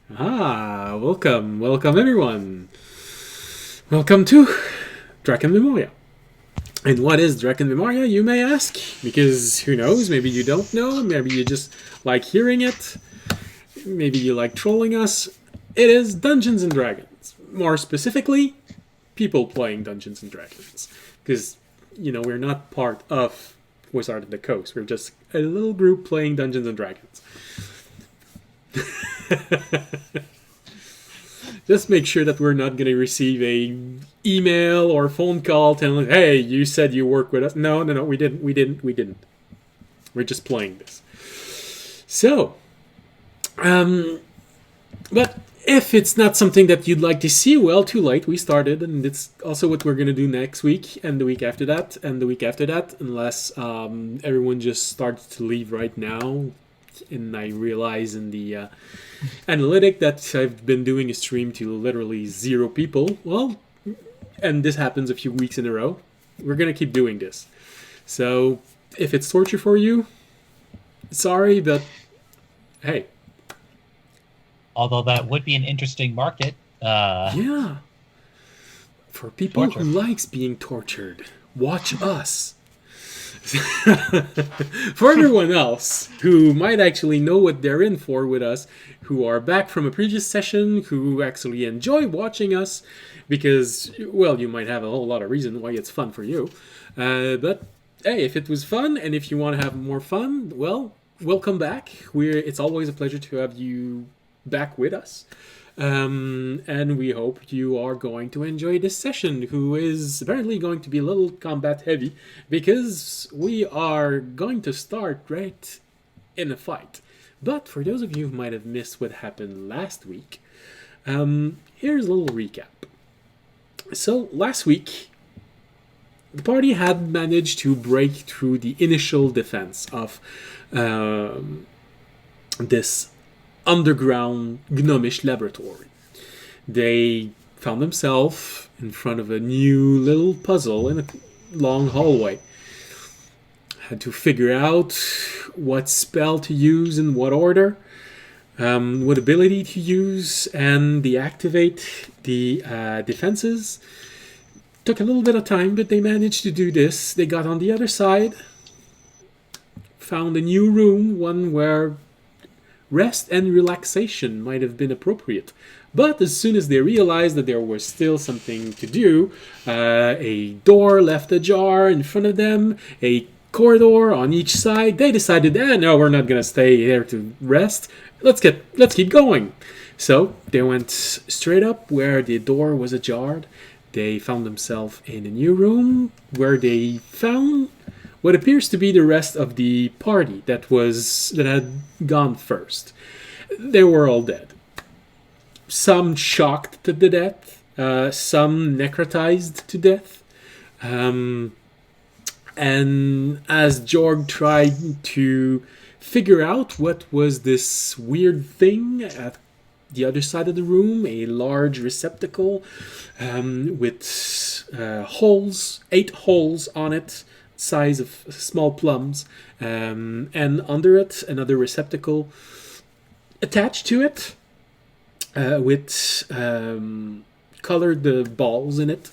Welcome everyone. Welcome to Drakenmemoria. And what is Drakenmemoria, you may ask? Because who knows, maybe you don't know, maybe you just like hearing it, maybe you like trolling us. It is Dungeons and Dragons. More specifically, people playing Dungeons and Dragons. Because, we're not part of Wizard of the Coast, we're just a little group playing Dungeons and Dragons. Just make sure that we're not going to receive a email or phone call telling, "Hey, you said you work with us." No, we didn't. We're just playing this. So, but if it's not something that you'd like to see, well, too late. We started, and it's also what we're going to do next week, and the week after that, and the week after that, unless everyone just starts to leave right now. And I realize in the analytic that I've been doing a stream to literally 0 people. Well, and this happens a few weeks in a row. We're going to keep doing this. So if it's torture for you, sorry, but hey. Although that would be an interesting market. Yeah. For people torture. who likes being tortured, watch us. For everyone else who might actually know what they're in for with us, who are back from a previous session, who actually enjoy watching us, because, well, you might have a whole lot of reason why it's fun for you. But hey, if it was fun and if you want to have more fun, well, welcome back. It's always a pleasure to have you back with us. And we hope you are going to enjoy this session, who is apparently going to be a little combat heavy, because we are going to start right in a fight. But for those of you who might have missed what happened last week, here's a little recap. So last week, the party had managed to break through the initial defense of this underground gnomish laboratory. They found themselves in front of a new little puzzle in a long hallway. Had to figure out what spell to use in what order, what ability to use, and deactivate the defenses. Took a little bit of time, but they managed to do this. They got on the other side, found a new room, one where rest and relaxation might have been appropriate. But as soon as they realized that there was still something to do, a door left ajar in front of them, a corridor on each side, they decided, no, we're not going to stay here to rest. Let's keep going. So they went straight up where the door was ajar. They found themselves in a new room where they found what appears to be the rest of the party that had gone first. They were all dead. Some shocked to the death, some necrotized to death. And as Jorg tried to figure out what was this weird thing at the other side of the room, a large receptacle with holes, 8 holes on it, size of small plums, and under it another receptacle attached to it with colored balls in it,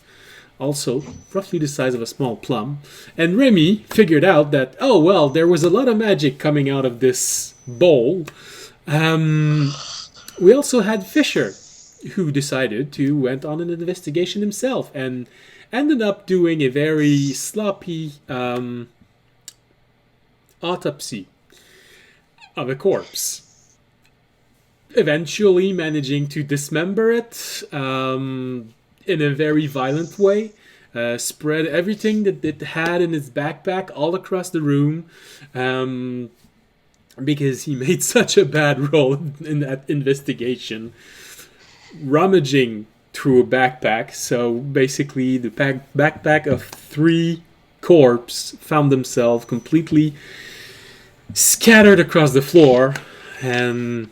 also roughly the size of a small plum. And Remy figured out that, oh well, there was a lot of magic coming out of this bowl. We also had Fisher, who decided to went on an investigation himself and ended up doing a very sloppy autopsy of a corpse. Eventually managing to dismember it in a very violent way. Spread everything that it had in its backpack all across the room. Because he made such a bad roll in that investigation. Rummaging through a backpack. So basically the backpack of 3 corpses found themselves completely scattered across the floor. And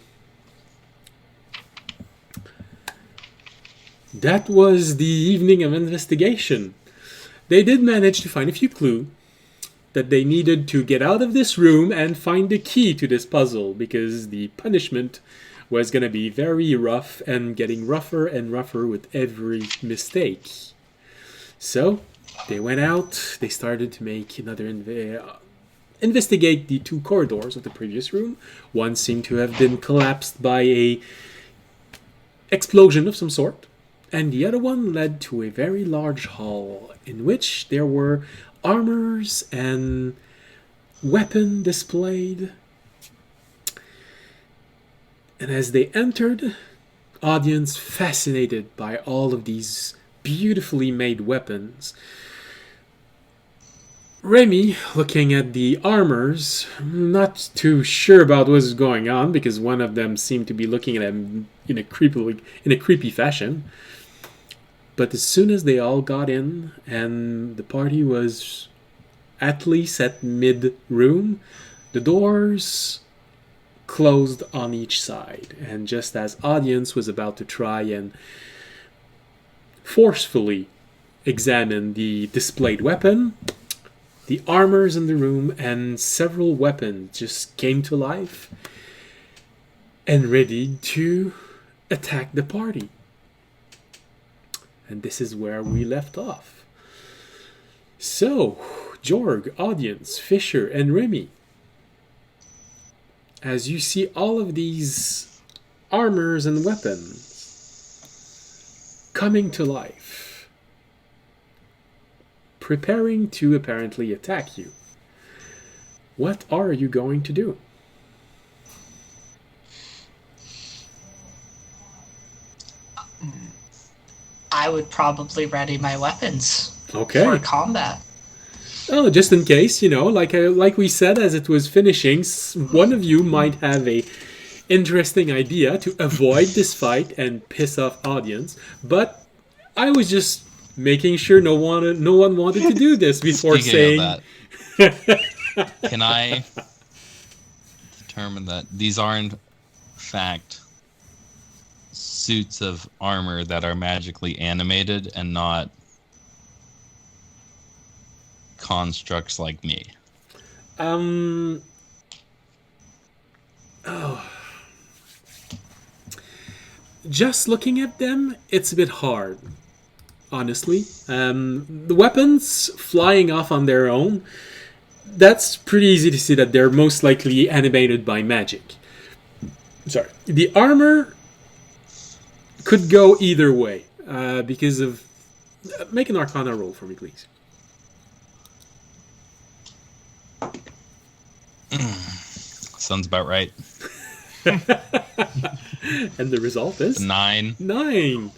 that was the evening of investigation. They did manage to find a few clues that they needed to get out of this room and find the key to this puzzle, because the punishment was going to be very rough and getting rougher and rougher with every mistake. So they went out, they started to make another investigate the 2 corridors of the previous room. One seemed to have been collapsed by a explosion of some sort, and the other one led to a very large hall in which there were armors and weapon displayed. And as they entered, audience fascinated by all of these beautifully made weapons. Remy, looking at the armors, not too sure about what was going on because one of them seemed to be looking at him in a creepy fashion. But as soon as they all got in and the party was at least at mid-room, the doors closed on each side. And just as audience was about to try and forcefully examine the displayed weapon, the armors in the room and several weapons just came to life and ready to attack the party. And this is where we left off. So, Jorg, audience, Fisher, and Remy, as you see all of these armors and weapons coming to life, preparing to apparently attack you, what are you going to do? I would probably ready my weapons Okay. for combat. Oh, just in case, like we said as it was finishing, one of you might have a interesting idea to avoid this fight and piss off audience. But I was just making sure no one wanted to do this before Speaking saying. of that, can I determine that these are in fact suits of armor that are magically animated and not constructs like me? Just looking at them, it's a bit hard, honestly. The weapons flying off on their own, that's pretty easy to see that they're most likely animated by magic. Sorry. The armor could go either way, because of... Make an Arcana roll for me, please. Sounds about right. And the result is? 9. 9.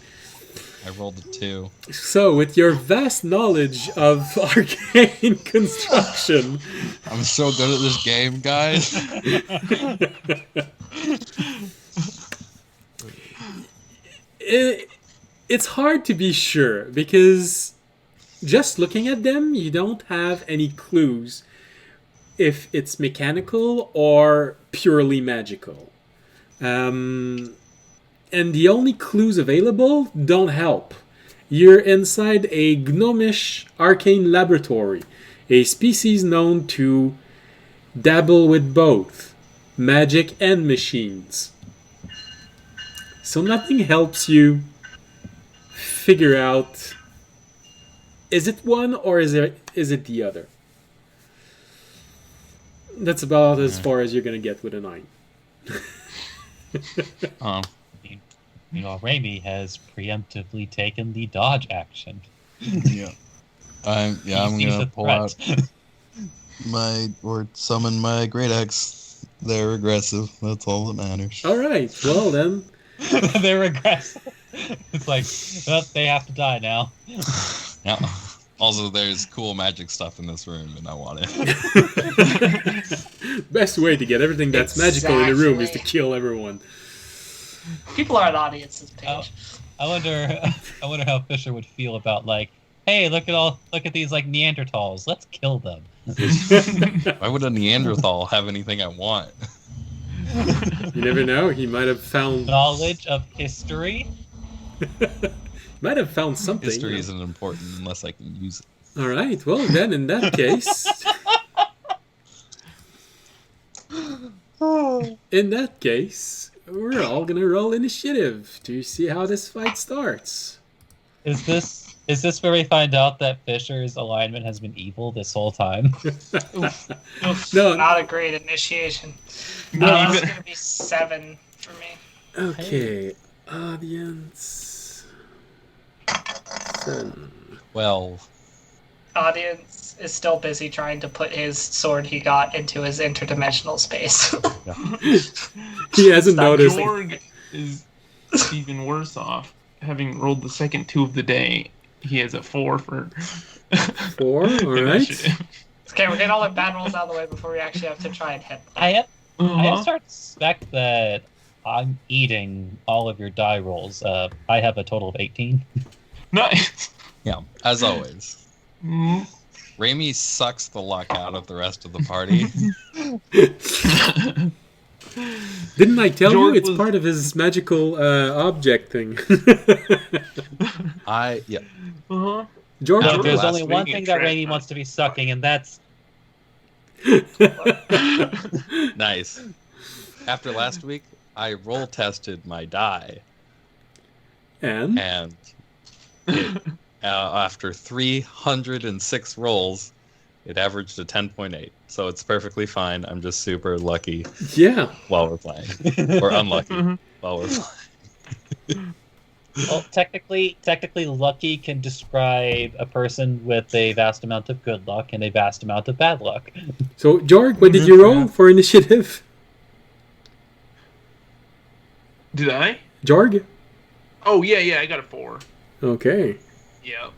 I rolled a 2. So, with your vast knowledge of arcane construction... I'm so good at this game, guys. It's hard to be sure, because just looking at them, you don't have any clues if it's mechanical or purely magical. And the only clues available don't help. You're inside a gnomish arcane laboratory, a species known to dabble with both magic and machines. So nothing helps you figure out, is it one or is it the other? That's about as far as you're going to get with a 9. Raimi has preemptively taken the dodge action. Yeah. I'm gonna pull out summon my Great Axe. They're aggressive. That's all that matters. All right. Well then, They're aggressive. It's like, well, they have to die now. Yeah. Also, there's cool magic stuff in this room, and I want it. best way to get everything that's magical in the room is to kill everyone. People are an audience's page. I wonder how Fisher would feel about, like, hey, look at these like Neanderthals. Let's kill them. Why would a Neanderthal have anything I want? You never know. He might have found Knowledge of history. might have found something. History isn't important unless I can use it. All right. Well, then in that case, we're all gonna roll initiative to see how this fight starts. Is this where we find out that Fisher's alignment has been evil this whole time? Oof, No. not a great initiation. No, It's gonna be 7 for me. Okay, audience. 7. 12. Audience is still busy trying to put his sword he got into his interdimensional space. He hasn't Stop noticed. Jorg is even worse off. Having rolled the second 2 of the day, he has a 4 for 4, alright. initiative. Okay, we're getting all our bad rolls out of the way before we actually have to try and hit them. I have Uh-huh. started to suspect that I'm eating all of your die rolls. I have a total of 18. Nice. Yeah, as always. Mm. Raimi sucks the luck out of the rest of the party. Didn't I tell you George it's was- part of his magical object thing? Yeah. Uh-huh. George, Now, After there's last only one week, thing that trash Raimi man. wants to be sucking, and that's Nice. After last week, I roll tested my die, and and it, after 306 rolls, it averaged a 10.8. So it's perfectly fine. I'm just super lucky yeah, while we're playing, or unlucky while we're playing. well, technically, lucky can describe a person with a vast amount of good luck and a vast amount of bad luck. so George, what did you roll for initiative? Did I? George? Oh, yeah, I got a 4. Okay. Yeah.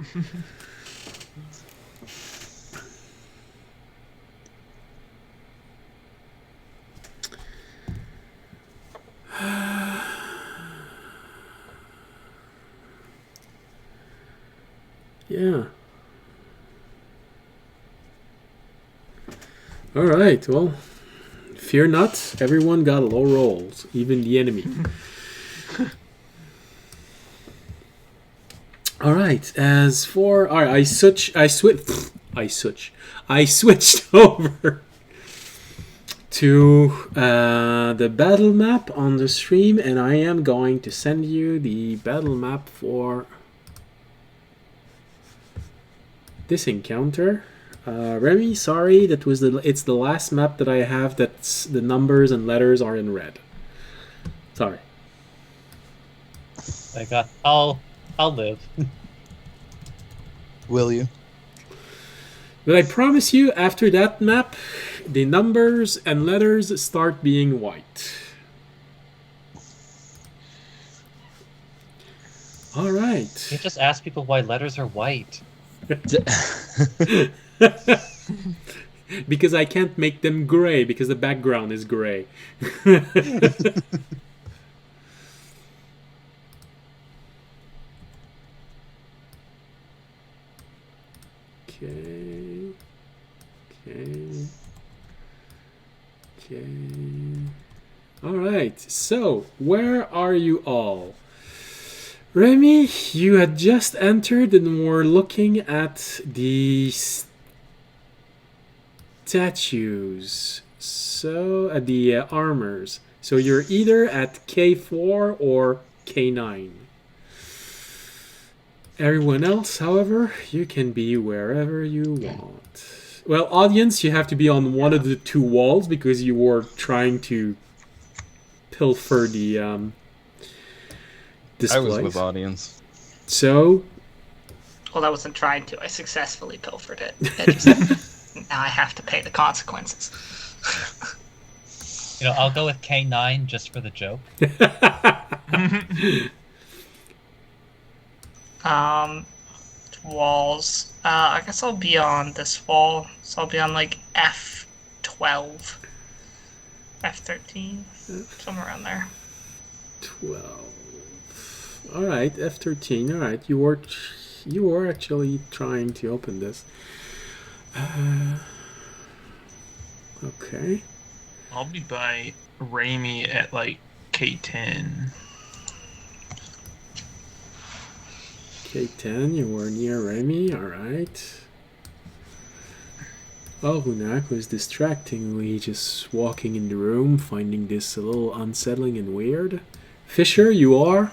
Yeah. Alright, well, fear not, everyone got low rolls, even the enemy. Alright, as for... Alright, I switched over to the battle map on the stream, and I am going to send you the battle map for this encounter. Remy, sorry, it's the last map that I have that's the numbers and letters are in red. Sorry. I'll live. Will you? But I promise you, after that map, the numbers and letters start being white. Alright. You just ask people why letters are white. Because I can't make them gray, because the background is gray. Okay. Alright, so where are you all? Remy, you had just entered and were looking at the statues. So, at the armours. So you're either at K4 or K9. Everyone else, however, you can be wherever you want. Well, audience, you have to be on one of the two walls because you were trying to pilfer the displays. I was with audience. So, Well, I wasn't trying to. I successfully pilfered it. Now I have to pay the consequences. I'll go with K9 just for the joke. Walls. I guess I'll be on this wall. So I'll be on like F12. F13. Somewhere around there. 12. Alright, F13. Alright, you were actually trying to open this. Okay. I'll be by Raimi at like K10. K10, you were near Remy. Alright. Alhunak was distractingly just walking in the room, finding this a little unsettling and weird. Fisher, you are?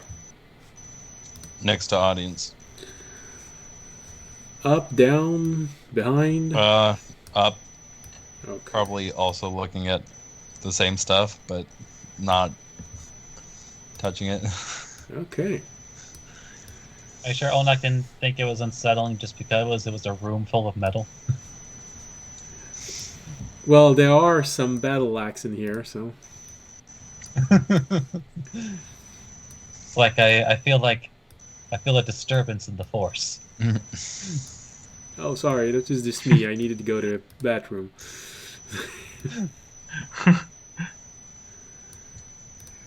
Next to audience. Up, down, behind? Up. Okay. Probably also looking at the same stuff, but not touching it. Okay. Are you sure Onak didn't think it was unsettling just because it was a room full of metal? Well, there are some battle axe in here, so... It's like I feel a disturbance in the force. Oh, sorry, that was just me. I needed to go to the bathroom.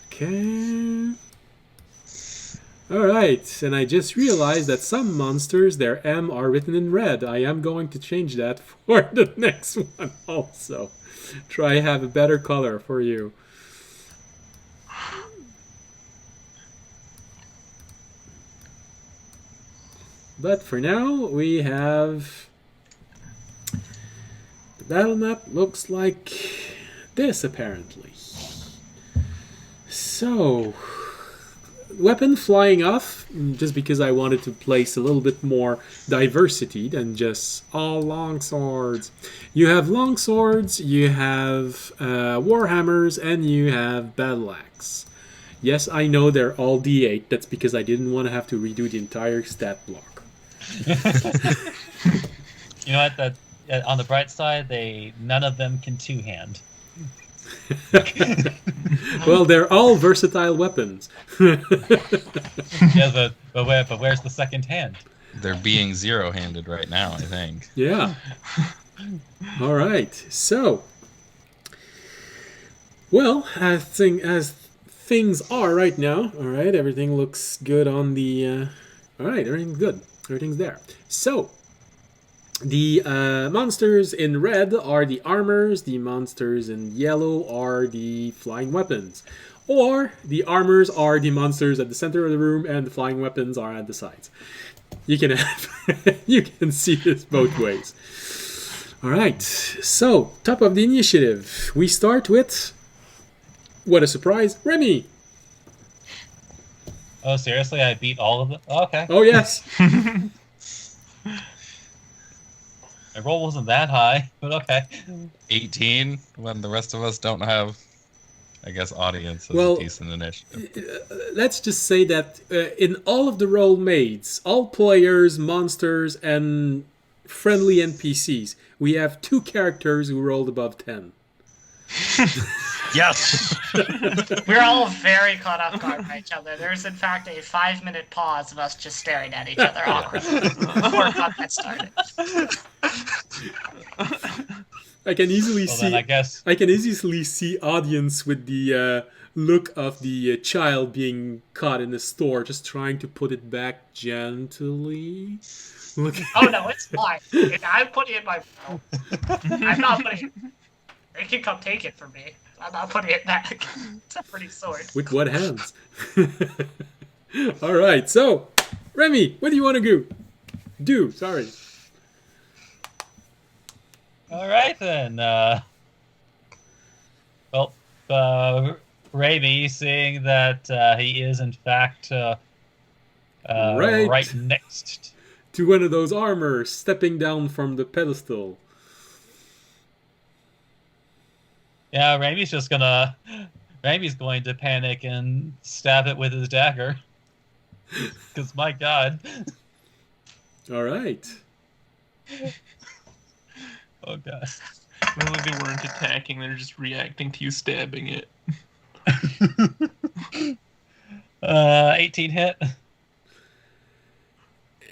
Okay. Alright, and I just realized that some monsters, their M are written in red. I am going to change that for the next one also. Try have a better color for you. But for now, we have... The battle map looks like this, apparently. So... Weapon flying off, just because I wanted to place a little bit more diversity than just all long swords. You have long swords, you have warhammers, and you have battle axe. Yes, I know they're all D8. That's because I didn't want to have to redo the entire stat block. You know what? On the bright side, none of them can two-hand. Well, they're all versatile weapons. Yeah, but where's the second hand? They're being zero-handed right now, I think. Yeah. All right. So, well, as things are right now, all right, everything looks good on the... all right, everything's good. Everything's there. So, the monsters in red are the armors, the monsters in yellow are the flying weapons. Or the armors are the monsters at the center of the room and the flying weapons are at the sides. You can have, you can see this both ways. Alright, so top of the initiative. We start with, what a surprise, Remy! Oh, seriously? I beat all of them? Oh, okay. Oh yes! My roll wasn't that high, but okay. 18, when the rest of us don't have, I guess, audience as Well, a decent initiative. Let's just say that in all of the role mades, all players, monsters, and friendly NPCs, we have 2 characters who rolled above 10. Yes! We're all very caught off guard by each other. There's, in fact, a 5-minute pause of us just staring at each other awkwardly before combat started. I can easily Well, see. then I guess. I can easily see audience with the look of the child being caught in the store, just trying to put it back gently. Look. Oh no, it's fine. I'm putting it in my mouth. I'm not putting it. They can come take it from me. I'm not putting it back. It's a pretty sword. With what hands? All right, so Remy, what do you want to do? Sorry. All right then. Raimi, seeing that he is in fact right next to one of those armors, stepping down from the pedestal. Yeah, Raimi's going to panic and stab it with his dagger. Because my God. All right. Oh God. Well, they weren't attacking; they're just reacting to you stabbing it. 18 hit.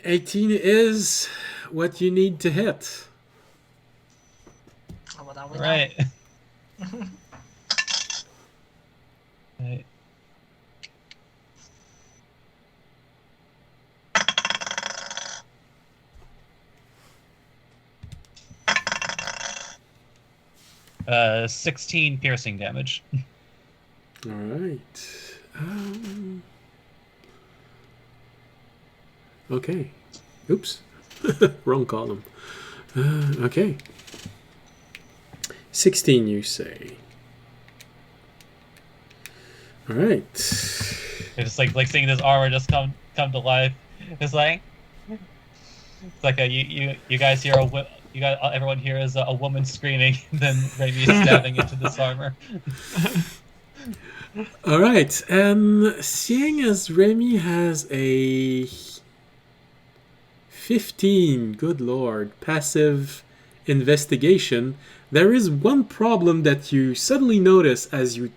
18 is what you need to hit. Oh, well, that we Right. Right. know. 16 piercing damage. All right. Okay. Oops. Wrong column. Okay. 16, you say. All right. It's just like seeing this armor just come to life. It's like you guys hear everyone here is a woman screaming, and then Raimi stabbing into this armor. All right, and seeing as Remy has a 15, good lord, passive investigation, there is one problem that you suddenly notice as you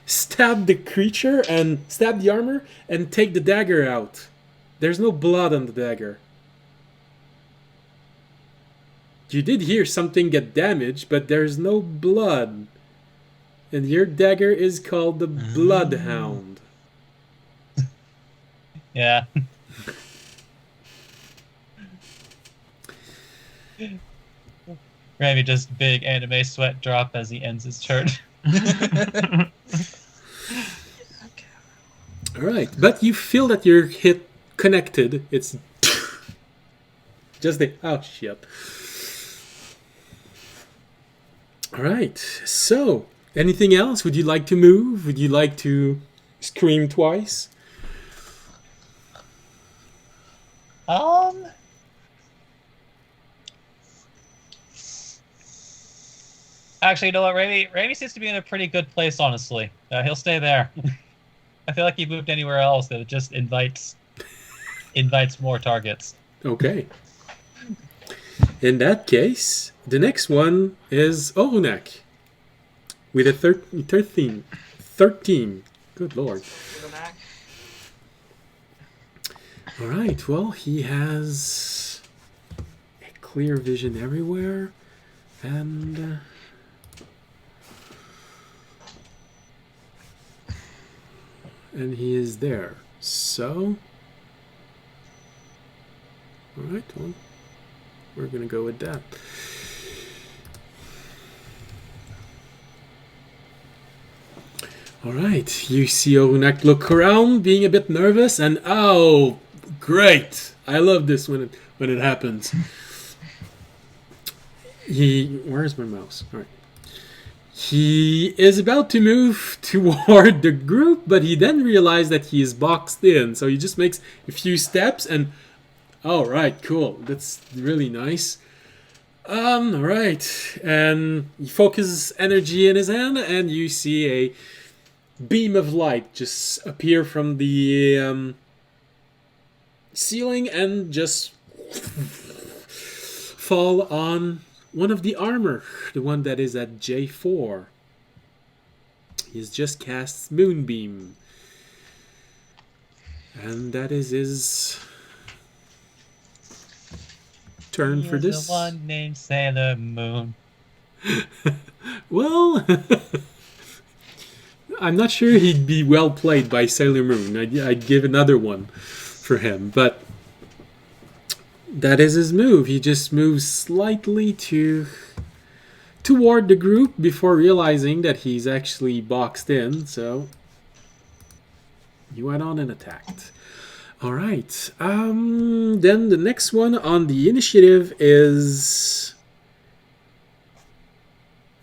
stab the creature and stab the armor and take the dagger out. There's no blood on the dagger. You did hear something get damaged, but there's no blood. And your dagger is called the Bloodhound. Yeah. Raimi just big anime sweat drop as he ends his turn. Alright, but you feel that your hit connected. It's just the... Oh, shit. Alright, so... Anything else? Would you like to move? Would you like to scream twice? Actually, you know what? Raimi seems to be in a pretty good place, honestly. He'll stay there. I feel like he moved anywhere else that it just invites more targets. Okay. In that case, the next one is Orunak. With a 13. Good lord. Alright, well, he has a clear vision everywhere. And... and he is there. So... Alright, well, we're gonna go with that. Alright, you see Orunak look around, being a bit nervous, and oh, great! I love this when it happens. Where's my mouse? Alright. He is about to move toward the group, but he then realized that he is boxed in, so he just makes a few steps and... Alright, cool. That's really nice. Alright. And he focuses energy in his hand, and you see a beam of light just appear from the ceiling and just fall on one of the armor, the one that is at J4. He's just cast Moonbeam. And that is his turn for this. The one named Sailor Moon. Well... I'm not sure he'd be well played by Sailor Moon. I'd give another one for him, but that is his move. He just moves slightly toward the group before realizing that he's actually boxed in, so he went on and attacked. Alright, then the next one on the initiative is...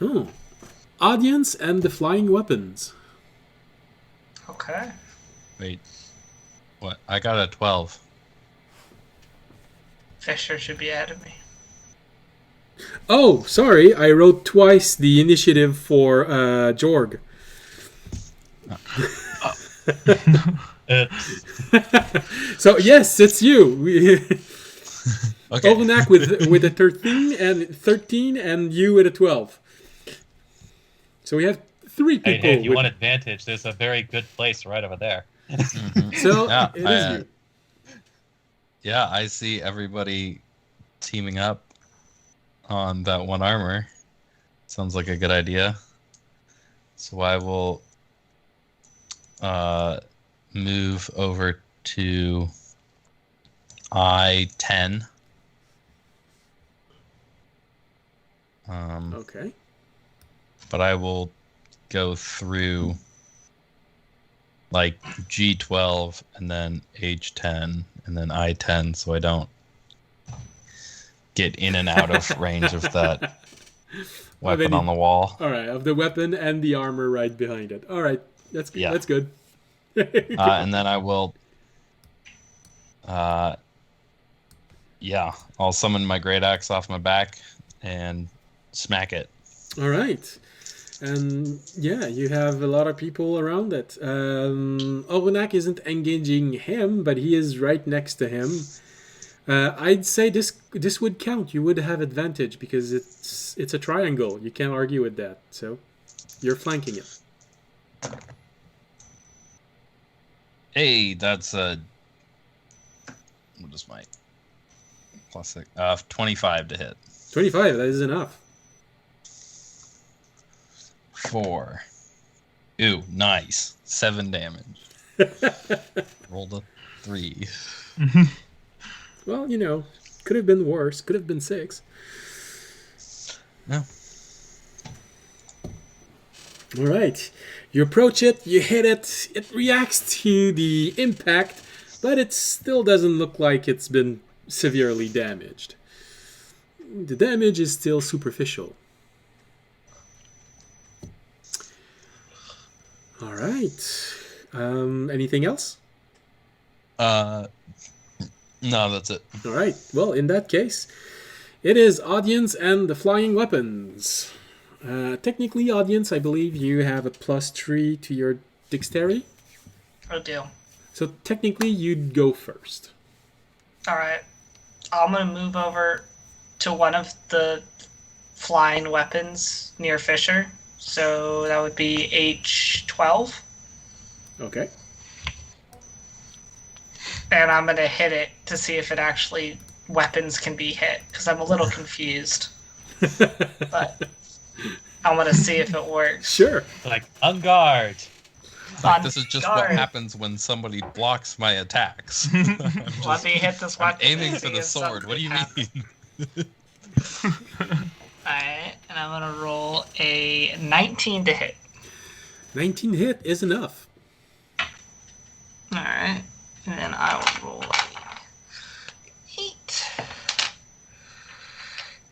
Oh, Audience and the Flying Weapons. Okay. Wait. What? I got a 12. Fisher should be ahead of me. Oh, sorry. I wrote twice the initiative for Jorg. So, yes, it's you. Okay. Orunak with a 13 and you with a 12. So we have 3 people. Hey, if you want advantage, there's a very good place right over there. Mhm. So Yeah, it is you. Yeah, I see everybody teaming up on that one armor. Sounds like a good idea. So I will move over to I-10. Okay. But I will go through like G12 and then H10 and then I10 so I don't get in and out of range of that weapon any- on the wall. All right, of the weapon and the armor right behind it. All right, that's good. Yeah. That's good. And then I will, I'll summon my great axe off my back and smack it. All right. And yeah, you have a lot of people around it. Ovenak isn't engaging him, but he is right next to him. I'd say this would count. You would have advantage because it's a triangle. You can't argue with that. So you're flanking it. Hey, that's what is my plus 6? 25 to hit. 25. That is enough. 4. Ooh, nice. 7 damage. Rolled a 3. Well, you know, could have been worse. Could have been 6. No. All right. You approach it, you hit it, it reacts to the impact, but it still doesn't look like it's been severely damaged. The damage is still superficial. All right. Anything else? No, that's it. All right. Well, in that case, it is audience and the flying weapons. Technically, audience, I believe you have a +3 to your dexterity. I do. So technically, you'd go first. All right. I'm going to move over to one of the flying weapons near Fisher. So that would be H12. Okay. And I'm going to hit it to see if it actually weapons can be hit. Because I'm a little confused. But I'm going to see if it works. Sure. Like, on guard. Like, this is just what guard. happens when somebody blocks my attacks. Let me hit this I'm weapon. aiming and for see the if sword. What do you something mean? Alright, and I'm going to roll a 19 to hit. 19 hit is enough. Alright, and then I will roll a 8.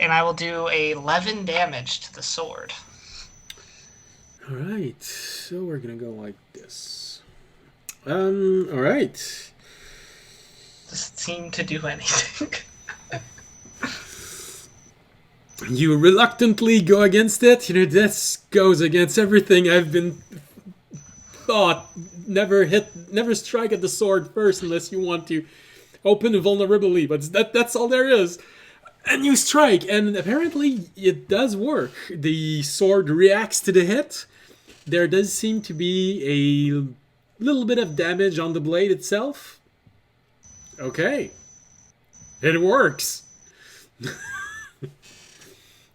And I will do 11 damage to the sword. All right. So we're going to go like this. All right. Doesn't seem to do anything. You reluctantly go against it. You know, this goes against everything I've been thought. Never strike at the sword first unless you want to open vulnerability. But that's all there is. And you strike, and apparently it does work. The sword reacts to the hit. There does seem to be a little bit of damage on the blade itself. Okay. It works.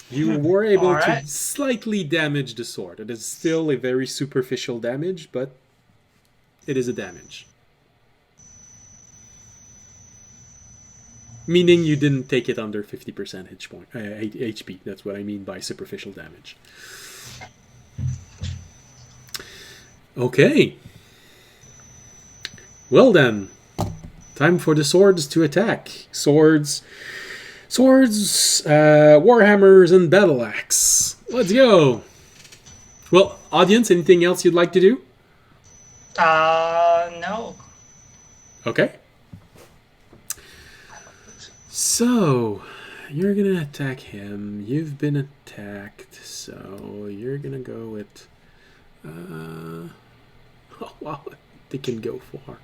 You were able Alright. to slightly damage the sword. It is still a very superficial damage, but it is a damage. Meaning you didn't take it under 50% HP. That's what I mean by superficial damage. Okay. Well then. Time for the swords to attack. Swords, warhammers, and battle axe. Let's go. Well, audience, anything else you'd like to do? No. Okay. So, you're gonna attack him. You've been attacked, so you're gonna go with... oh, wow, they can go far.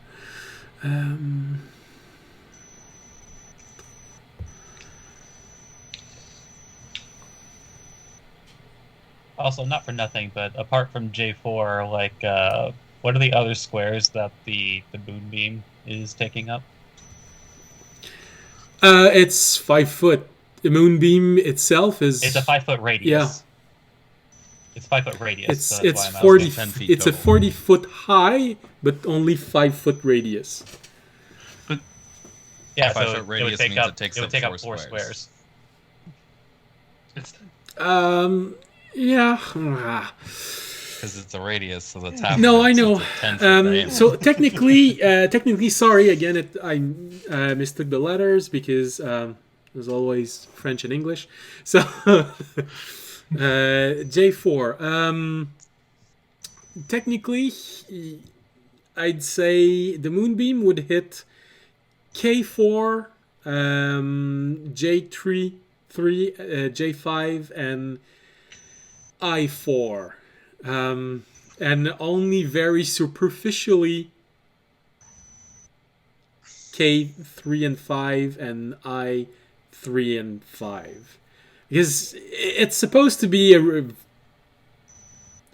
Also, not for nothing, but apart from J4, like, what are the other squares that the moonbeam is taking up? It's 5 foot. The moonbeam itself is... It's a 5 foot radius. Yeah. It's 5 foot radius. It's so that's it's why I'm 40. asking. 10 feet It's a total. 40 foot high, but only 5 foot radius. Yeah, 5 so foot it would radius take means up. it takes would up take 4 up 4 squares. It's Yeah. Because it's a radius, so that's half. No, of it, I so know. it's a 10 foot diameter. So technically, sorry again. I mistook the letters because there's always French and English. So J4. Technically, I'd say the moonbeam would hit K4, J3, J5, and I4. And only very superficially K3 and 5 and I3 and 5. Because it's supposed to be a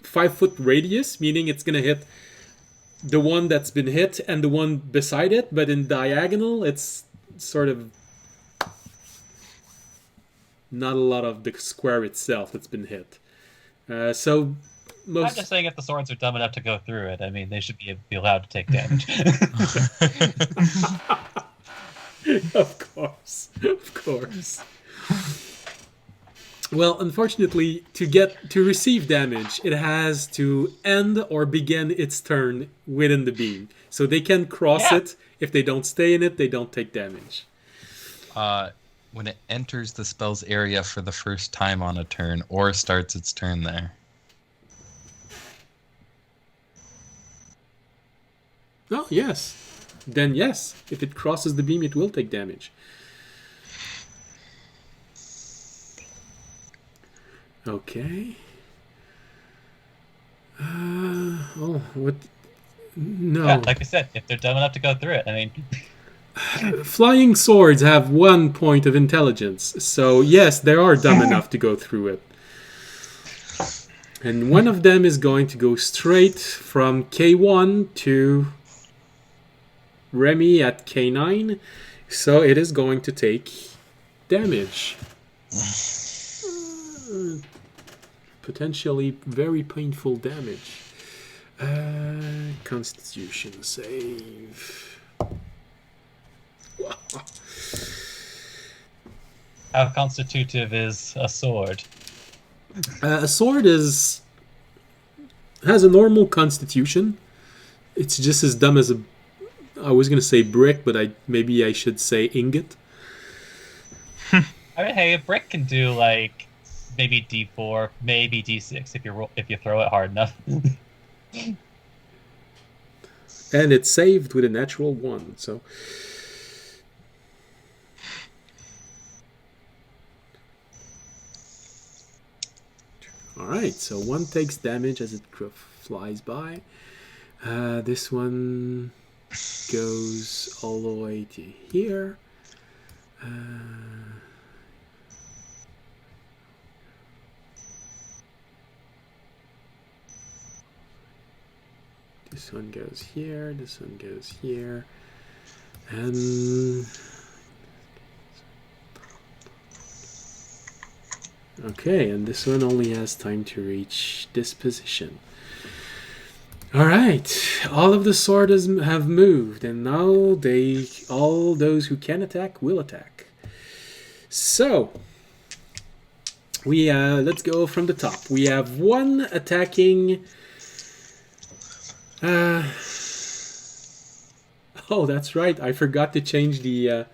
5-foot radius, meaning it's going to hit the one that's been hit and the one beside it, but in diagonal, it's sort of not a lot of the square itself that's been hit. So most... I'm just saying if the swords are dumb enough to go through it, I mean, they should be allowed to take damage. Of course. Well, unfortunately, to receive damage, it has to end or begin its turn within the beam. So they can cross it. If they don't stay in it, they don't take damage. When it enters the spell's area for the first time on a turn, or starts its turn there. Oh, yes. Then yes. If it crosses the beam, it will take damage. Okay. What? No. Yeah, like I said, if they're dumb enough to go through it, I mean... Flying swords have 1 point of intelligence, so yes, they are dumb enough to go through it. And one of them is going to go straight from K1 to Remy at K9, so it is going to take damage. Potentially very painful damage. Constitution save. Wow. How constitutive is a sword? A sword has a normal constitution. It's just as dumb as I was going to say brick, but maybe I should say ingot. I mean, hey, a brick can do like maybe D4, maybe D6 if you throw it hard enough. And it's saved with a natural 1, so... Alright, so 1 takes damage as it flies by. This one goes all the way to here. This one goes here, this one goes here. And... Okay, and this one only has time to reach this position. Alright, all of the swords have moved, and now all those who can attack will attack. So, let's go from the top. We have one attacking... oh, that's right, I forgot to change the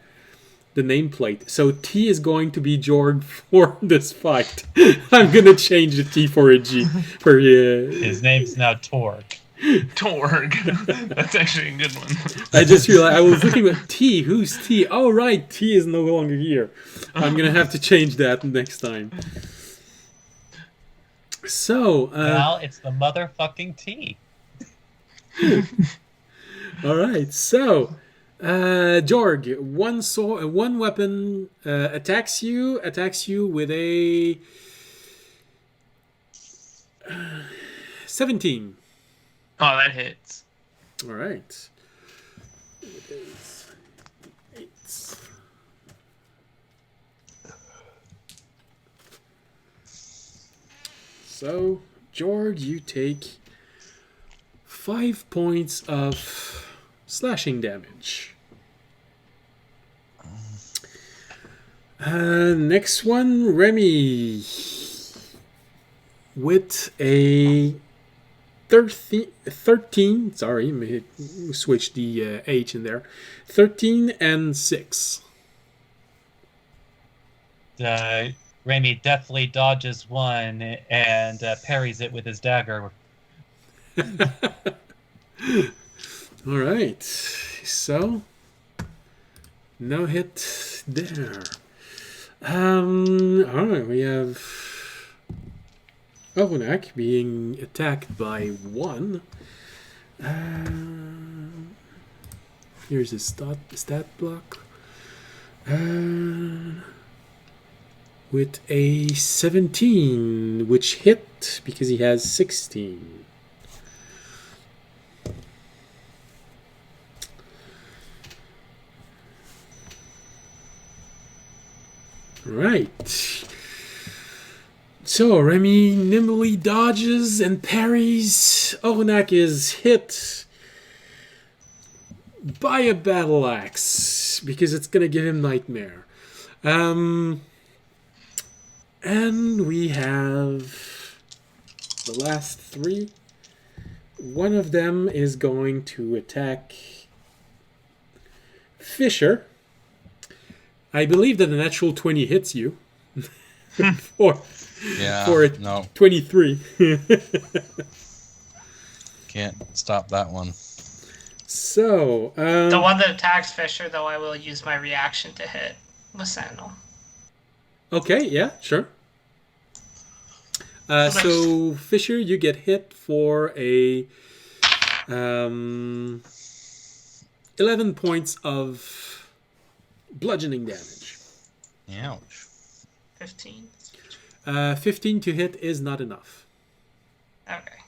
nameplate. So T is going to be Jorg for this fight. I'm gonna change the T for a G. His name's now Torg. Torg. That's actually a good one. I just realized I was looking at T. Who's T? Oh right, T is no longer here. I'm gonna have to change that next time. So well, it's the motherfucking T. All right, so. Jorg, one weapon attacks you with a 17. Oh, that hits. All right. It is 8. So, Jorg, you take 5 points of slashing damage. Next one, Remy. With a 13. Sorry, we switched the H in there. 13 and 6. Remy deftly dodges one and parries it with his dagger. All right. So no hit there. All right. We have Ohonak being attacked by one. Here's his stat block. With a 17, which hit because he has 16. Right. So Remy nimbly dodges and parries. Ohonak is hit by a battle axe because it's gonna give him nightmare. And we have the last three. One of them is going to attack Fisher. I believe that a natural 20 hits you. for a no, 23. can't stop that one. So, The one that attacks Fisher, though, I will use my reaction to hit with Sentinel. okay, yeah, sure. So Fisher, you get hit for a 11 points of bludgeoning damage. Ouch. 15. 15 to hit is not enough. Okay.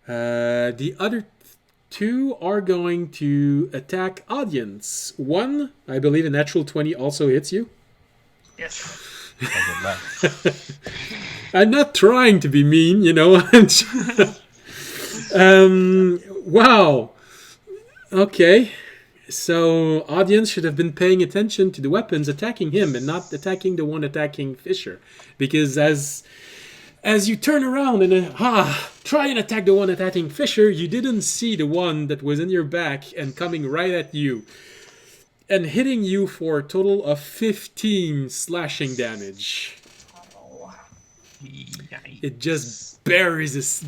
The other two are going to attack Audience. One, I believe a natural 20 also hits you. Yes. I'm not trying to be mean, you know. Wow. Okay. So Audience should have been paying attention to the weapons attacking him and not attacking the one attacking Fisher. Because as you turn around and try and attack the one attacking Fisher, you didn't see the one that was in your back and coming right at you. And hitting you for a total of 15 slashing damage. Oh. It just buries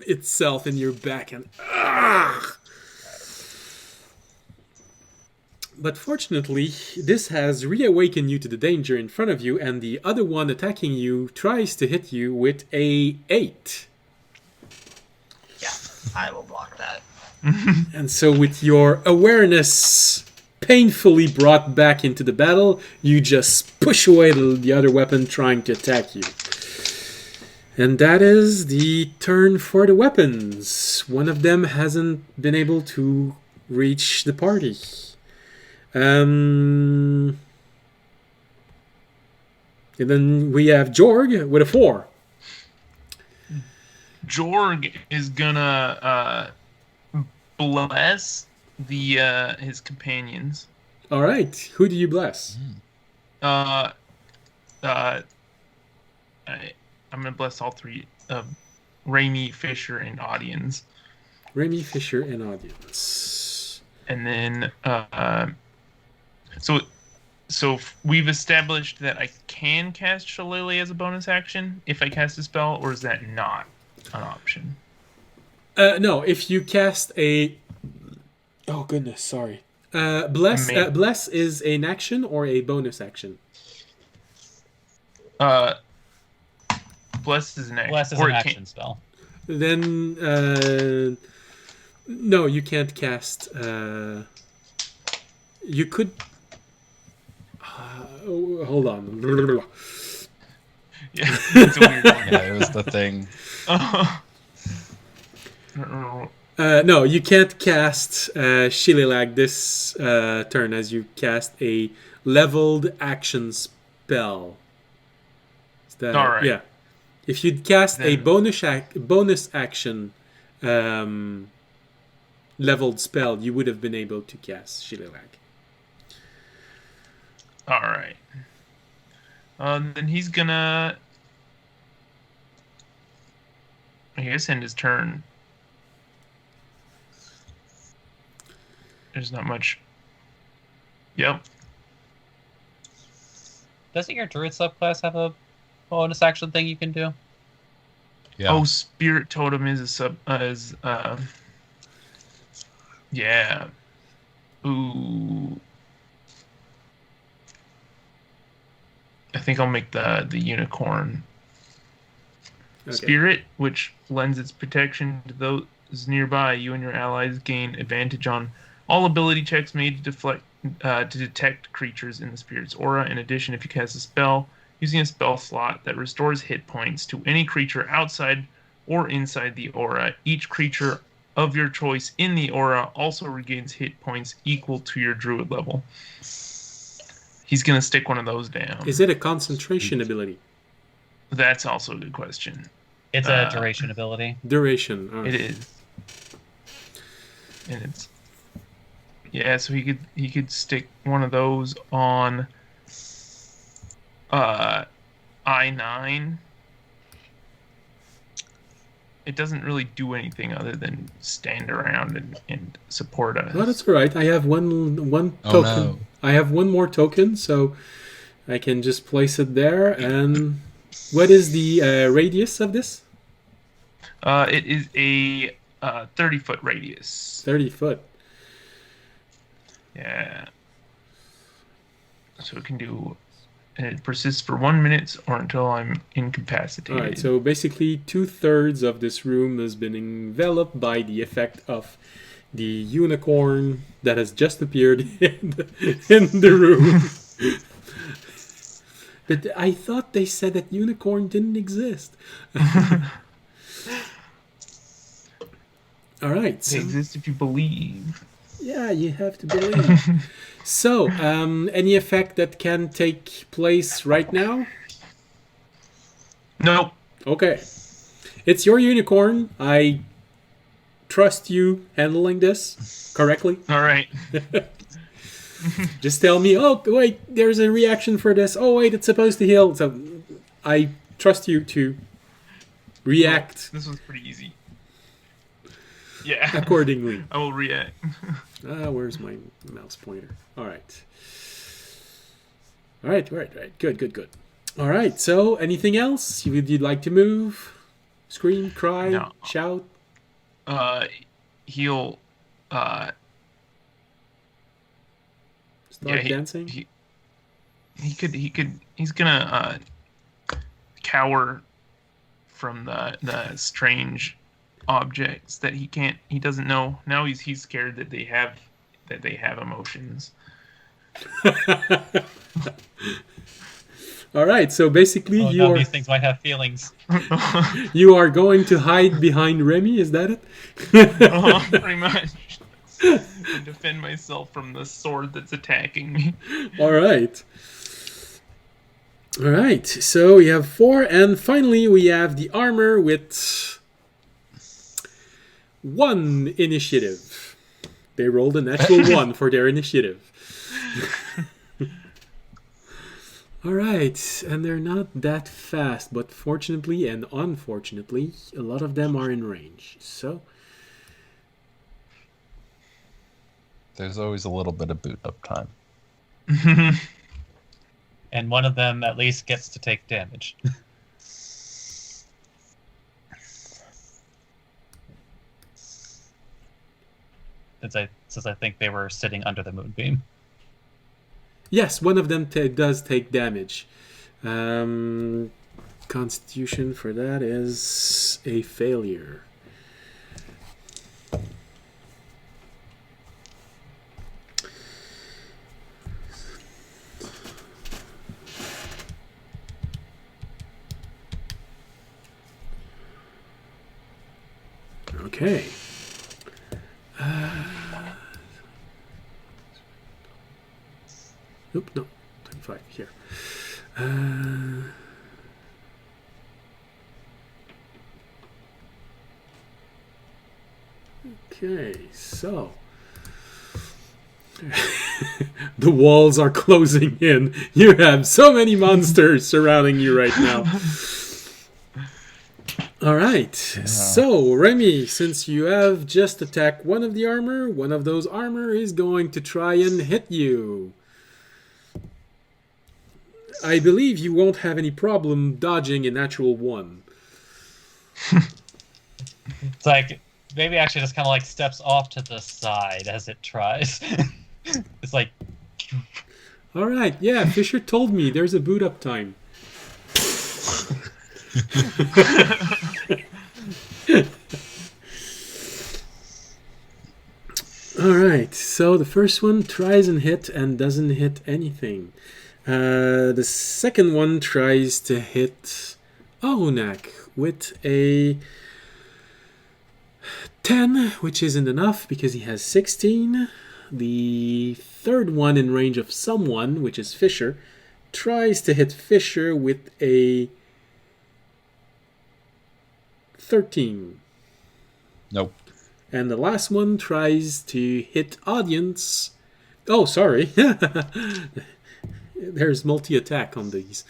itself in your back and But fortunately, this has reawakened you to the danger in front of you, and the other one attacking you tries to hit you with a 8. Yeah, I will block that. And so with your awareness painfully brought back into the battle, you just push away the other weapon trying to attack you. And that is the turn for the weapons. One of them hasn't been able to reach the party. And then we have Jorg with a 4. Jorg is gonna bless his companions. All right, who do you bless? I'm gonna bless all three of Remy, Fisher, and Audience. Remy, Fisher, and Audience. And then so we've established that I can cast Shillelagh as a bonus action if I cast a spell, or is that not an option? No, if you cast a... Oh, goodness, sorry. Bless is an action or a bonus action? Bless is an action. Bless is an action spell. Then, no, you can't cast... You could... hold on. Yeah, it's a weird one. Yeah, it was the thing. No, you can't cast Shillelagh this turn as you cast a leveled action spell. Is that, all right. Yeah. If you'd cast a Then- bonus action leveled spell, you would have been able to cast Shillelagh. All right. Then he's gonna, I guess, end his turn. There's not much. Yep. Doesn't your druid subclass have a bonus action thing you can do? Yeah. Oh, spirit totem is a sub. Yeah. Ooh. I think I'll make the unicorn Okay. spirit, which lends its protection to those nearby. You and your allies gain advantage on all ability checks made to detect creatures in the spirit's aura. In addition, if you cast a spell using a spell slot that restores hit points to any creature outside or inside the aura, each creature of your choice in the aura also regains hit points equal to your druid level. He's gonna stick one of those down. Is it a concentration ability? That's also a good question. It's a duration ability. Duration. Oh. It is, and it's so he could stick one of those on I9. It doesn't really do anything other than stand around and support us. Well, that's all right. I have one Oh, token. no. I have one more token, so I can just place it there. And what is the radius of this? It is a 30-foot radius. 30 foot. Yeah. So it can do, and it persists for 1 minute or until I'm incapacitated. All right, so basically 2/3 of this room has been enveloped by the effect of the unicorn that has just appeared in the room. But I thought they said that unicorn didn't exist. All right. They exist if you believe. Yeah, you have to believe. So, any effect that can take place right now? Nope. Okay. It's your unicorn. I trust you handling this correctly. All right. Just tell me, oh, wait, there's a reaction for this. Oh, wait, it's supposed to heal. So I trust you to react This was pretty easy. Yeah. accordingly. I will react. Where's my mouse pointer? All right. All right. Good. All right, so anything else? Would you like to move? Scream, cry, No. shout? He'll Start dancing? He's gonna cower from the strange objects that he doesn't know. Now he's scared that they have emotions. All right, so basically These things might have feelings. you are going to hide behind Remy, is that it? Pretty much. And defend myself from the sword that's attacking me. All right. All right, so we have 4, and finally we have the armor with 1 initiative. They rolled a natural 1 for their initiative. All right, and they're not that fast, but fortunately and unfortunately, a lot of them are in range. So, There's always a little bit of boot up time. And one of them at least gets to take damage. Since I think they were sitting under the moonbeam. yes, one of them does take damage. Constitution for that is a failure. Okay. Nope, no. 25 here. Okay, so. The walls are closing in. You have so many monsters surrounding you right now. All right. So, Remy, since you have just attacked one of the armor, one of those armor is going to try and hit you. I believe you won't have any problem dodging a natural 1. It's like maybe actually just kind of like steps off to the side as it tries. It's like All right, yeah, Fisher told me there's a boot up time. All right, so the first one tries and hit and doesn't hit anything. The second one tries to hit Onak with a 10, which isn't enough because he has 16. The third one in range of someone, which is Fisher, tries to hit Fisher with a 13. Nope. And the last one tries to hit audience. Oh, sorry. There's multi-attack on these.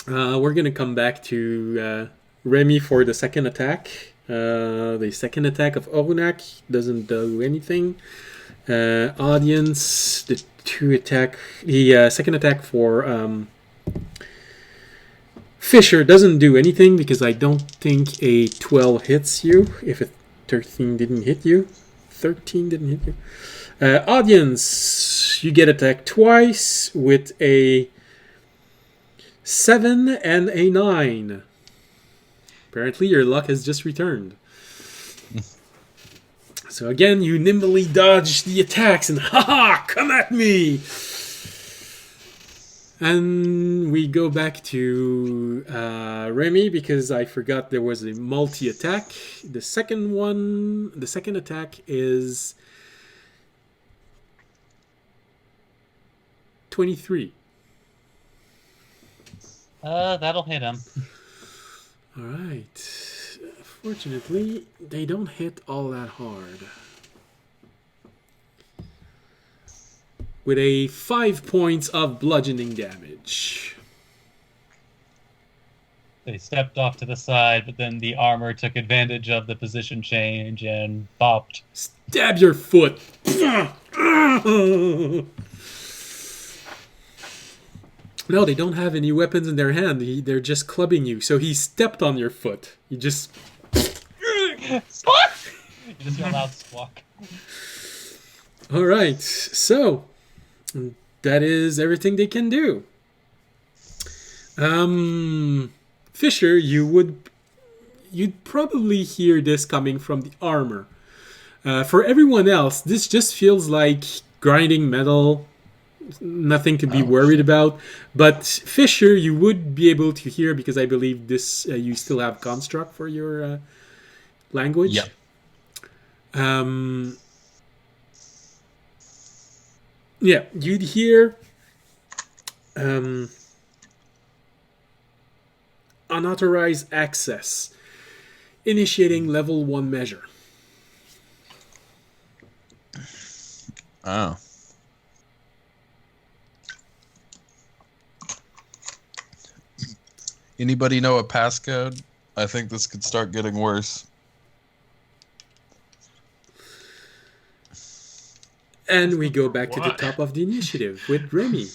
We're going to come back to Remy for the second attack. The second attack of Orunak doesn't do anything. Audience, the second attack for Fisher doesn't do anything because I don't think a 12 hits you. If a 13 didn't hit you. 13 didn't hit you. Audience, you get attacked twice with a 7 and a 9. Apparently your luck has just returned. So again, you nimbly dodge the attacks and haha, come at me! And we go back to Remy because I forgot there was a multi-attack. The second attack is 23. that'll hit him. All right. Fortunately, they don't hit all that hard. With a 5 points of bludgeoning damage. They stepped off to the side, but then the armor took advantage of the position change and bopped. Stab your foot! No, they don't have any weapons in their hand. They're just clubbing you. So he stepped on your foot. You just... Squawk! You just hear a loud squawk. All right. So, that is everything they can do. Fisher, you'd probably hear this coming from the armor. For everyone else, this just feels like grinding metal. Nothing to be worried about. But Fisher, you would be able to hear because I believe this you still have construct for your language. Yep. Yeah, you'd hear unauthorized access, initiating level 1 measure. Oh. Anybody know a passcode? I think this could start getting worse. And we go back to the top of the initiative with Remy.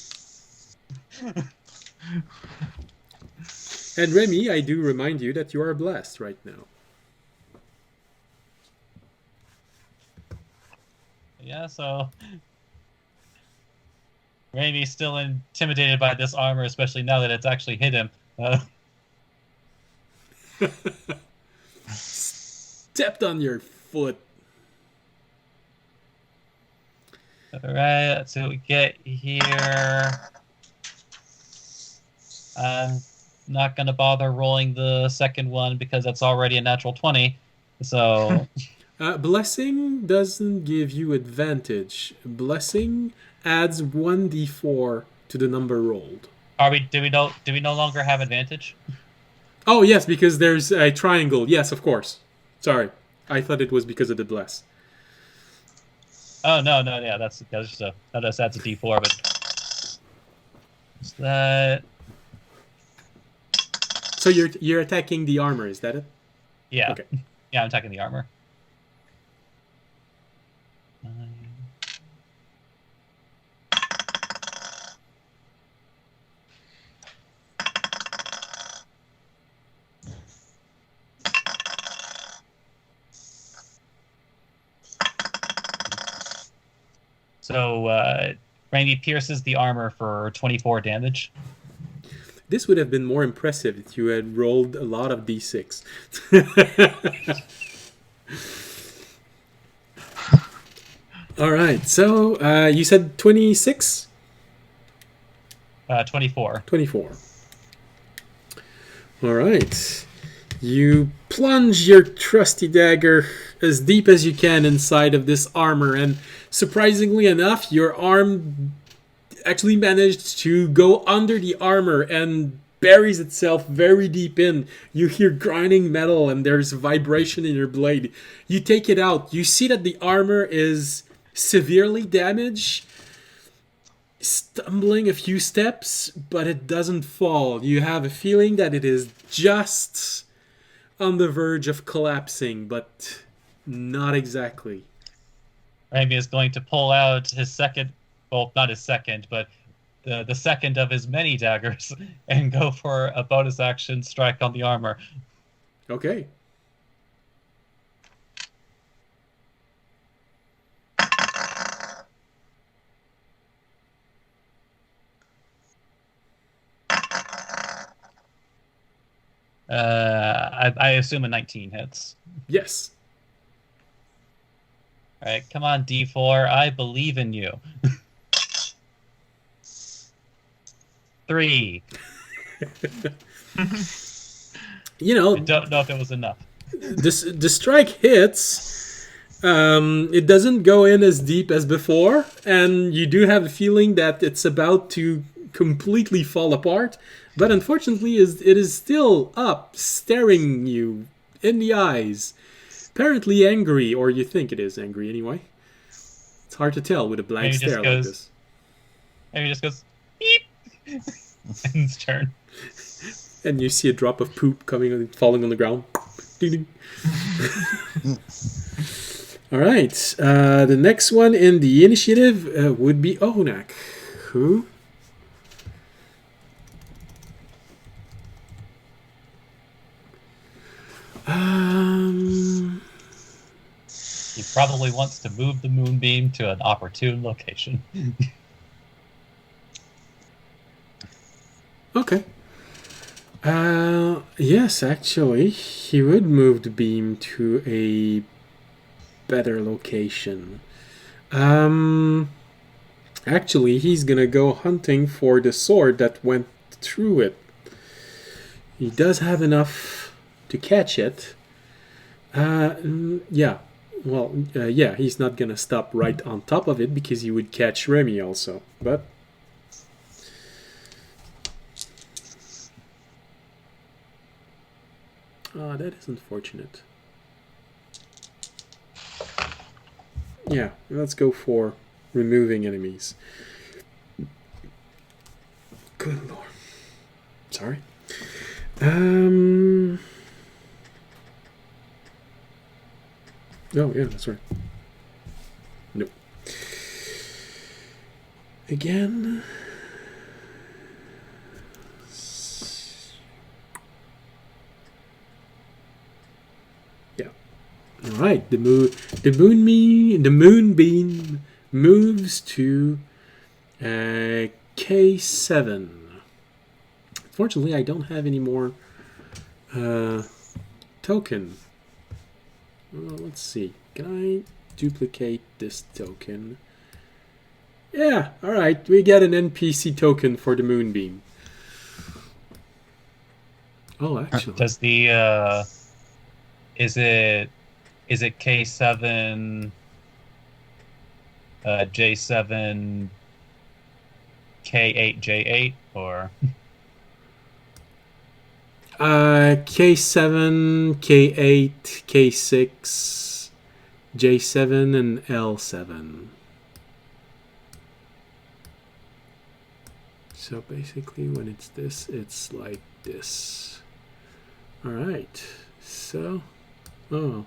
And Remy, I do remind you that you are blessed right now. Yeah, so Remy's still intimidated by this armor, especially now that it's actually hit him. Stepped on your foot. Alright, let's see what we get here. I'm not going to bother rolling the second one because that's already a natural 20. So... Blessing doesn't give you advantage. Blessing adds 1d4 to the number rolled. Do we no longer have advantage? Oh, yes, because there's a triangle. Yes, of course. Sorry. I thought it was because of the bless. Oh, no, yeah, that just adds a d4, but... What's that? So you're attacking the armor, is that it? Yeah. Okay. Yeah, I'm attacking the armor. So Randy pierces the armor for 24 damage. This would have been more impressive if you had rolled a lot of d6. All right, so you said 26? 24. 24. All right. You plunge your trusty dagger as deep as you can inside of this armor, and surprisingly enough, your arm actually managed to go under the armor and buries itself very deep in. You hear grinding metal and there's vibration in your blade. You take it out. You see that the armor is severely damaged, stumbling a few steps, but it doesn't fall. You have a feeling that it is just on the verge of collapsing, but not exactly. Randy is going to pull out his second, well, not his second, but the second of his many daggers and go for a bonus action strike on the armor. Okay. I assume a 19 hits. Yes. All right, come on, D4. I believe in you. 3. You know, I don't know if it was enough. the strike hits. It doesn't go in as deep as before, and you do have a feeling that it's about to completely fall apart. But unfortunately, it is still up, staring you in the eyes. Apparently angry, or you think it is angry anyway. It's hard to tell with a blank Maybe stare like this. Maybe it just goes, beep! And its turn. And you see a drop of poop falling on the ground. Ding, ding. All right. The next one in the initiative would be Onak, who... He probably wants to move the moonbeam to an opportune location. Okay. Yes, actually, he would move the beam to a better location. Actually, he's gonna go hunting for the sword that went through it. He does have enough to catch it. Yeah. Well, yeah, he's not gonna stop right on top of it because he would catch Remy also. But that is unfortunate. Yeah, let's go for removing enemies. Good lord. Sorry. Oh, yeah, that's right. Nope. Again. Yeah. All right. The moonbeam moves to K7. Fortunately, I don't have any more token. Let's see. Can I duplicate this token? Yeah, alright. We get an NPC token for the moonbeam. Oh, actually. Does the is it K7 J7 K8 J8 or K7, K8, K6, J7, and L7. So basically when it's this, it's like this. Alright, so... Oh.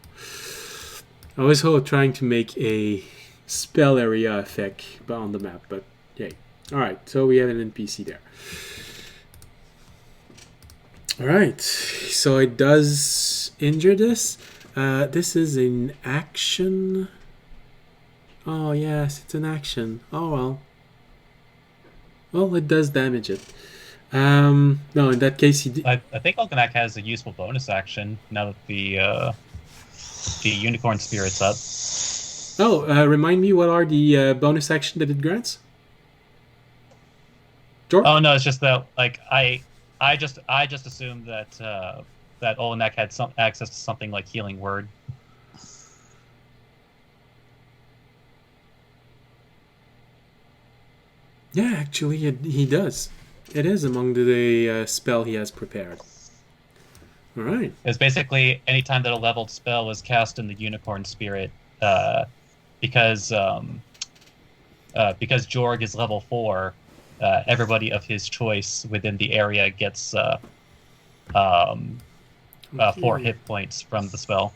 I was trying to make a spell area effect on the map, but yay. Alright, so we have an NPC there. Alright, so it does injure this. This is an action. Oh, yes, it's an action. Oh, well. Well, it does damage it. No, in that case, I think Olganak has a useful bonus action now that the unicorn spirit's up. Oh, remind me, what are the bonus action that it grants? Jork? Oh no, it's just that like I just assumed that that Olganak had some access to something like healing word. Yeah, actually, he does. It is among the spell he has prepared. All right. It's basically anytime that a leveled spell is cast in the unicorn spirit, because Jorg is level 4, everybody of his choice within the area gets 4 hit points from the spell.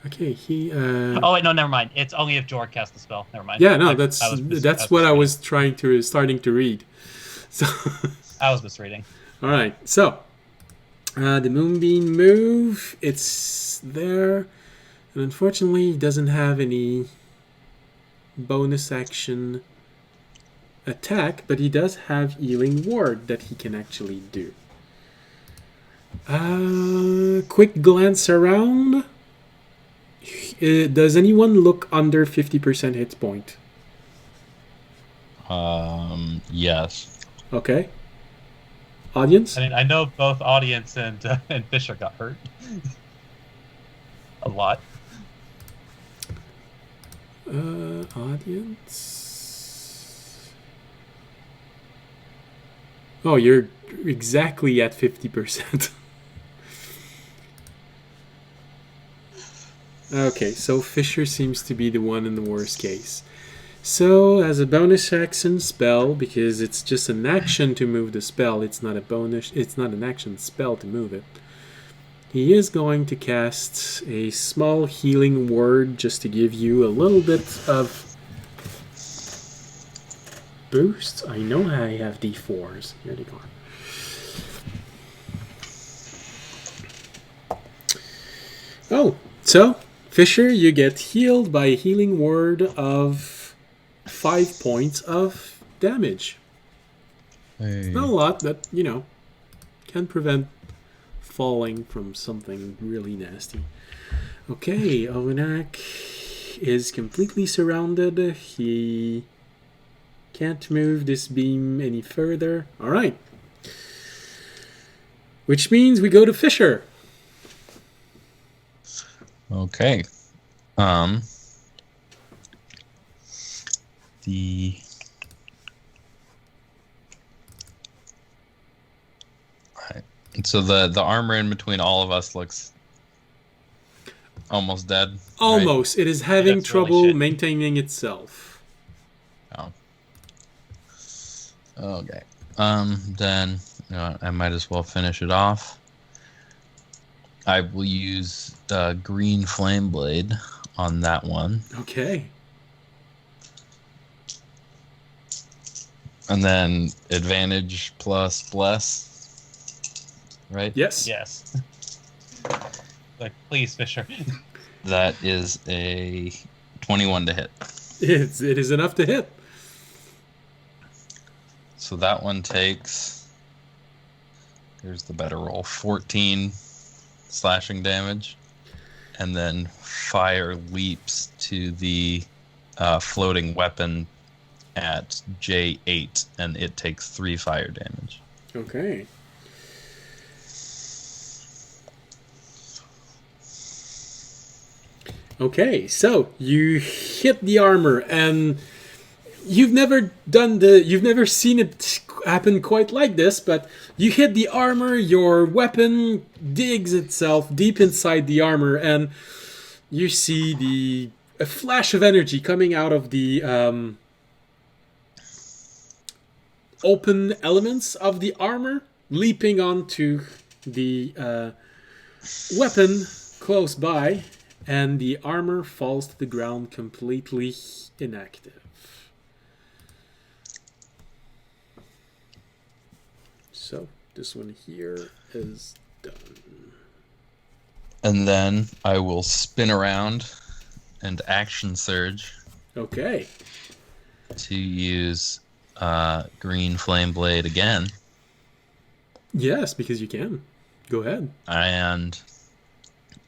Okay, he. Oh wait, no, never mind. It's only if Jorg casts the spell. Never mind. Yeah, no, I that's was what I misreading. was starting to read. So, I was misreading. all right. So, the moonbeam move. It's there, and unfortunately, it doesn't have any bonus action attack, but he does have healing ward that he can actually do. Quick glance around. Does anyone look under 50% hit point? Yes. Okay. Audience? I mean, I know both audience and Fisher got hurt a lot. Audience. Oh, you're exactly at 50%. Okay, so Fisher seems to be the one in the worst case. So, as a bonus action spell, because it's just an action to move the spell, it's not an action spell to move it. He is going to cast a small healing word just to give you a little bit of boost. I know I have D4s. Here they go. Oh, so Fisher, you get healed by a healing word of 5 points of damage. Hey. Not a lot, but, can prevent falling from something really nasty. Okay, Olenak is completely surrounded. He can't move this beam any further. Alright. Which means we go to Fisher. Okay. The right. So the armor in between all of us looks almost dead. Almost. It is having That's really trouble shit. maintaining itself. Right? Oh. Okay. Then I might as well finish it off. I will use the green flame blade on that one. Okay. And then advantage plus bless. Right? Yes. Yes. Like, please, Fisher. That is a 21 to hit. It is enough to hit. So that one takes, here's the better roll, 14 slashing damage. And then fire leaps to the floating weapon at J8, and it takes 3 fire damage. Okay. Okay, so you hit the armor, and you've never seen it happen quite like this, but you hit the armor, your weapon digs itself deep inside the armor, and you see a flash of energy coming out of the open elements of the armor, leaping onto the weapon close by, and the armor falls to the ground completely inactive. So this one here is done. And then I will spin around and action surge Okay. to use green flame blade again, Yes, because you can. Go ahead. and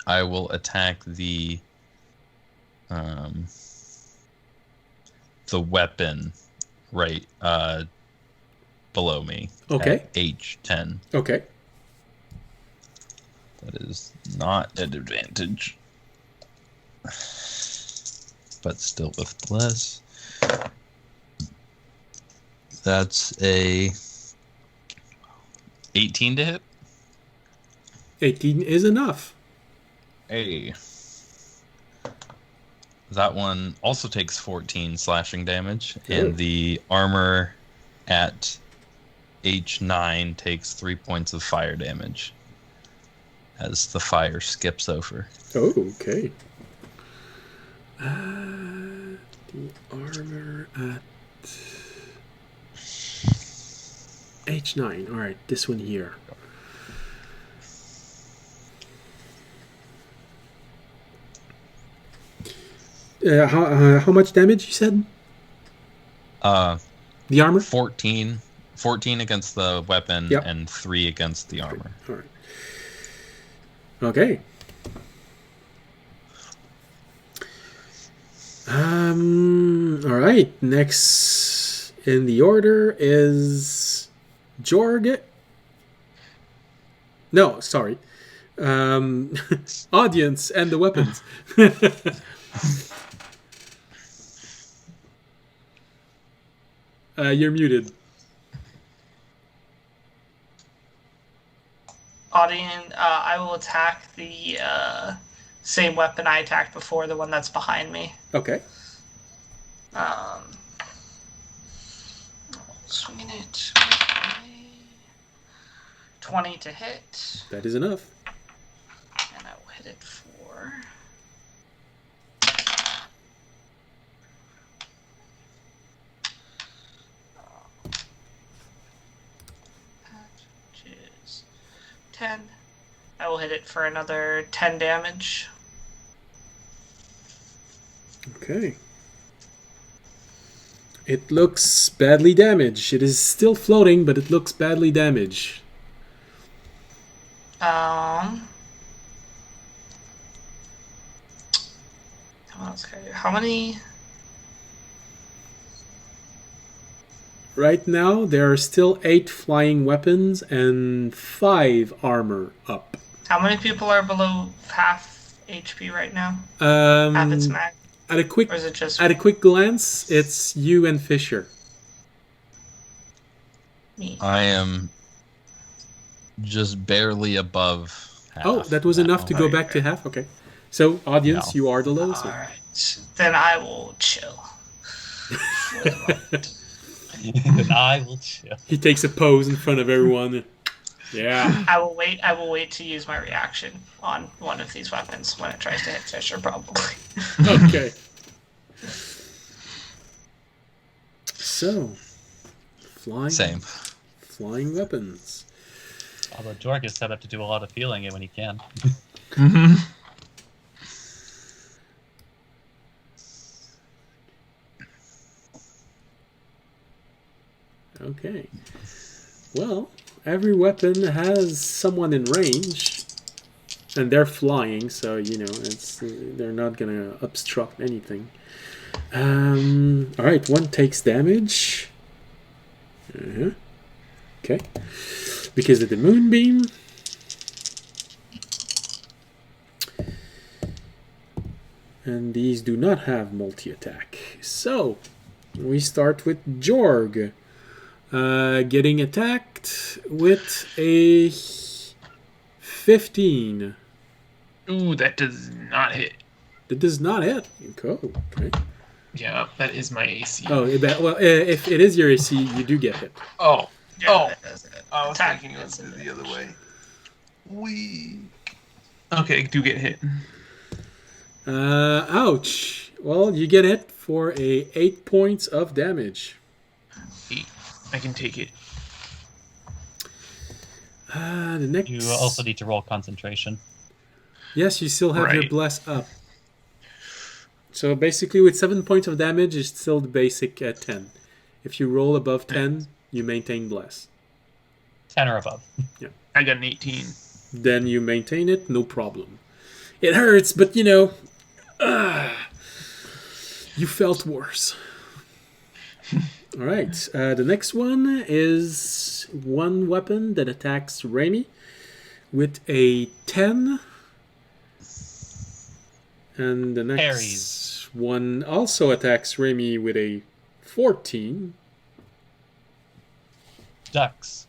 I will attack the weapon right below me. Okay. At H10. Okay. That is not an advantage. But still with bless. That's a 18 to hit. 18 is enough. Hey. That one also takes 14 slashing damage, and the armor at H9 takes 3 points of fire damage as the fire skips over. Oh, okay. The armor at H9. All right, this one here. How much damage you said? The armor? 14 against the weapon, Yep. and 3 against the armor. All right. Okay. All right. Next in the order is Jorg. No, sorry. Audience and the weapons. You're muted. Audience, I will attack the same weapon I attacked before, the one that's behind me. Okay. Swinging it. 20 to hit. That is enough. And I will hit it for... which is 10. I will hit it for another 10 damage. Okay. It looks badly damaged. It is still floating, but it looks badly damaged. How many? Right now, there are still 8 flying weapons and 5 armor up. How many people are below half HP right now? Half its max? At a quick Or is it just at a quick glance, it's you and Fisher. me? I am just barely above half. Oh, that was enough to go Okay. back to half. Okay. So, audience, No. you are the lowest one. Alright. Then I will chill. Then I will chill. He takes a pose in front of everyone. Yeah. I will wait to use my reaction on one of these weapons when it tries to hit Fisher, probably. Okay. So, flying weapons. Although Jorg is set up to do a lot of healing when he can. Mm-hmm. Okay. Well, every weapon has someone in range, and they're flying, so they're not gonna obstruct anything. All right, one takes damage. Okay, because of the moonbeam. And these do not have multi-attack. So, we start with Jorg. Getting attacked with a 15. Ooh, that does not hit. That does not hit. Okay. Yeah, that is my AC. Oh, if it is your AC, you do get hit. Oh. Yeah, Oh. that does it. I was Attack thinking it was doesn't the other hit. way. Weak. Okay, do get hit. Ouch. Well, you get hit for a 8 points of damage. 8. I can take it. The next. You also need to roll concentration. Yes, you still have your Right. bless up. So basically, with 7 points of damage, it's still the basic at 10. If you roll above 10, you maintain bless. 10 or above. I got an 18. Then you maintain it, no problem. It hurts, but you felt worse. All right. The next one is one weapon that attacks Raimi with a 10. And the next Parries. one also attacks Raimi with a 14. Ducks.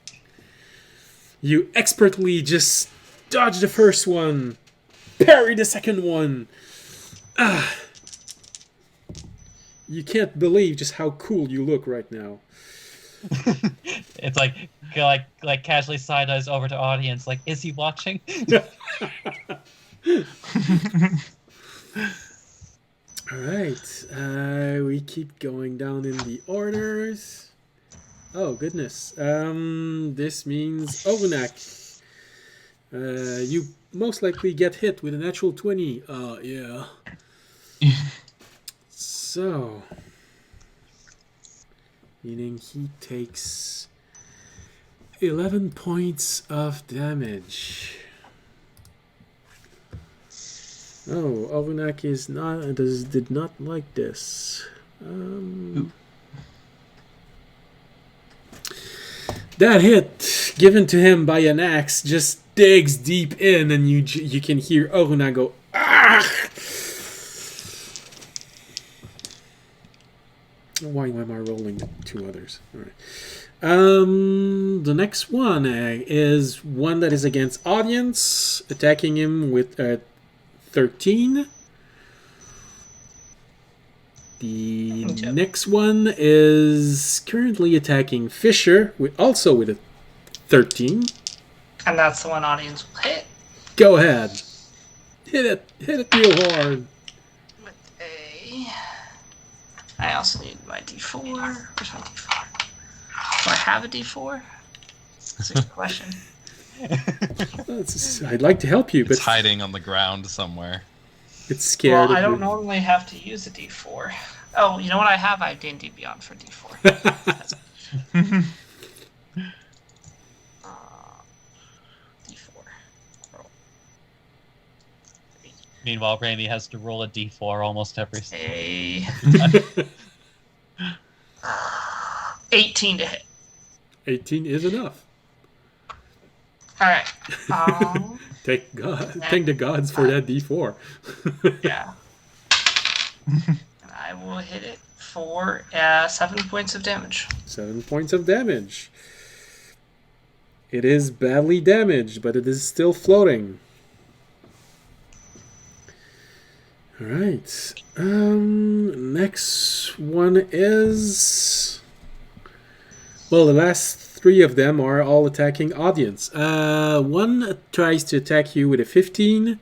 You expertly just dodge the first one, parry the second one. You can't believe just how cool you look right now. It's like casually side eyes over to audience. Like, is he watching? All right, we keep going down in the orders. Oh goodness, this means Ovenak. You most likely get hit with a natural 20. Yeah. So, meaning he takes 11 points of damage. Oh, Ovenak did not like this. That hit given to him by an axe just digs deep in, and you can hear Ovenak go, "Ah!" Why am I rolling two others? All right. The next one is one that is against audience, attacking him with 13. The next one is currently attacking Fisher, also with a 13. And that's the one audience will hit. Go ahead. Hit it real hard. With a... I also need my D4. Where's my D4? Do I have a D4? That's a good question. I'd like to help you, but It's hiding on the ground somewhere. it's scared. Well, I of don't you. normally have to use a D4. Oh, you know what I have? I have D&D Beyond for D4. D4. Roll. Meanwhile, Randy has to roll a d4 almost every. A 18 to hit. 18 is enough. All right. Thank the gods for that D4. Yeah. And I will hit it for 7 points of damage. 7 points of damage. It is badly damaged, but it is still floating. All right. Next one is... Well, the last three of them are all attacking audience. One tries to attack you with a 15.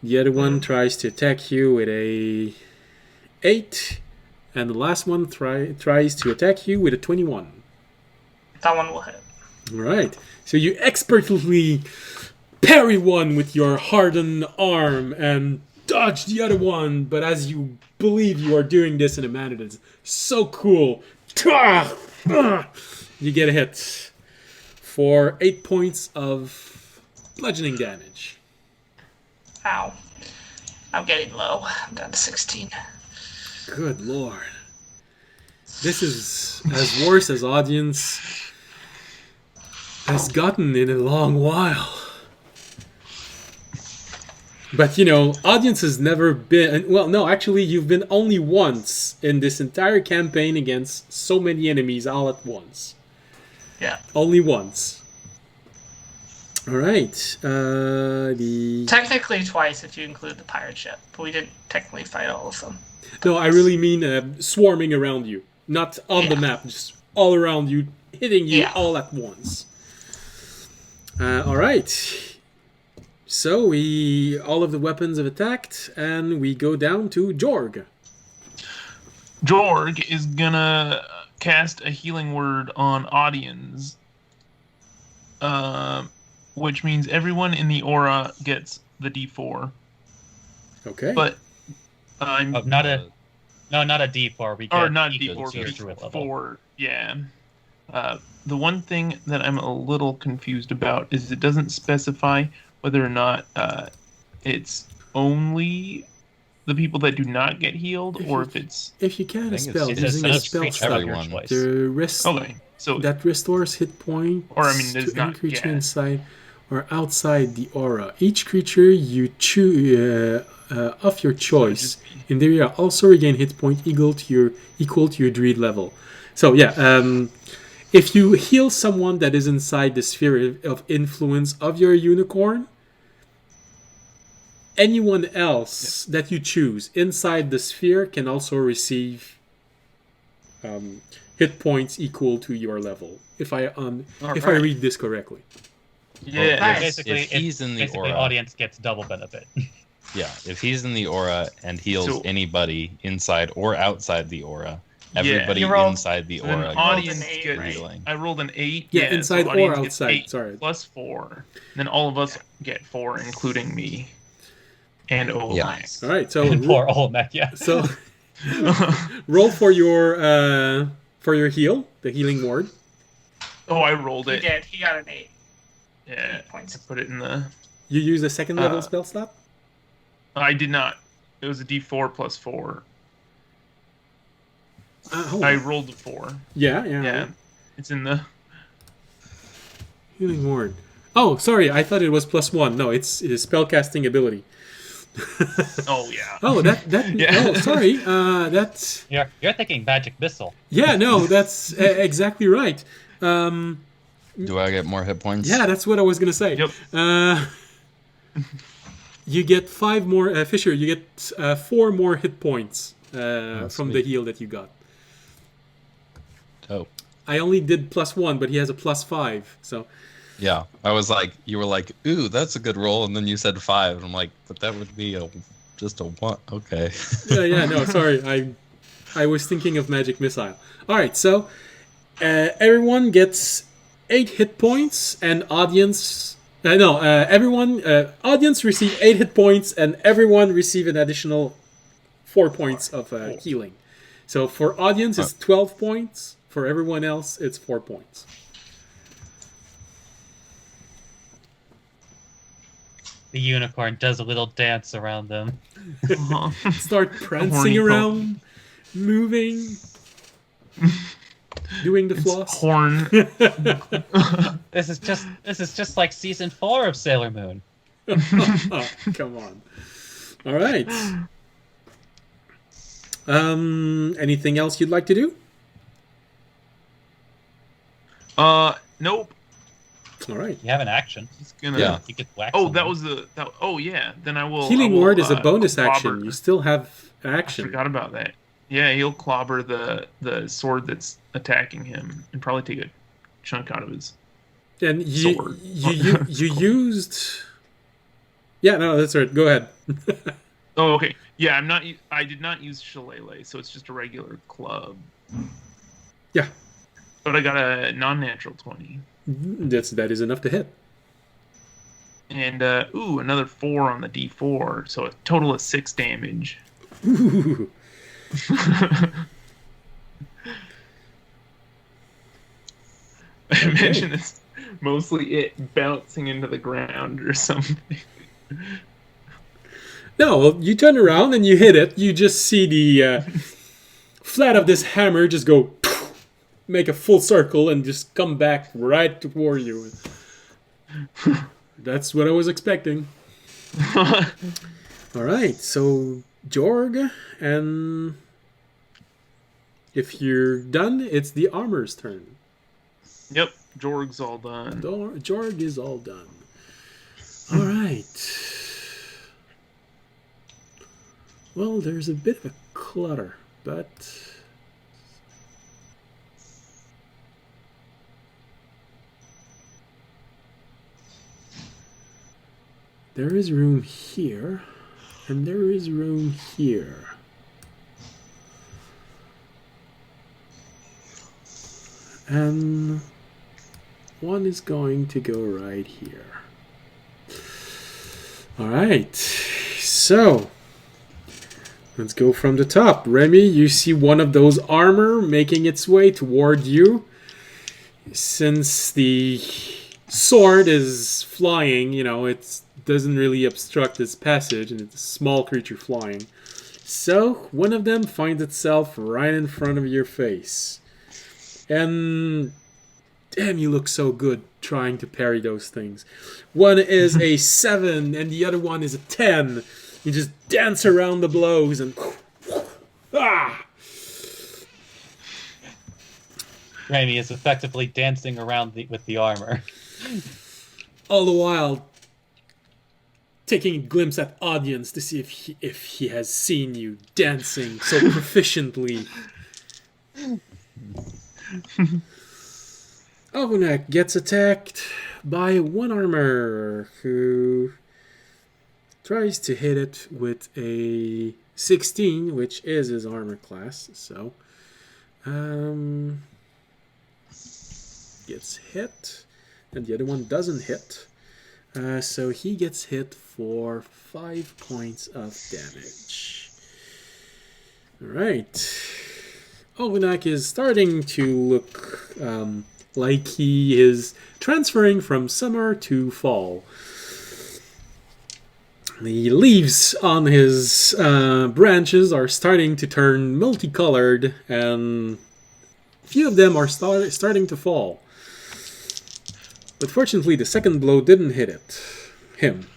The other one tries to attack you with a 8. And the last one tries to attack you with a 21. That one will hit. All right. So you expertly parry one with your hardened arm and dodge the other one. But as you believe you are doing this in a manner that's so cool, you get a hit for 8 points of bludgeoning damage. Ow. I'm getting low. I'm down to 16. Good lord. This is as worse as audience has gotten in a long while. But audience has never been... Well, no, actually, you've been only once in this entire campaign against so many enemies all at once. Yeah. Only once. Alright. Technically twice if you include the pirate ship, but we didn't technically fight all of them. No, I really mean swarming around you. Not on the map, just all around you, hitting you all at once. Alright. So all of the weapons have attacked, and we go down to Jorg. Jorg is gonna cast a healing word on audience, which means everyone in the aura gets the D4. Okay. But I'm Oh, not a D4. We get or not equal D4, to your druid level. D4. Yeah. The one thing that I'm a little confused about is it doesn't specify whether or not it's only the people that do not get healed, or if it's If you can a think spell it's- It says using a each spell creature of slot, your Everyone. choice. okay. So that restores hit points Or, I mean, does to any not creature get. inside or outside the aura. Each creature you choose of your choice just- in the area also regain hit point equal to your druid level. So yeah, if you heal someone that is inside the sphere of influence of your unicorn, anyone else that you choose inside the sphere can also receive hit points equal to your level. If I Alright. read this correctly. Yeah. Nice. Basically, If he's in the basically, aura, audience gets double benefit. yeah, if he's in the aura and heals So- anybody inside or outside the aura, Yeah. everybody You rolled- inside the So then aura audience an eight, gets. right? healing. I rolled an 8. Yeah, so inside or audience gets outside, 8 sorry. plus 4. Then all of us get 4, including me and Olax. All right, so Poor Olmec, yeah. so roll for your heal, the healing ward. Oh, I rolled He it. did. He got an 8. Yeah. 8 points. Put it in the. You use a second level Uh, spell slot. I did not. It was a D4 plus 4. Hold I on. rolled a 4. Yeah. Yeah. It's in the. Healing ward. Oh, sorry, I thought it was +1. No, it's spellcasting ability. Oh, yeah. Oh, that. Yeah. Oh, sorry. That's. You're thinking magic missile. Yeah, no, that's exactly right. Do I get more hit points? Yeah, that's what I was gonna say. Yep. You get 5 more, Fisher. You get 4 more hit points from sweet. the heal that you got. Oh, I only did +1, but he has a +5. So yeah. I was like, you were like, ooh, that's a good roll, and then you said 5, and I'm like, but that would be just a 1. Okay. yeah, no, sorry, I was thinking of magic missile. All right, so everyone gets 8 hit points, and audience. Audience receive 8 hit points, and everyone receive an additional 4 points of healing. So for audience, it's 12 points. For everyone else, it's 4 points. The unicorn does a little dance around them. Uh-huh. Start prancing horny around, moving, doing the floss. Horn. This is just like season 4 of Sailor Moon. Oh, come on. All right. Anything else you'd like to do? Nope. All right. You have an action. He's gonna. Yeah. You could whack. Oh, someone. that was the. Oh, yeah. Then I will. Healing I will, word is a bonus clobber- action. You still have I action. forgot about that. Yeah, he'll clobber the sword that's attacking him and probably take a chunk out of his. And you sword. you used. Yeah, no, that's right. Go ahead. Oh, okay. Yeah, I'm not. I did not use shillelagh, so it's just a regular club. Yeah, But I got a non-natural 20, that is enough to hit. and another 4 on the D4, so a total of 6 damage. Ooh. I imagine it's mostly it bouncing into the ground or something. No, well, you turn around and you hit it. You just see the flat of this hammer just go, make a full circle and just come back right toward you. That's what I was expecting. All right, so Jorg, and if you're done, it's the armor's turn. Yep, Jorg's all done. Jorg is all done. All right. Well, there's a bit of a clutter, but there is room here, and there is room here. And one is going to go right here. All right. So Let's go from the top. Remy, you see one of those armor making its way toward you. Since the sword is flying, it doesn't really obstruct its passage, and it's a small creature flying. So, one of them finds itself right in front of your face. And damn, you look so good trying to parry those things. One is a 7, and the other one is a 10. You just dance around the blows, and... ah! Raimi is effectively dancing around with the armor. All the while taking a glimpse at audience to see if he has seen you dancing so proficiently. Ogunak gets attacked by one armor who tries to hit it with a 16, which is his armor class. So, gets hit, and the other one doesn't hit. So he gets hit for 5 points of damage. Alright. Ogunak is starting to look like he is transferring from summer to fall. The leaves on his branches are starting to turn multicolored, and a few of them are starting to fall. But fortunately, the second blow didn't hit him.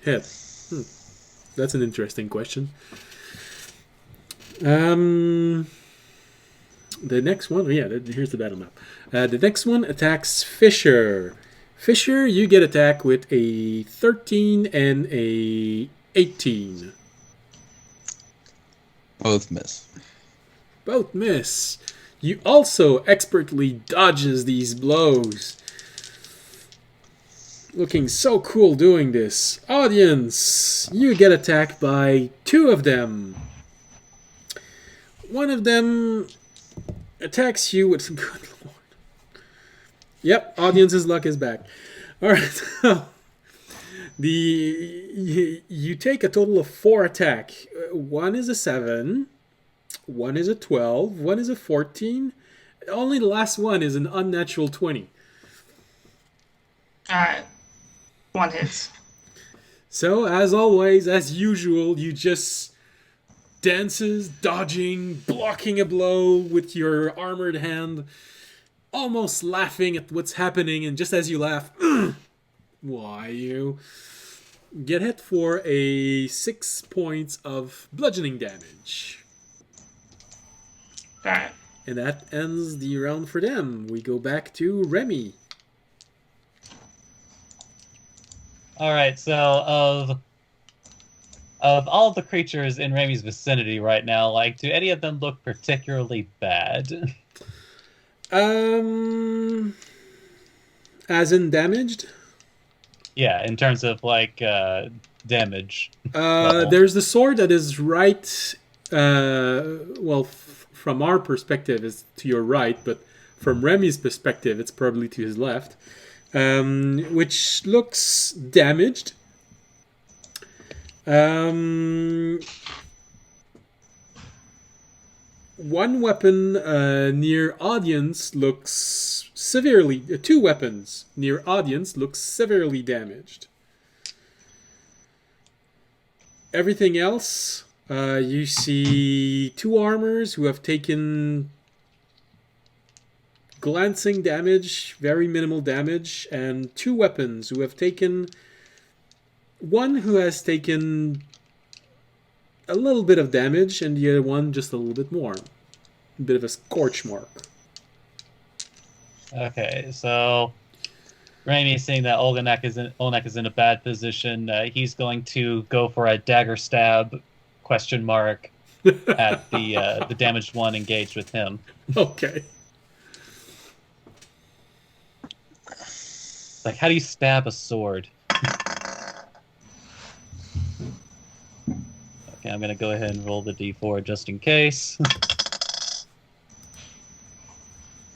That's an interesting question. The next one, here's the battle map. The next one attacks Fisher. Fisher, you get attacked with a 13 and a 18. Both miss. Both miss. You also expertly dodges these blows. Looking so cool doing this. Audience, you get attacked by 2 of them. One of them attacks you with... Good lord. Yep, audience's luck is back. Alright, you take a total of 4 attack. One is a 7, one is a 12, one is a 14. Only the last one is an unnatural 20. Alright. 1 hits. So, as always, as usual, you just dances, dodging, blocking a blow with your armored hand, almost laughing at what's happening, and just as you laugh, why you get hit for a 6 points of bludgeoning damage. Alright. And that ends the round for them. We go back to Remy. Alright, so of all the creatures in Raimi's vicinity right now, do any of them look particularly bad? As in damaged? Yeah, in terms of damage. Level. There's the sword that is right. From our perspective, it's to your right, but from Remy's perspective, it's probably to his left, which looks damaged. One weapon near audience looks severely... 2 weapons near audience looks severely damaged. Everything else, you see 2 armors who have taken glancing damage, very minimal damage, and 2 weapons who have taken... One who has taken a little bit of damage, and the other one just a little bit more. A bit of a scorch mark. Okay, so Raimi, seeing that Olnek is in a bad position, he's going to go for a dagger stab ? At the damaged one engaged with him. Okay. How do you stab a sword? Okay, I'm going to go ahead and roll the d4 just in case.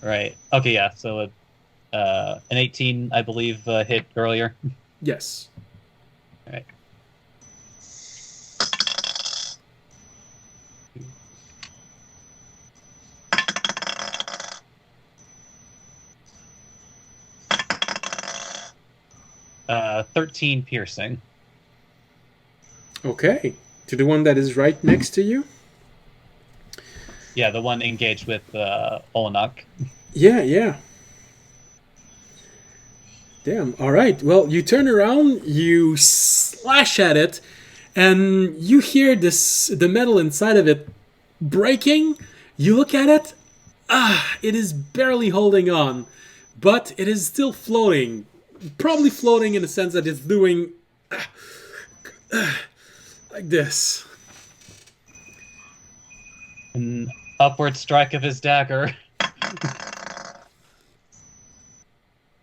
Right. Okay, yeah, so an 18, I believe, hit earlier. Yes. All right. 13 piercing. Okay. To the one that is right next to you? Yeah, the one engaged with Olenak. Yeah. Damn. All right. Well, you turn around, you slash at it, and you hear the metal inside of it breaking. You look at it. It is barely holding on, but it is still floating. Probably floating in the sense that it's doing like this. An upward strike of his dagger.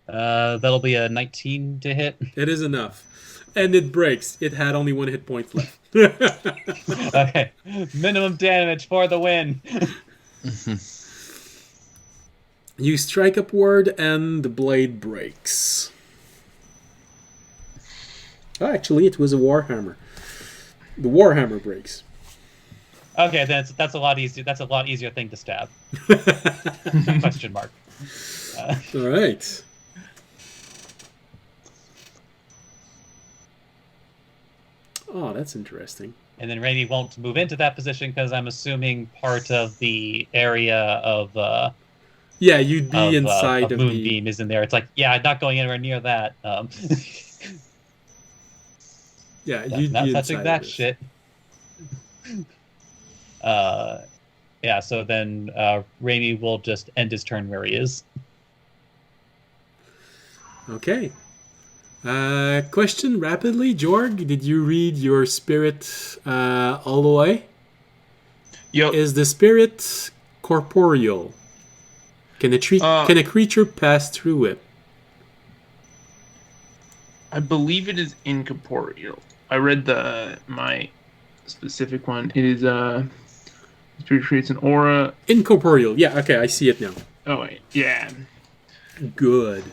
That'll be a 19 to hit. It is enough. And it breaks. It had only 1 hit point left. Okay. Minimum damage for the win. You strike upward and the blade breaks. Oh, actually, it was a warhammer. The warhammer breaks. Okay, then that's a lot easier. That's a lot easier thing to stab. Question mark. All right. Oh, that's interesting. And then Rainy won't move into that position because I'm assuming part of the area of Yeah, you'd be inside of Moonbeam the... is in there. It's like, yeah, not going anywhere near that. Yeah, you'd not be touching inside that of it. shit. Yeah, so then Rainy will just end his turn where he is. Okay. Question rapidly, Jorg. Did you read your spirit all the way? Yep. Is the spirit corporeal? Can a creature pass through it? I believe it is incorporeal. I read my specific one. It is spirit creates an aura. Incorporeal. Yeah. Okay, I see it now. Oh wait, yeah, Good.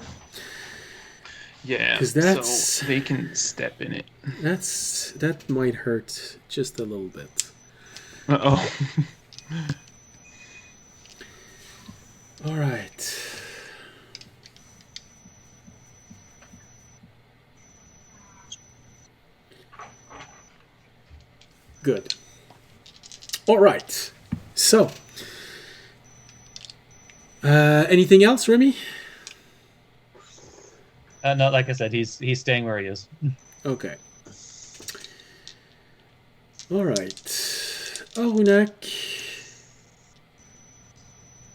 yeah. 'Cause that's- so they can step in it. That might hurt just a little bit. Oh. All right. Good. All right. So, anything else, Remy? No, like I said, he's staying where he is. Okay. All right. Ohunak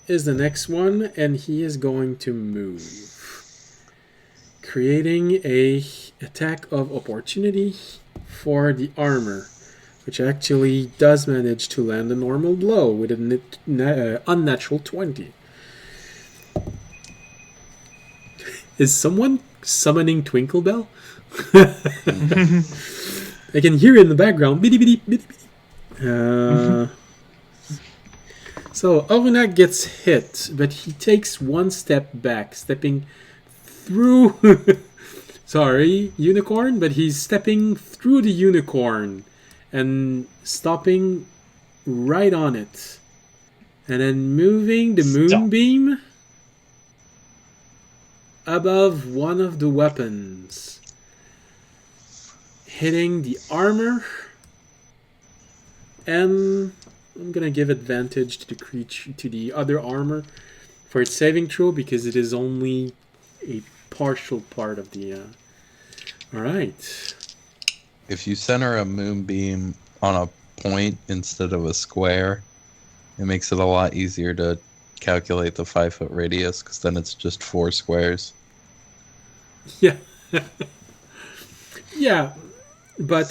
is the next one, and he is going to move, creating a attack of opportunity for the armor, which actually does manage to land a normal blow with an unnatural 20. Is someone summoning Twinkle I can hear it in the background. Bitty, bitty, bitty, bitty. So Orunak gets hit, but he takes one step back, stepping through... Sorry, unicorn, but he's stepping through the unicorn and stopping right on it. And then moving the moonbeam above one of the weapons, hitting the armor, and I'm gonna give advantage to the creature, to the other armor, for its saving throw because it is only a partial part of the. All right. If you center a moonbeam on a point instead of a square, it makes it a lot easier to calculate the 5-foot radius because then it's just 4 squares. Yeah. Yeah, but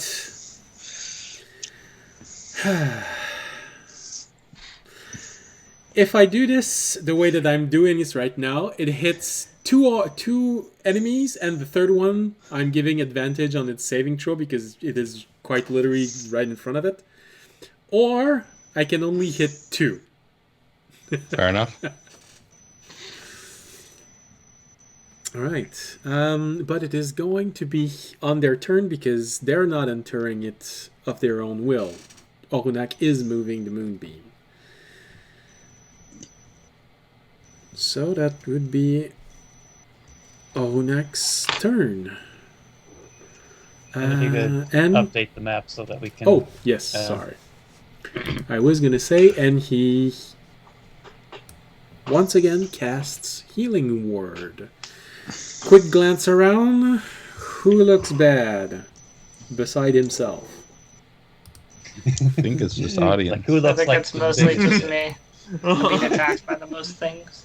if I do this the way that I'm doing this right now, it hits two enemies, and the third one I'm giving advantage on its saving throw because it is quite literally right in front of it. Or I can only hit 2. Fair enough. All right, but it is going to be on their turn because they're not entering it of their own will. Orunak is moving the moonbeam. So that would be Orunak's turn. And if you could And update the map so that we can. oh yes, sorry. I was gonna say, and he once again casts Healing Word. Quick glance around. Who looks bad beside himself? I think it's just audience. Like, who I looks think like it's mostly the- just me. I'm being attacked by the most things.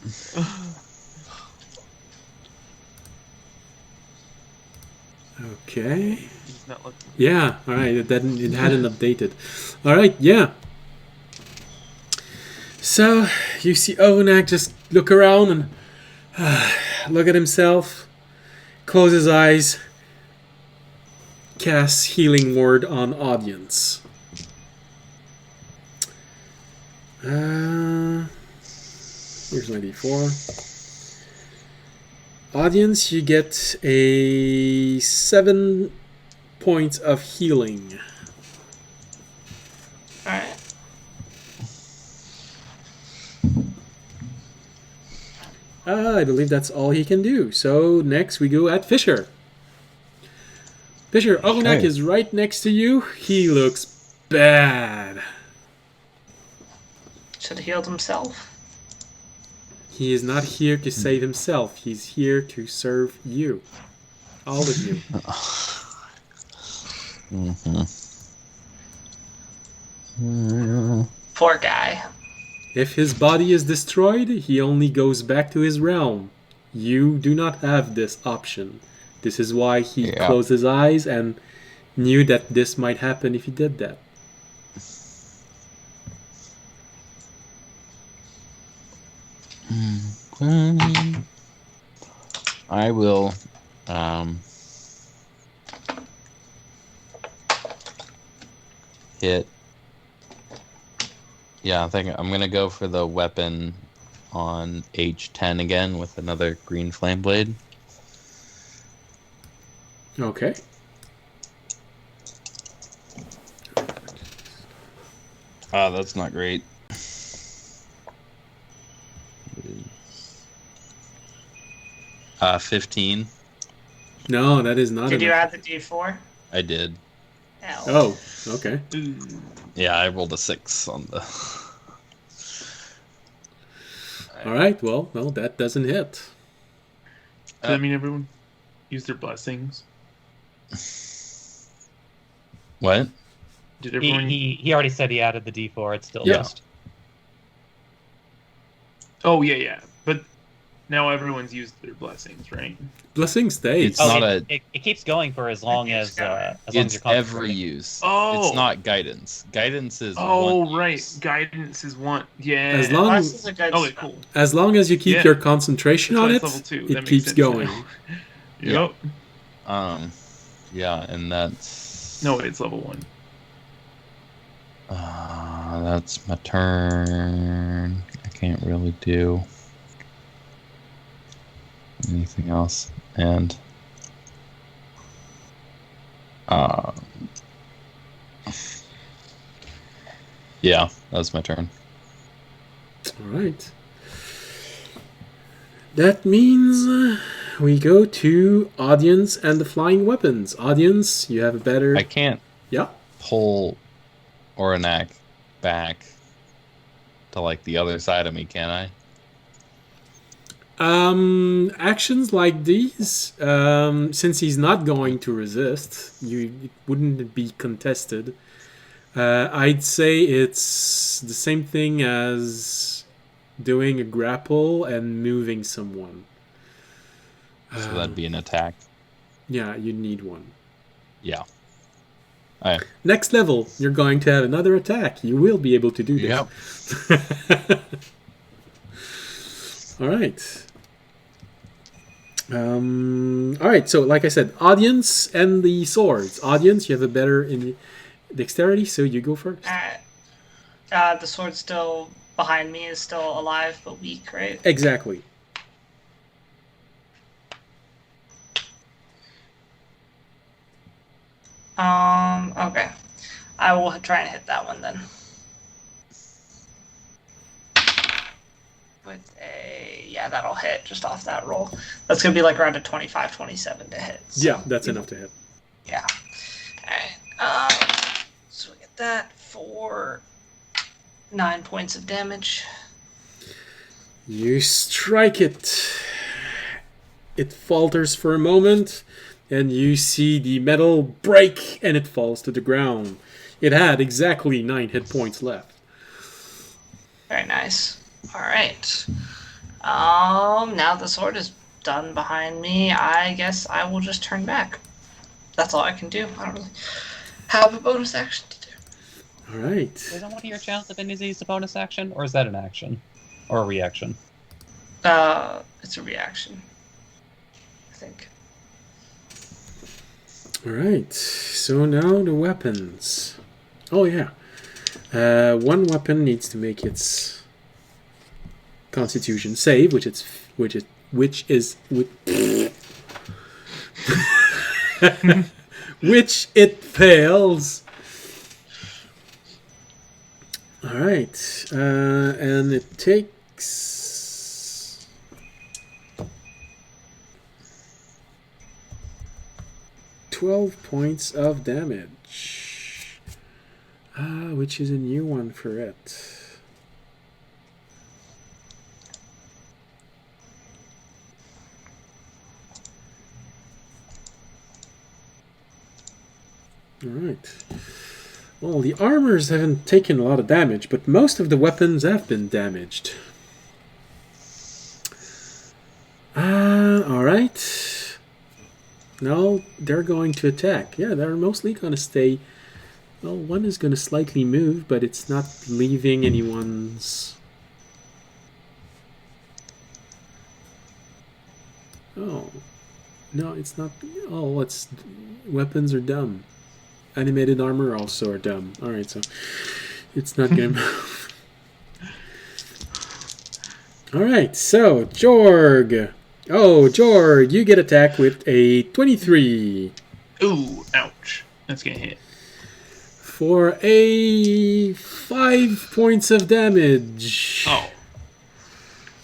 Okay. He's not looking. Yeah. All right. It hadn't updated. All right. Yeah. So you see Ovenak just look around and look at himself, close his eyes, cast Healing Word on audience. Here's my D4. Audience, you get a 7 points of healing. Alright. I believe that's all he can do. So next we go at Fisher. Fisher, Ovenak Okay. is right next to you. He looks bad. Should have healed himself. He is not here to save himself. He's here to serve you. All of you. Poor guy. If his body is destroyed, he only goes back to his realm. You do not have this option. This is why he Yeah. closed his eyes and knew that this might happen if he did that. I will hit. Yeah, I think I'm gonna go for the weapon on H10 again with another green flame blade. Okay. That's not great. 15. No, that is not Did you enough. add the D4? I did. Hell. Oh, okay. Ooh. Yeah, I rolled a 6 on the. All right. Well, no, that doesn't hit. Does that mean everyone use their blessings? What? Did everyone? He already said he added the D4. It's still Yeah. just. Oh yeah. But now everyone's used their blessings, right? Blessing stays. It's not it keeps going for as long keeps as going. long as It's you're every concentrating. use. Oh. It's not guidance. Guidance is Oh one right, use. guidance is one. Yeah. As long- Bless is a good Okay, spell. cool. As long as you keep Yeah. your concentration That's why on it's it, level 2. That it makes keeps sense going. now. Yeah. Yep. Yeah, and that's. No, it's level 1. That's my turn. I can't really do anything else, and yeah, that's my turn. All right. That means we go to audience and the flying weapons. Audience, you have a better. I can't Yeah. pull Oranak back to like the other side of me, can I? Actions like these, since he's not going to resist, it wouldn't be contested. I'd say it's the same thing as doing a grapple and moving someone. So that'd be an attack. Yeah, you need one. Yeah. All right. Next level, you're going to have another attack. You will be able to do this. Yep. All right. All right. So, like I said, audience and the swords. Audience, you have a better in dexterity, so you go first. The sword still behind me is still alive but weak, right? Exactly. Okay. I will try and hit that one then. With yeah, that'll hit just off that roll. That's gonna be like around a 25, 27 to hit. So, Yeah, that's enough to hit. Yeah. So we get that for 9 points of damage. You strike it. It falters for a moment, and you see the metal break, and it falls to the ground. It had exactly 9 hit points left. Very nice. All right. Now the sword is done behind me. I guess I will just turn back. That's all I can do. I don't really have a bonus action to do. All right. Is that one of your channels that is a bonus action, or is that an action? Or a reaction? It's a reaction, I think. All right. So now the weapons. Oh yeah. One weapon needs to make its Constitution save, which is which it fails. All right, and it takes 12 points of damage, which is a new one for it. Alright. Well, the armors haven't taken a lot of damage, but most of the weapons have been damaged. Alright. Now they're going to attack. Yeah, they're mostly going to stay. Well, one is going to slightly move, but it's not leaving anyone's... Oh. No, it's not... Oh, it's... Weapons are dumb. Animated armor also are dumb. Alright, so it's not gonna move. Alright, so Jorg. Oh, Jorg, you get attacked with a 23. Ooh, ouch. That's gonna hit. For a 5 points of damage. Oh.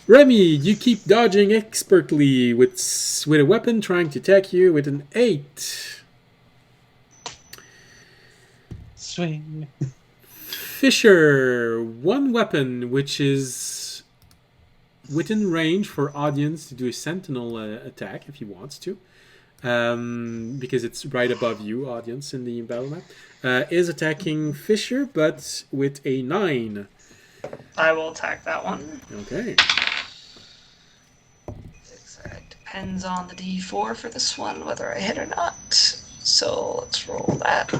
Remy, you keep dodging expertly with a weapon trying to attack you with an 8. Swing. Fisher, one weapon which is within range for audience to do a sentinel attack if he wants to, because it's right above you, audience, in the battle map, is attacking Fisher, but with a 9. I will attack that one. Okay. It depends on the D4 for this one, whether I hit or not. So let's roll that.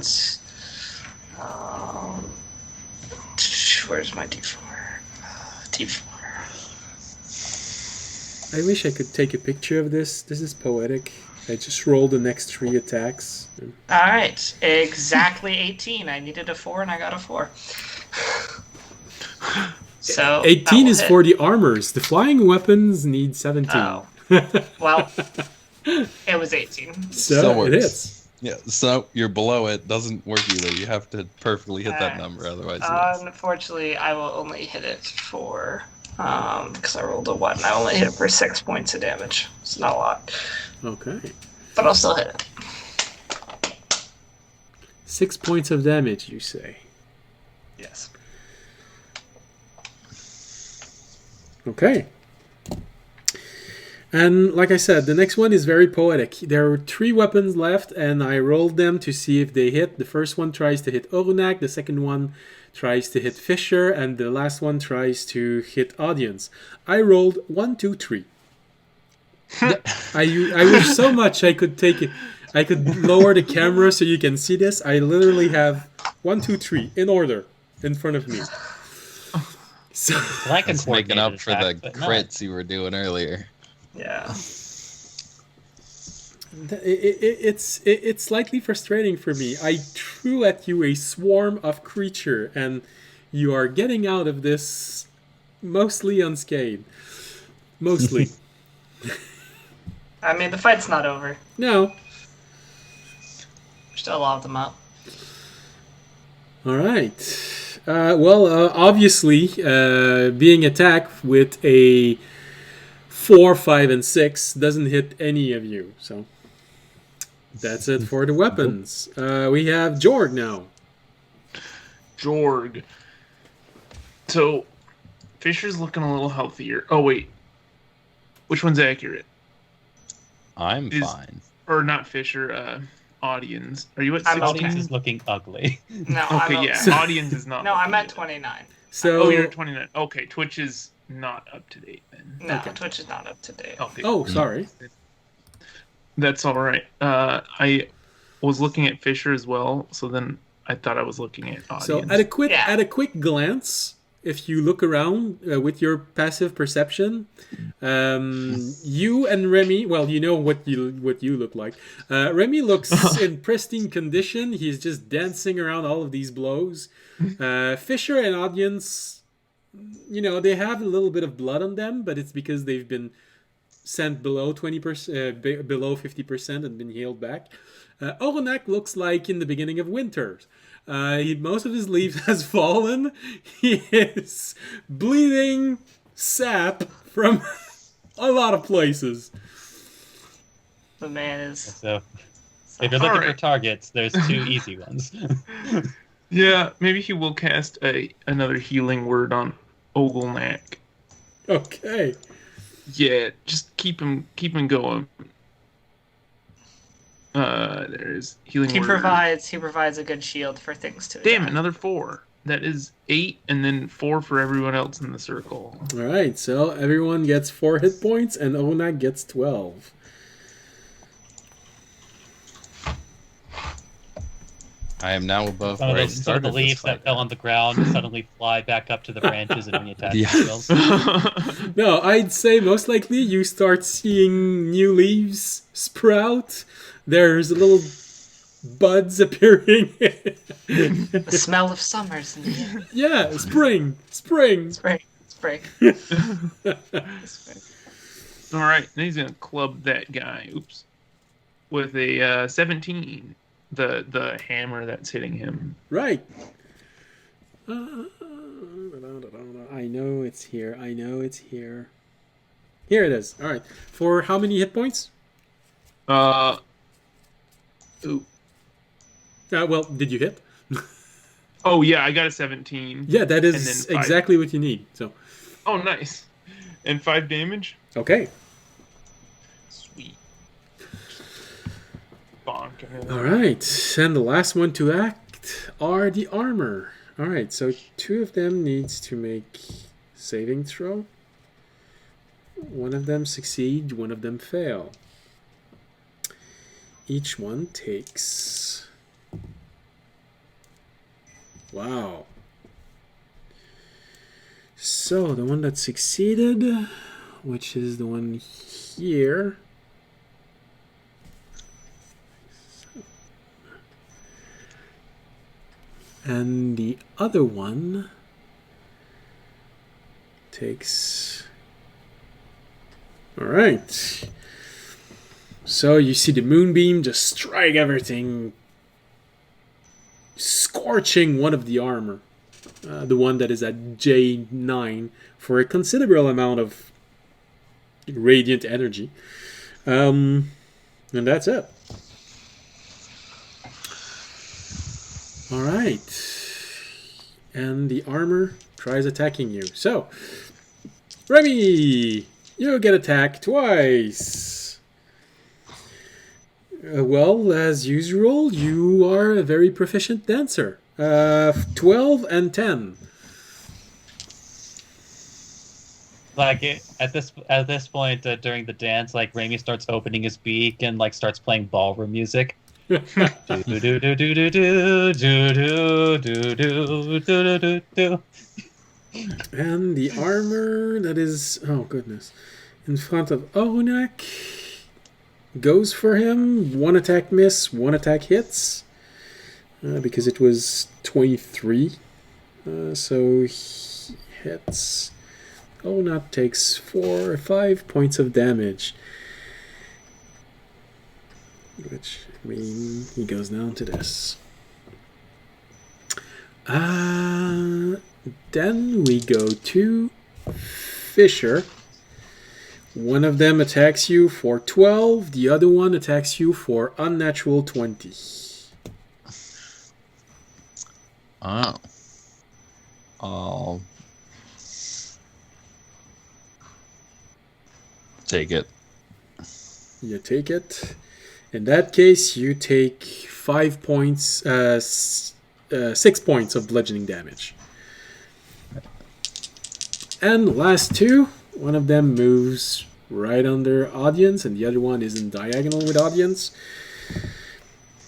Where's my D4? D4. I wish I could take a picture of this. This is poetic. I just rolled the next 3 attacks. Alright, exactly 18. I needed a 4 and I got a 4. So 18 is hit. for the armors. The flying weapons need 17. Oh. Well, it was 18. So it hits. Yeah, so you're below it. Doesn't work either. You have to perfectly hit that number, otherwise. Unfortunately, I will only hit it for because I rolled a 1. I only hit it for 6 points of damage. It's not a lot, Okay. but I'll still hit it. 6 points of damage, you say? Yes. Okay. And like I said, the next one is very poetic. There are 3 weapons left, and I rolled them to see if they hit. The first one tries to hit Orunak, the second one tries to hit Fisher, and the last one tries to hit Audience. I rolled 1, 2, 3. I wish so much I could take it. I could lower the camera so you can see this. I literally have 1, 2, 3 in order in front of me. So Well, I can It's making coordinate up for the attack, but not- crits you were doing earlier. Yeah. it's slightly frustrating for me. I threw at you a swarm of creature, and you are getting out of this mostly unscathed. Mostly. I mean, the fight's not over. No. There's still a lot of them up. All right. Obviously, being attacked with a 4, 5, and 6 doesn't hit any of you. So That's it for the weapons. We have Jorg now. Jorg. So, Fisher's looking a little healthier. Oh, wait. Which one's accurate? I'm fine. Or not Fisher, Audience. Are you at I'm 16? Audience is looking ugly. No, Okay, I'm yeah. Audience is not. No, I'm looking at good. 29. So, Oh, you're at 29. Okay, Twitch is not up to date then. No, Okay. Twitch is not up to date. Okay. oh, sorry. That's all right. I was looking at Fisher as well, so then I thought I was looking at Audience. So Yeah. at a quick glance, if you look around with your passive perception, you and Remy, well, you know what you look like. Remy looks in pristine condition. He's just dancing around all of these blows. Fisher and Audience, you know, they have a little bit of blood on them, but it's because they've been sent below 20%, below 50% and been healed back. Oronak looks like in the beginning of winter. Most of his leaves has fallen. He is bleeding sap from a lot of places. The man is. So, if you're looking for Alright. targets, there's two easy ones. Yeah, maybe he will cast another healing word on Oglenak. Okay. Yeah, just keep him going. There's healing He word. provides a good shield for things to Damn, attack. another 4. That is 8, and then 4 for everyone else in the circle. All right. So everyone gets 4 hit points, and Oronak gets 12. I am now above Some of where I those some of started the this leaves that fight. fell on the ground suddenly fly back up to the branches and reattach Yeah. themselves. No, I'd say most likely you start seeing new leaves sprout. There's little buds appearing. The smell of summer's in the air. Yeah, spring. Spring. Spring. Spring. All right, then he's gonna club that guy. Oops, with a 17. The hammer that's hitting him. Right. I know it's here. Here it is. All right. For how many hit points? Ooh. Well, did you hit? Oh yeah, I got a 17. Yeah, that And is then 5. exactly what you need. So, Oh, nice. And 5 damage. okay. Sweet. Bonk. All right. And the last one to act are the armor. All right. So 2 of them needs to make saving throw. One of them succeed. One of them fail. Each one takes. Wow. So the one that succeeded, which is the one here. And the other one takes. All right. So you see the moonbeam just strike everything, scorching one of the armor, the one that is at J9, for a considerable amount of radiant energy. And that's it. All right. And the armor tries attacking you. So, Remy, you get attacked twice. Well, as usual, you are a very proficient dancer. 12 and 10. Like at this point during the dance, like Raimi starts opening his beak and like starts playing ballroom music. do do do do do do do do do do do do do. And the armor that is, oh goodness, in front of Oronak goes for him. 1 attack miss, 1 attack hits, because it was 23. So he hits. Oronak takes 4 or 5 points of damage, which means he goes down to this. Then we go to Fisher One of them attacks you for 12. The other one attacks you for unnatural 20. Oh. I'll take it. You take it. In that case, you take 5 points, 6 points of bludgeoning damage. And last two, one of them moves right under audience, and the other one is in diagonal with audience.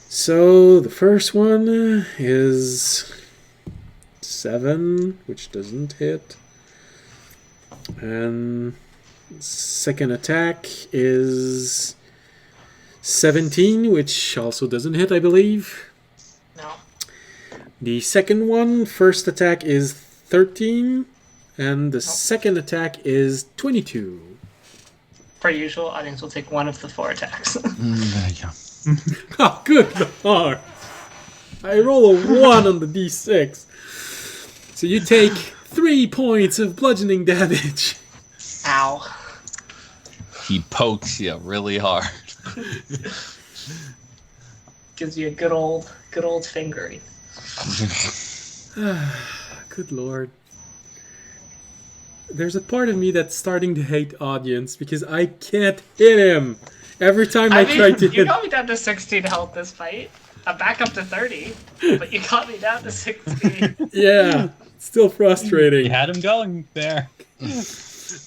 So the first one is 7, which doesn't hit. And second attack is 17, which also doesn't hit, I believe. No. The second one, first attack is 13, and the second attack is 22. Per usual, audience will take one of the 4 attacks. There you go. Oh, good lord! I roll a 1 on the d6. So you take 3 points of bludgeoning damage. Ow. He pokes you really hard. Gives you a good old fingering. Good lord. There's a part of me that's starting to hate audience because I can't hit him. Every time I try to you hit... got me down to 16 health this fight. I'm back up to 30, but you got me down to 16. Yeah, still frustrating. You had him going there.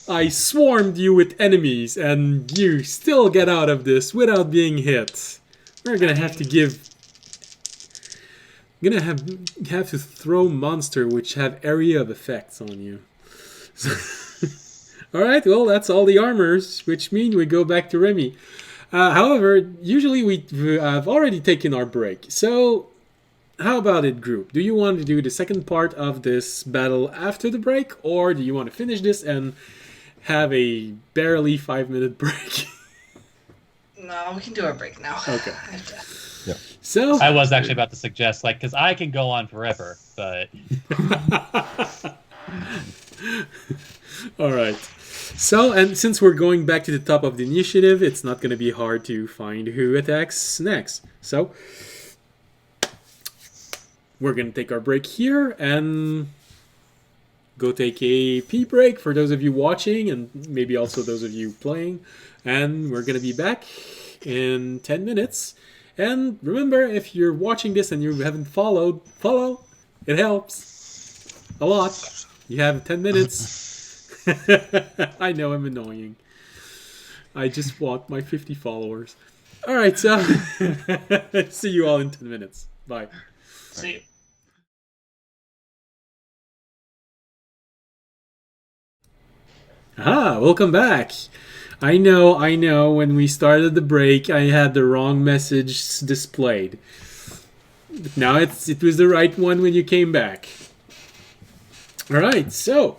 I swarmed you with enemies, and you still get out of this without being hit. We're gonna have to give... I'm gonna have to throw monster which have area of effects on you. Alright, well, that's all the armors, which means we go back to Remy. However, usually I've already taken our break. So, how about it, group? Do you want to do the second part of this battle after the break, or do you want to finish this and have a barely 5-minute break? No, we can do our break now. Okay. I have to... Yep. So I was actually about to suggest, because I can go on forever, but... All right. So, and since we're going back to the top of the initiative, it's not going to be hard to find who attacks next. So, we're going to take our break here and go take a pee break for those of you watching and maybe also those of you playing. And we're going to be back in 10 minutes. And remember, if you're watching this and you haven't followed, follow. It helps a lot. You have 10 minutes. I know I'm annoying. I just want my 50 followers. Alright, so see you all in 10 minutes. Bye. See you. Ah, welcome back. I know, when we started the break, I had the wrong message displayed. But now it was the right one when you came back. Alright, so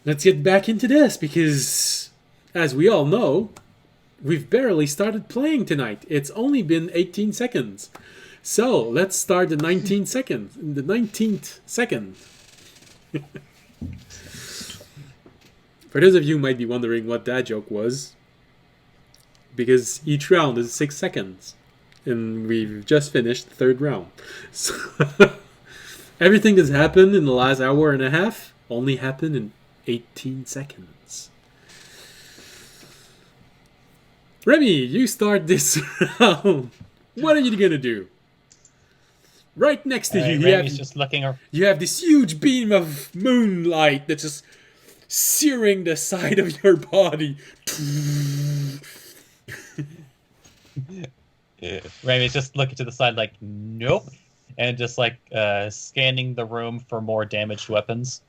let's get back into this because, as we all know, we've barely started playing tonight. It's only been 18 seconds. So, let's start the 19th second. The 19th second. For those of you who might be wondering what that joke was, because each round is 6 seconds. And we've just finished the 3rd round. So, everything that's happened in the last hour and a half only happened in 18 seconds. Remy, you start this round. What are you gonna do? Right next to you, Remy's just looking. You have this huge beam of moonlight that's just searing the side of your body. Remy's just looking to the side like, nope. And just scanning the room for more damaged weapons.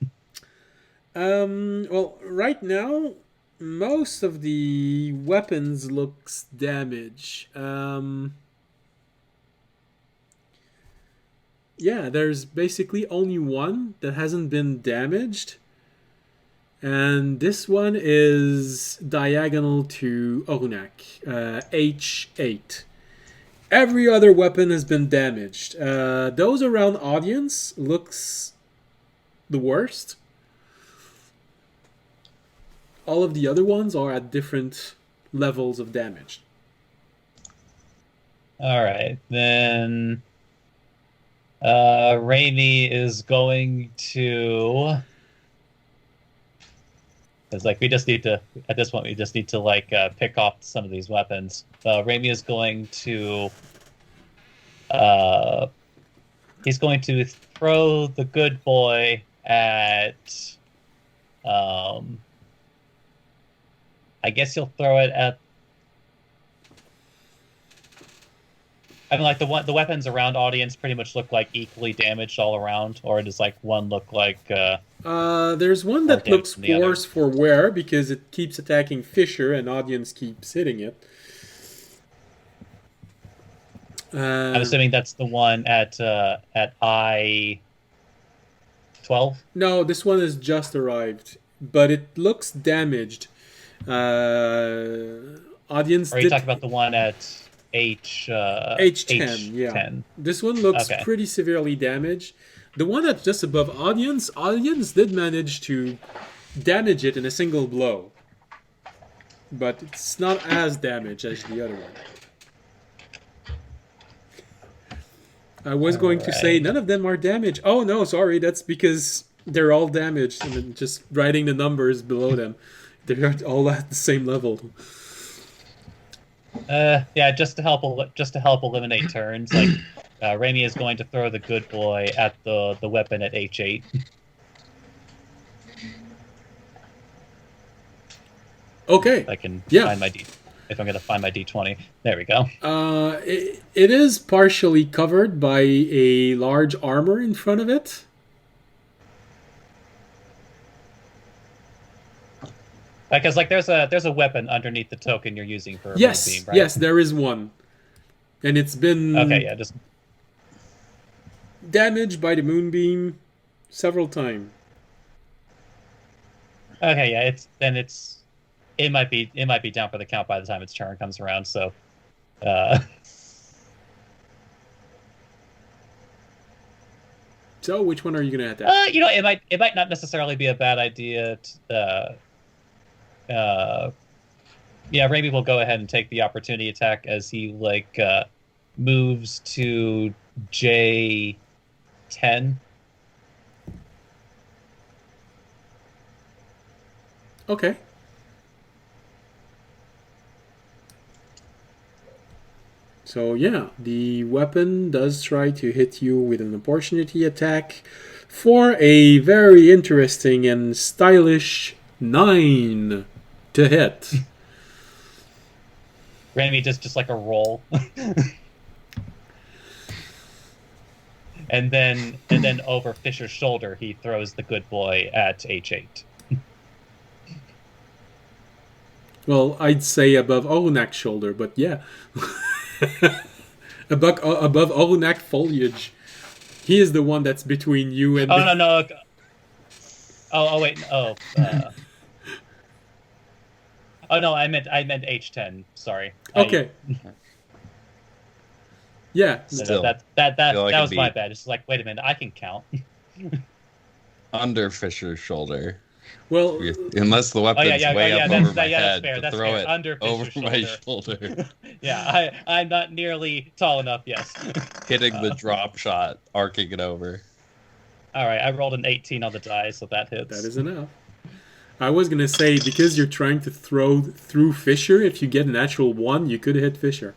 Well, right now, most of the weapons looks damaged. Yeah, there's basically only one that hasn't been damaged. And this one is diagonal to Orunak, H8. Every other weapon has been damaged. Those around audience looks the worst. all of the other ones are at different levels of damage. All right, then. Raimi is going to. It's like we just need to. At this point, we just need to pick off some of these weapons. Raimi is going to. He's going to throw the good boy at. I guess he'll throw it at. I mean, like the weapons around audience pretty much look like equally damaged all around, or does like one look like? There's one that looks worse for wear because it keeps attacking Fisher and audience keeps hitting it. I'm assuming that's the one at I-12? No, this one has just arrived, but it looks damaged. Audience. Or are you talking about the one at H10? H10? Yeah. This one looks Okay. pretty severely damaged. The one that's just above audience did manage to damage it in a single blow, but it's not as damaged as the other one. I was going to say none of them are damaged. Oh no, sorry, that's because they're all damaged, and then just writing the numbers below them. They're all at the same level. Yeah, just to help eliminate turns, like Raimi is going to throw the good boy at the weapon at H8. Okay. If I can Yeah. find my if I'm gonna find my D20. There we go. It is partially covered by a large armor in front of it. Because like there's a weapon underneath the token you're using for a Yes, moonbeam, right? yes, there is one, and it's been just damaged by the moonbeam several times. okay, yeah. It might be down for the count by the time its turn comes around. So, So, which one are you gonna attack? it might not necessarily be a bad idea. Yeah, Raimi will go ahead and take the opportunity attack as he moves to J10. Okay. So yeah, the weapon does try to hit you with an opportunity attack for a very interesting and stylish 9 to hit. Raimi does just like a roll. And then over Fisher's shoulder, he throws the good boy at H8. Well, I'd say above Olunak's shoulder, but yeah. above Olunak foliage. He is the one that's between you and... No. Oh, wait. Oh, oh no, I meant H10. Sorry. Okay. Yeah. Still, that was my bad. It's like, wait a minute, I can count. Under Fisher's shoulder. Well, unless the weapon's way up over my head, fair. to That's throw fair. it Under over Fisher's my shoulder. shoulder. Yeah, I'm not nearly tall enough. Yes. Hitting the drop shot, arcing it over. All right, I rolled an 18 on the die, so that hits. that is enough. I was gonna say, because you're trying to throw through Fisher, if you get a natural 1, you could hit Fisher.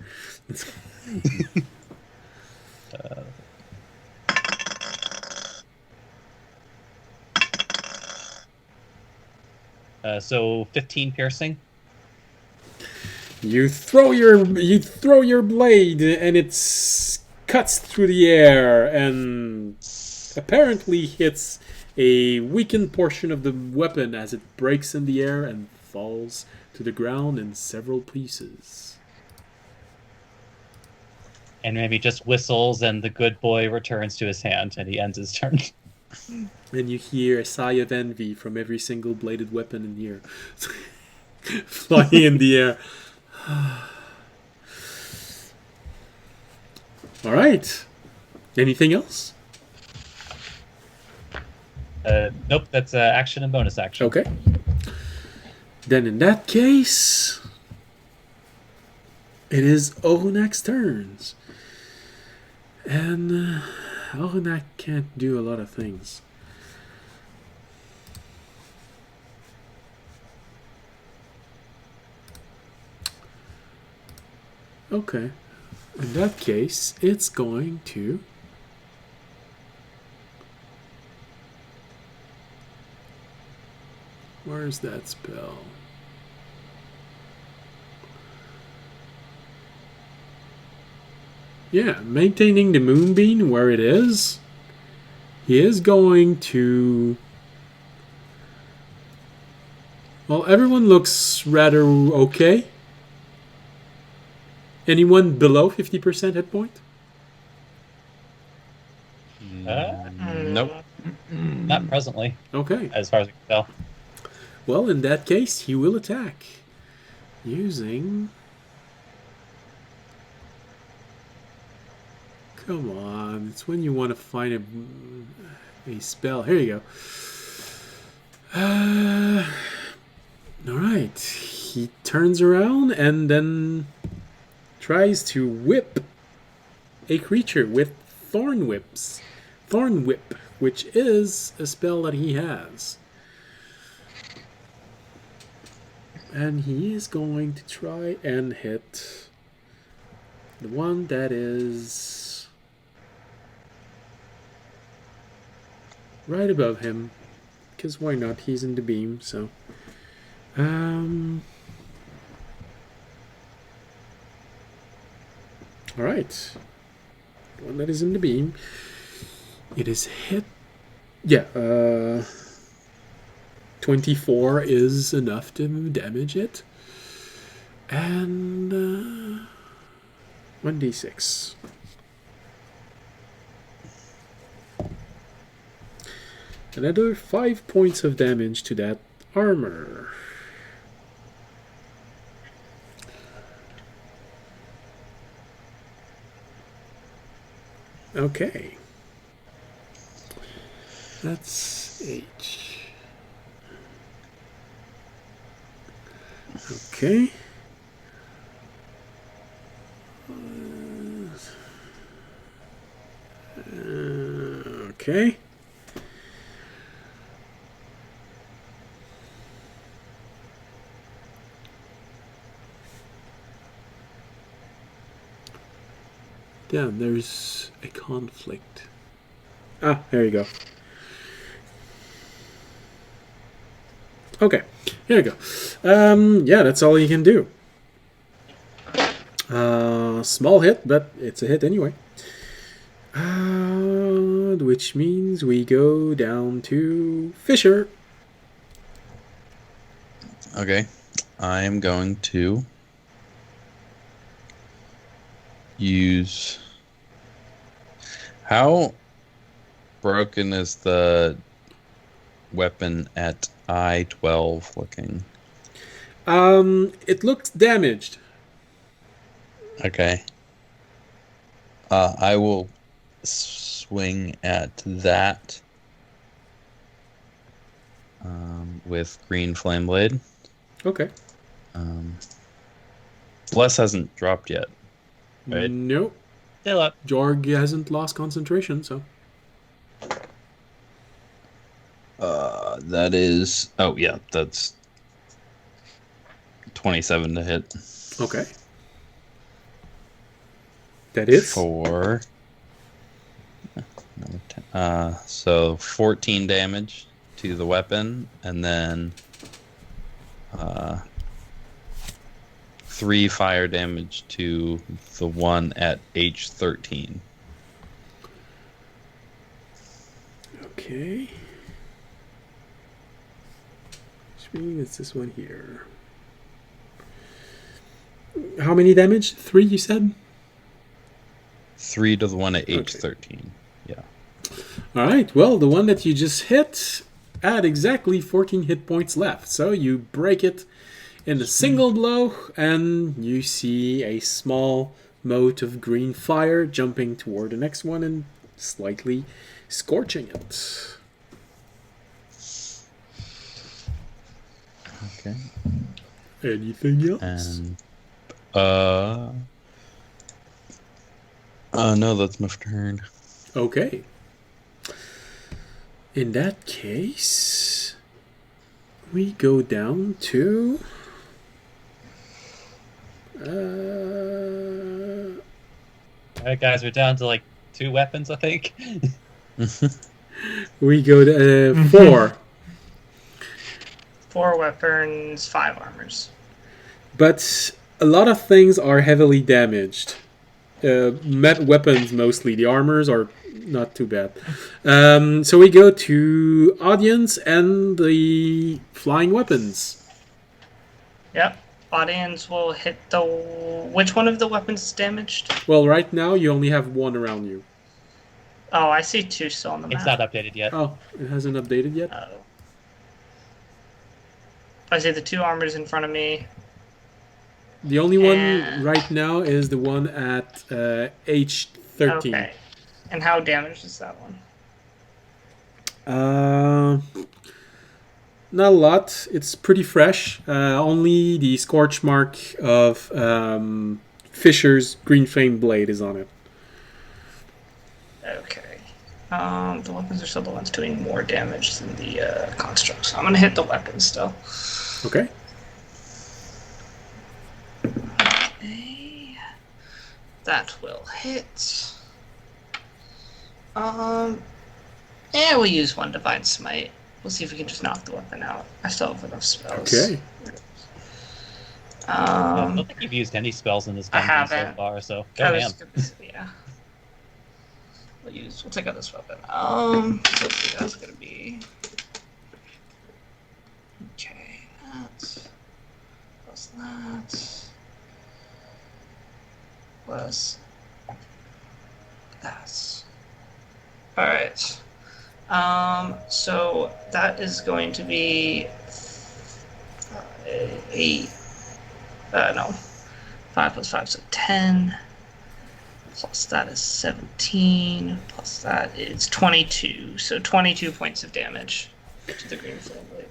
So 15 piercing. You throw your blade, and it cuts through the air and apparently hits a weakened portion of the weapon as it breaks in the air and falls to the ground in several pieces. And maybe just whistles, and the good boy returns to his hand, and he ends his turn. And you hear a sigh of envy from every single bladed weapon in the air. Flying in the air. Alright. Anything else? Nope, that's action and bonus action. Okay. Then in that case, it is Oronak's turns. And Oronak can't do a lot of things. Okay. In that case, it's going to... Where's that spell? Yeah, maintaining the moonbeam where it is. He is going to... Well, everyone looks rather okay. Anyone below 50% hit point? Nope. Not presently, Okay. as far as I can tell. Well, in that case, he will attack. Using... Come on, it's when you want to find a spell. Here you go. Alright, he turns around and then tries to whip a creature with Thorn Whips. Thorn Whip, which is a spell that he has. And he is going to try and hit the one that is right above him, because why not? He's in the beam, so alright, the one that is in the beam, it is hit. 24 is enough to damage it, and 1d6. Another 5 points of damage to that armor. Okay. That's H. Okay. Okay. Damn, there's a conflict. Ah, there you go. Okay, here we go. Yeah, that's all you can do. Small hit, but it's a hit anyway. Which means we go down to Fisher. Okay. I am going to use... How broken is the weapon at I-12 looking? It looks damaged. Okay. I will swing at that with Green Flame Blade. Okay. Bless hasn't dropped yet. Right. Nope. Still up. Jorg hasn't lost concentration, so. That is... Oh, yeah, that's 27 to hit. Okay. That is? For... so 14 damage to the weapon, and then 3 fire damage to the one at H13. Okay. Which means it's this one here. How many damage? 3, you said? 3 to the one at Okay. H13. Yeah. Alright, well, the one that you just hit had exactly 14 hit points left. So you break it in a single blow, and you see a small mote of green fire jumping toward the next one and slightly scorching it. Okay. Anything else? And no, that's my turn. Okay. In that case, we go down to. All right, guys, we're down to like 2 weapons, I think. We go to 4. 4 weapons, 5 armors. But a lot of things are heavily damaged. Weapons mostly. The armors are not too bad. So we go to audience and the flying weapons. Yep. Audience will hit the... Which one of the weapons is damaged? Well, right now you only have 1 around you. Oh, I see 2 still on the map. It's not updated yet. Oh, it hasn't updated yet? Oh. I see the 2 armors in front of me. The only one And- right now is the one at H13. Okay. And how damaged is that one? Not a lot. It's pretty fresh. Only the scorch mark of Fisher's Green Flame Blade is on it. Okay. The weapons are still the ones doing more damage than the constructs. I'm gonna hit the weapons still. Okay. Okay. That will hit. Yeah, we'll use 1 Divine Smite. We'll see if we can just knock the weapon out. I still have enough spells. Okay. I don't think you've used any spells in this I dungeon so haven't. far, so I go was ham. gonna say, yeah. We'll take out this weapon. So let's see, that's gonna be. Okay, that. Plus that. Plus that. Alright. So that is going to be 8. No. 5 plus 5, so 10. Plus that is 17. Plus that is 22. So 22 points of damage to the green flame blade.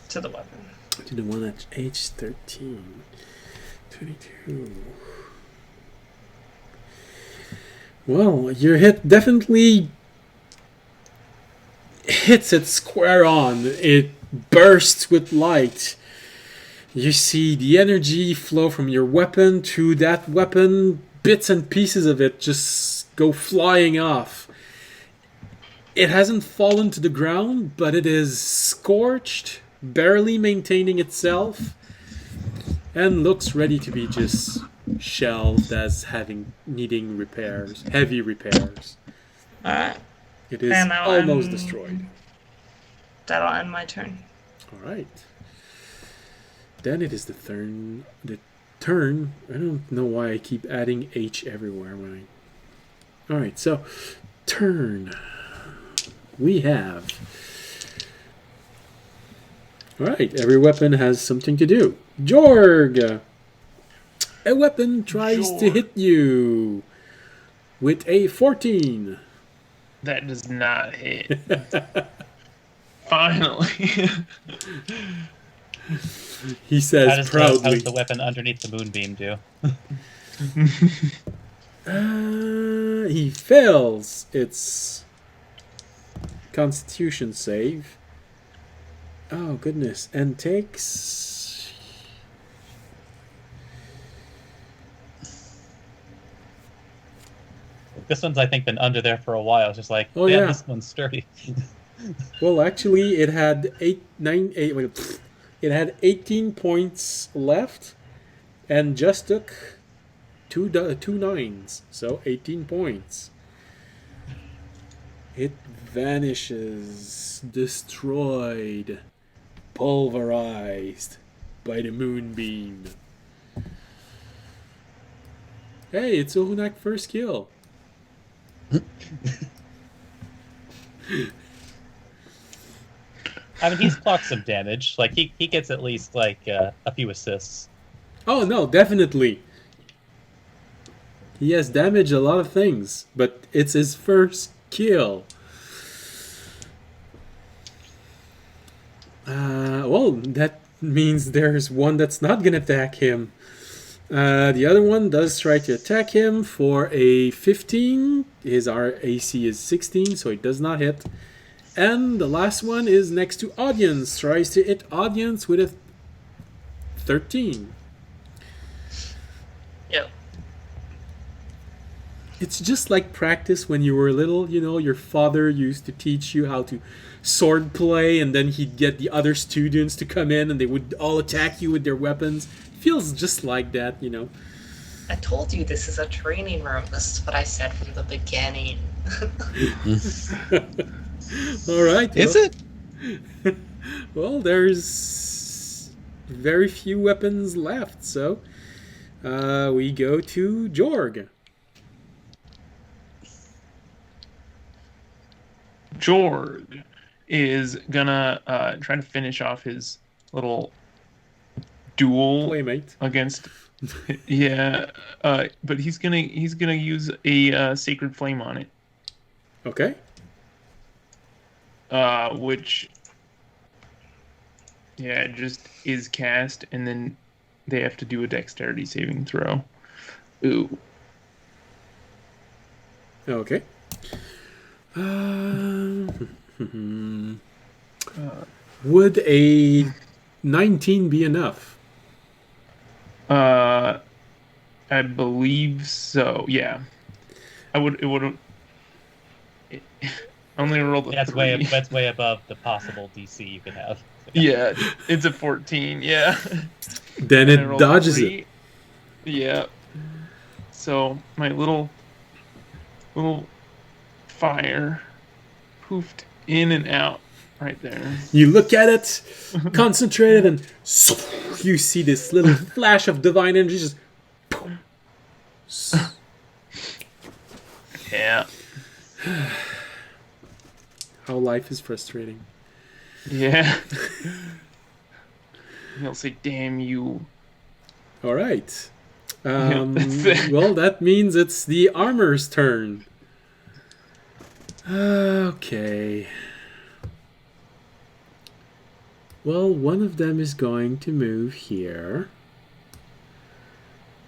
To the weapon. To the one at H13. 22. Well, your hit definitely hits it square on. It bursts with light. You see the energy flow from your weapon to that weapon. Bits and pieces of it just go flying off. It hasn't fallen to the ground, but it is scorched, barely maintaining itself, and looks ready to be just shelved as needing repairs, heavy repairs. Alright. It is And now almost I'm- destroyed. That'll end my turn. All right. Then it is the turn. I don't know why I keep adding H everywhere. Right. All right. So, turn. We have. All right. Every weapon has something to do. Jorg. A weapon tries to Jorg. hit you with a 14. That does not hit. Finally. He How says does, how proudly. does the weapon underneath the moonbeam do? He fails its Constitution save. Oh goodness, and takes. This one's, I think, been under there for a while. It's just like, Oh, yeah, yeah. this one's sturdy. Well, actually, it had 18 points left, and just took two 9s, so 18 points. It vanishes, destroyed, pulverized by the moonbeam. Hey, it's Urunak first kill. I mean, he's clocked some damage. Like, he gets at least, like, a few assists. Oh no, definitely. He has damaged a lot of things, but it's his first kill. Well, that means there's one that's not gonna attack him. The other one does try to attack him for a 15. His AC is 16, so it does not hit. And the last one is next to Audience. Tries to hit Audience with a 13. Yep. It's just like practice when you were little. You know, your father used to teach you how to sword play, and then he'd get the other students to come in and they would all attack you with their weapons. Feels just like that, you know. I told you this is a training room. This is what I said from the beginning. All right. Is it? Well, there's very few weapons left, so we go to Jorg. Jorg is gonna try to finish off his little duel Playmate. against. Yeah, but he's gonna use a sacred flame on it, Okay. which just is cast, and then they have to do a dexterity saving throw. Ooh. Okay. Would a 19 be enough? I believe so. Yeah, I would. It would. I only rolled a That's 3. way above the possible DC you could have. Yeah, it's a 14. Yeah. Then And I it rolled a dodges 3. it. Yeah. So my little fire poofed in and out right there. You look at it, concentrated, and you see this little flash of divine energy just. Yeah. How life is frustrating. Yeah. He'll say, "Damn you." All right. That's it. Well, that means it's the armor's turn. Okay. Well, one of them is going to move here.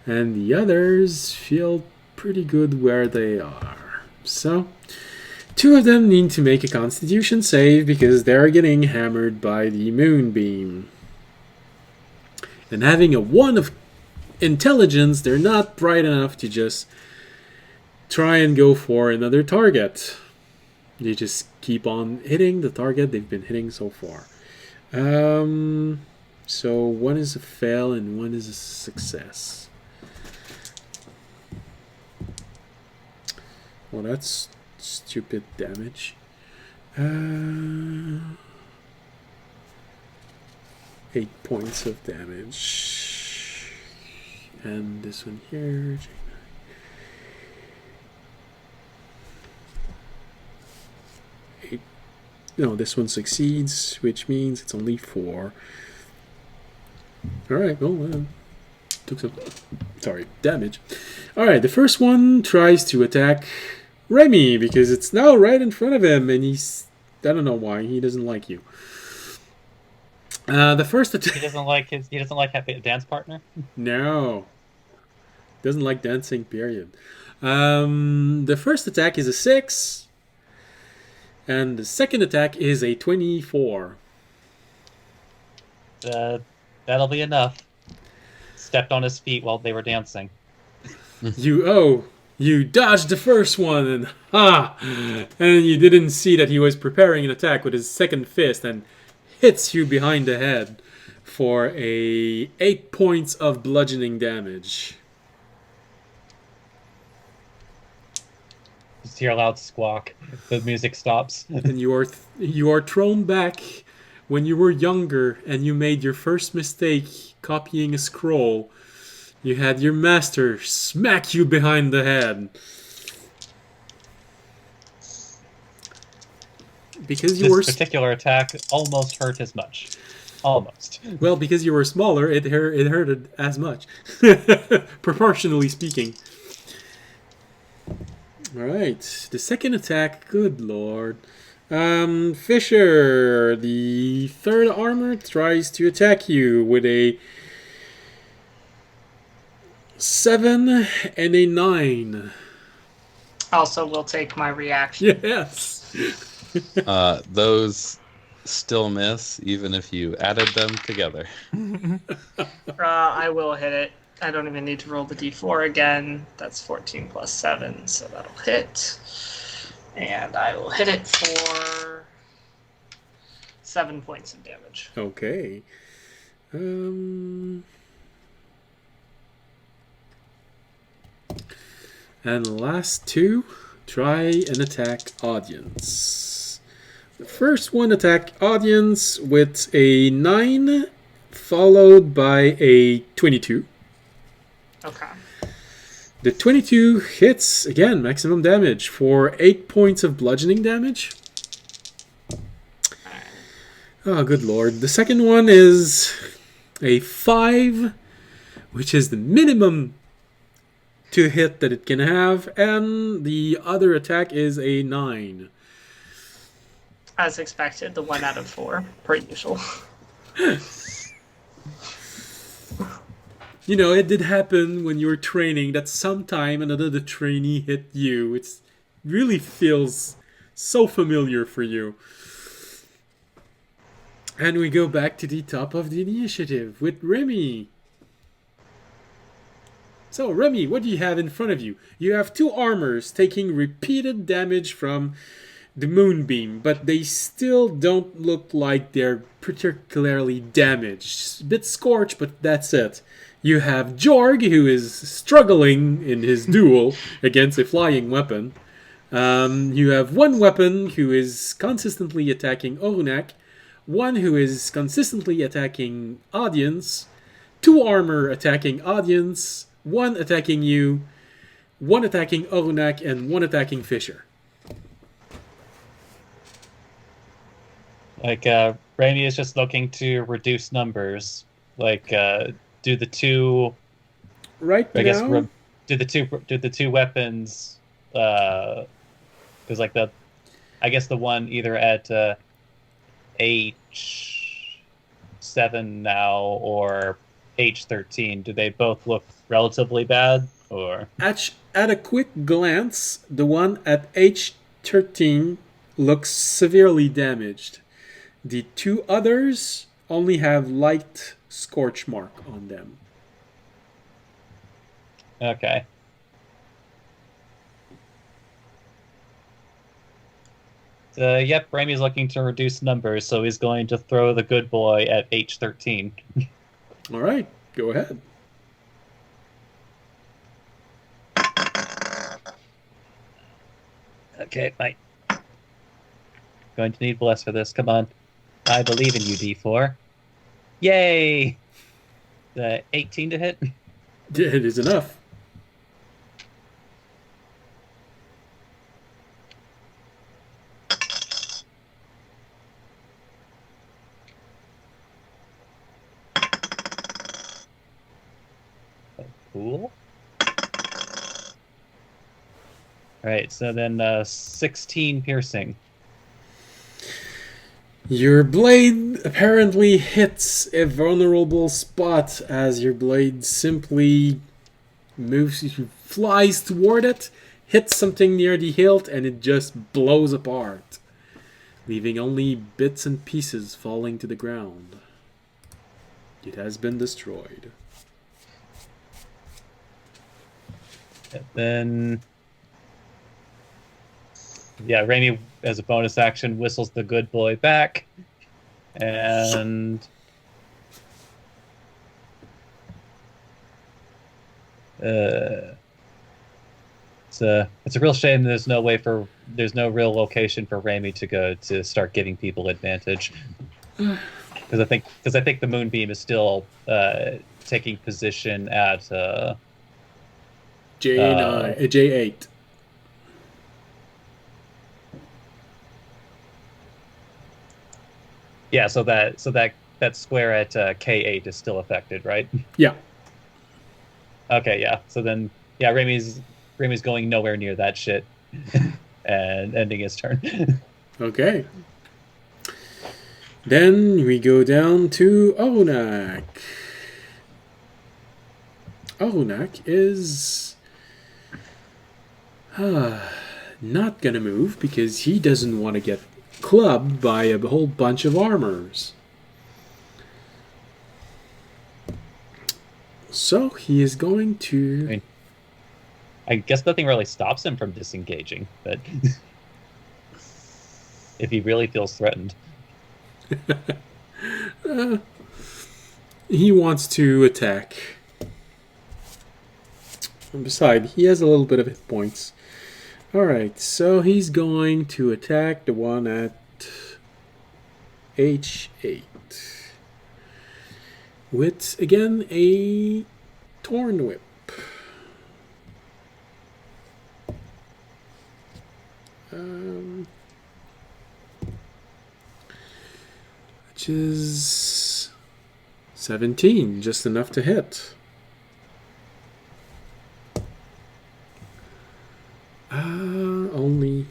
And the others feel pretty good where they are. So, two of them need to make a constitution save because they're getting hammered by the moonbeam. And having a 1 of intelligence, they're not bright enough to just try and go for another target. They just keep on hitting the target they've been hitting so far. So one is a fail and one is a success. Well, that's stupid damage. 8 points of damage. And this one here. No, this one succeeds, which means it's only 4. Alright, well, took some damage. Alright, the first one tries to attack Remy because it's now right in front of him and he's... I don't know why, he doesn't like you. The first attack... He doesn't like having a dance partner? No. Doesn't like dancing, period. The first attack is a 6. And the second attack is a 24. That'll be enough. Stepped on his feet while they were dancing. You dodged the first one and and you didn't see that he was preparing an attack with his second fist and hits you behind the head for a 8 points of bludgeoning damage. Just hear a loud squawk. The music stops. And you are thrown back when you were younger and you made your first mistake copying a scroll. You had your master smack you behind the head. Because you were This particular attack almost hurt as much. Almost. well, because you were smaller, it hurted as much, proportionally speaking. All right, the second attack. Good lord, Fisher, the third armor tries to attack you with a 7 and a 9. Also, will take my reaction. Yes. Those still miss, even if you added them together. I will hit it. I don't even need to roll the d4 again. That's 14 plus 7, so that'll hit. And I will hit it for 7 points of damage. Okay. And last two, try and attack audience. The first one attack audience with a 9, followed by a 22. Okay. The 22 hits, again, maximum damage for 8 points of bludgeoning damage. Oh, good lord. The second one is a 5, which is the minimum to hit that it can have, and the other attack is a 9. As expected, the 1 out of 4, per usual. You know, it did happen when you were training that sometime another trainee hit you. It really feels so familiar for you. And we go back to the top of the initiative with Remy. So, Remy, what do you have in front of you? You have 2 armors taking repeated damage from the moonbeam, but they still don't look like they're particularly damaged. A bit scorched, but that's it. You have Jorg, who is struggling in his duel against a flying weapon. You have one weapon who is consistently attacking Orunak, one who is consistently attacking audience, 2 armor attacking audience, 1 attacking you, 1 attacking Orunak, and 1 attacking Fisher. Like, Raimi is just looking to reduce numbers. Like, do the two... Right I guess now? do the two weapons... Because, like, I guess the one either at H7 now or H13, do they both look relatively bad? Or At a quick glance, the one at H13 looks severely damaged. The 2 others only have light scorch mark on them. okay. Yep, Raimi's looking to reduce numbers, so he's going to throw the good boy at H13. All right, go ahead. Okay, mate. Going to need bless for this. Come on. I believe in you, D4. Yay! The 18 to hit. It is enough. Cool. Alright, so then 16 piercing. Your blade apparently hits a vulnerable spot as your blade simply flies toward it, hits something near the hilt, and it just blows apart, leaving only bits and pieces falling to the ground. It has been destroyed. And then... yeah, Raimi, as a bonus action, whistles the good boy back. And... it's a real shame there's no real location for Raimi to go to start giving people advantage. Because I think the moonbeam is still taking position at J8. yeah, so that square at K8 is still affected, right? Yeah. Okay, yeah. So then, yeah, Raimi's going nowhere near that shit, and ending his turn. Okay. Then we go down to Onak. Onak is not gonna move because he doesn't want to get clubbed by a whole bunch of armours. So he is going to. I guess nothing really stops him from disengaging, but if he really feels threatened. He wants to attack. And besides, he has a little bit of hit points. Alright, so he's going to attack the one at H8. With, again, a Torn Whip. Which is 17, just enough to hit. Only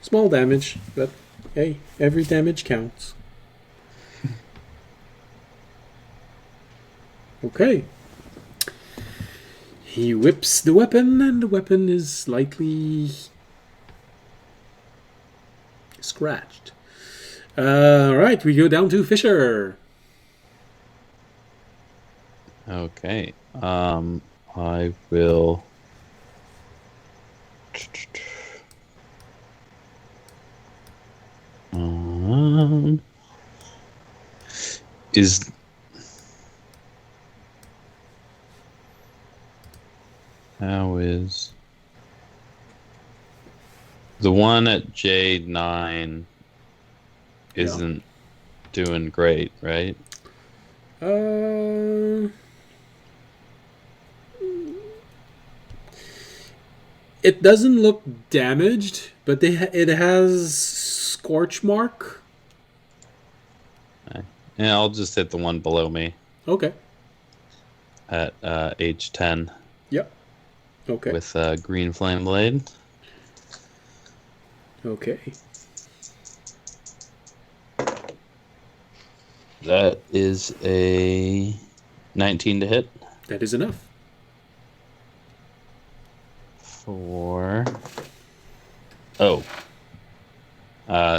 small damage, but hey, every damage counts. Okay. He whips the weapon, and the weapon is slightly scratched. Alright, we go down to Fisher. Okay. I will. Is how is the one at J9 isn't doing great, right? It doesn't look damaged, but it has scorch mark. Yeah, I'll just hit the one below me Okay. at H10 Yep. Okay. with green flame blade. Okay. That is a 19 to hit. That is enough. For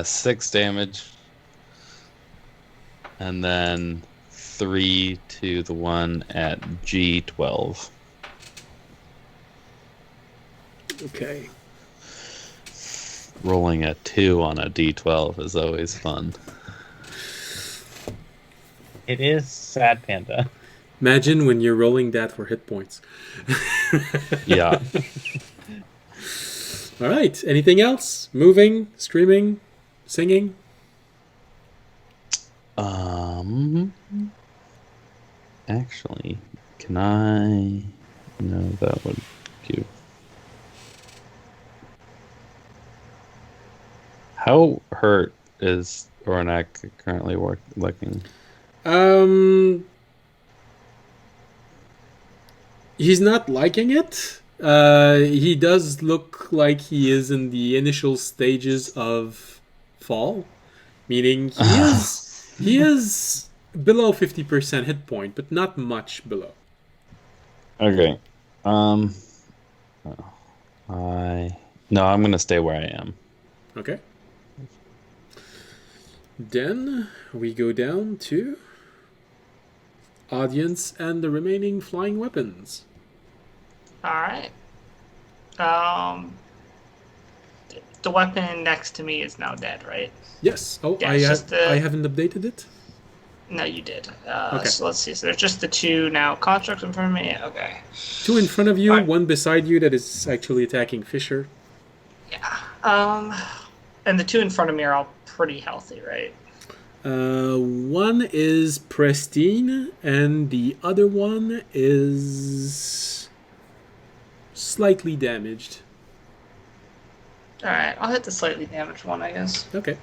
6 damage, and then 3 to the one at G12. Okay. Rolling a 2 on a D12 is always fun. It is sad, Panda. Imagine when you're rolling that for hit points. Yeah. All right. Anything else? Moving, screaming, singing? Actually, can I? No, that would do. How hurt is Ornak currently looking? He's not liking it. He does look like he is in the initial stages of fall, meaning he is below 50% hit point, but not much below. Okay. I'm gonna stay where I am. Okay. Then we go down to audience and the remaining flying weapons. Alright. The weapon next to me is now dead, right? Yes. Oh, Yeah, I it's just the- haven't updated it. No, you did. Okay. So let's see. So there's just the two now constructs in front of me. Okay. 2 in front of you, Alright. 1 beside you that is actually attacking Fisher. Yeah. And the two in front of me are all pretty healthy, right? 1 is pristine, and the other one is slightly damaged. Alright, I'll hit the slightly damaged one, I guess. Okay.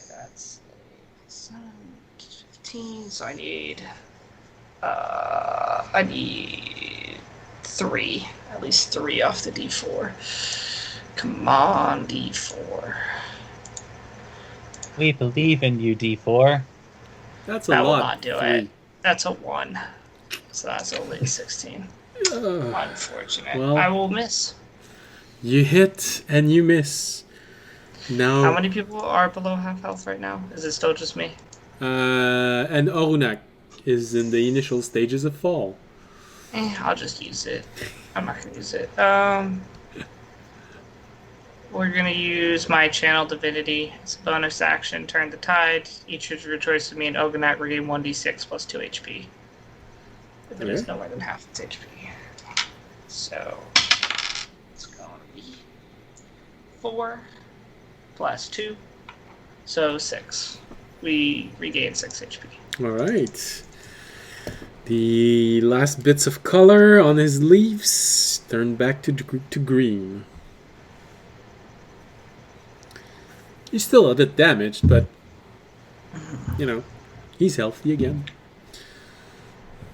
That's 7, 15, so I need 3. At least 3 off the D4. Come on, D4. We believe in you, D4. That's a That will lot. not do 3. it. That's a 1. So that's only a 16. Unfortunate. well. I will miss. You hit and you miss. Now, How many people are below half health right now? Is it still just me? and Orunak is in the initial stages of fall. I'll just use it. I'm not gonna use it. We're gonna use my channel divinity. It's a bonus action. Turn the tide. Each of your choice of me and Ogunak regain 1d6 plus 2 HP. If it is Okay. no more than half its HP. So it's gonna be 4 plus 2. So 6. We regain 6 HP. All right. The last bits of color on his leaves turn back to green. He's still a bit damaged, but you know, he's healthy again.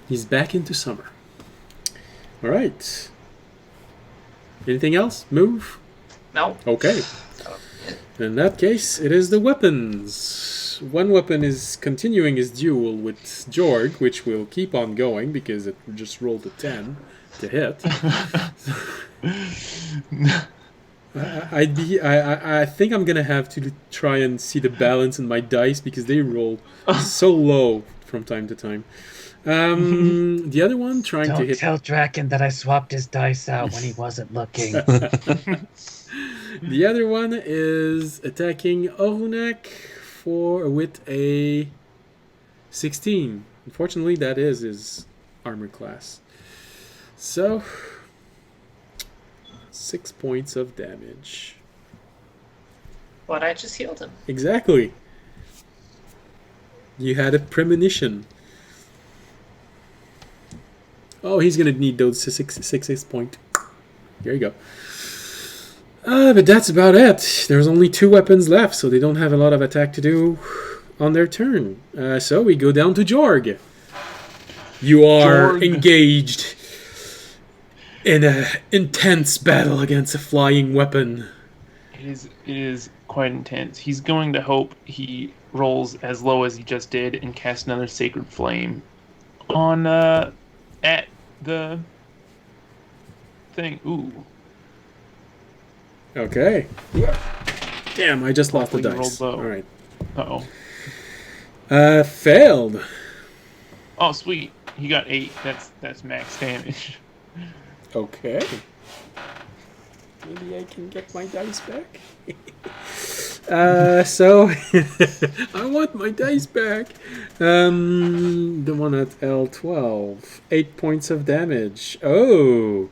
He's back into summer. All right. Anything else? Move? No. Okay. In that case, it is the weapons. One weapon is continuing his duel with Jorg, which will keep on going because it just rolled a 10 to hit. I think I'm gonna have to try and see the balance in my dice because they roll so low from time to time. The other one trying to Don't hit. tell Draken that I swapped his dice out when he wasn't looking. The other one is attacking Orunak with a 16. Unfortunately, that is his armor class. So, 6 points of damage. But I just healed him. Exactly. You had a premonition. Oh, he's gonna need those six point. There you go. But that's about it. There's only 2 weapons left, so they don't have a lot of attack to do on their turn. So we go down to Jorg. You are Jorg. engaged in an intense battle against a flying weapon. It is quite intense. He's going to hope he rolls as low as he just did and cast another Sacred Flame on at the thing. Ooh. Okay. Damn, I just lost the Hopefully you dice. rolled low. Alright. Uh-oh. Failed. Oh, sweet. He got 8. That's max damage. Okay. Maybe I can get my dice back. So I want my dice back. The one at L12. 8 points of damage. Oh,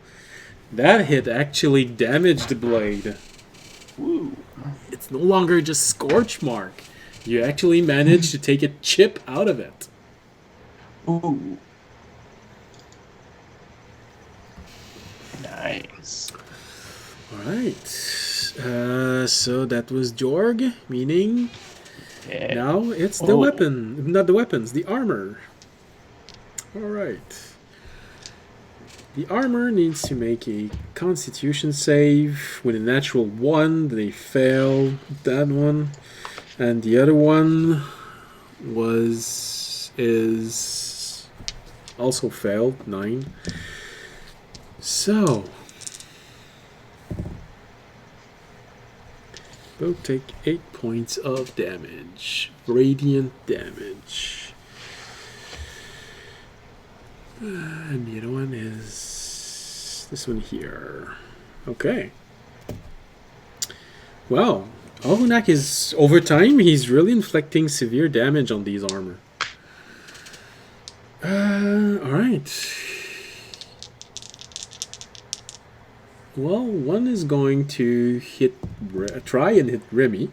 that hit actually damaged the blade. Woo. It's no longer just scorch mark. You actually managed to take a chip out of it. Ooh. Nice. Alright. So that was Jorg, meaning Yeah. now it's the weapon. Not the weapons, the armor. Alright. The armor needs to make a constitution save with a natural 1. They failed that one. And the other one is also failed, 9. So both take 8 points of damage. Radiant damage. And the other one is this one here. Okay. Well, Orunak is, over time, he's really inflicting severe damage on these armor. Alright. Well, one is going to try and hit Remy.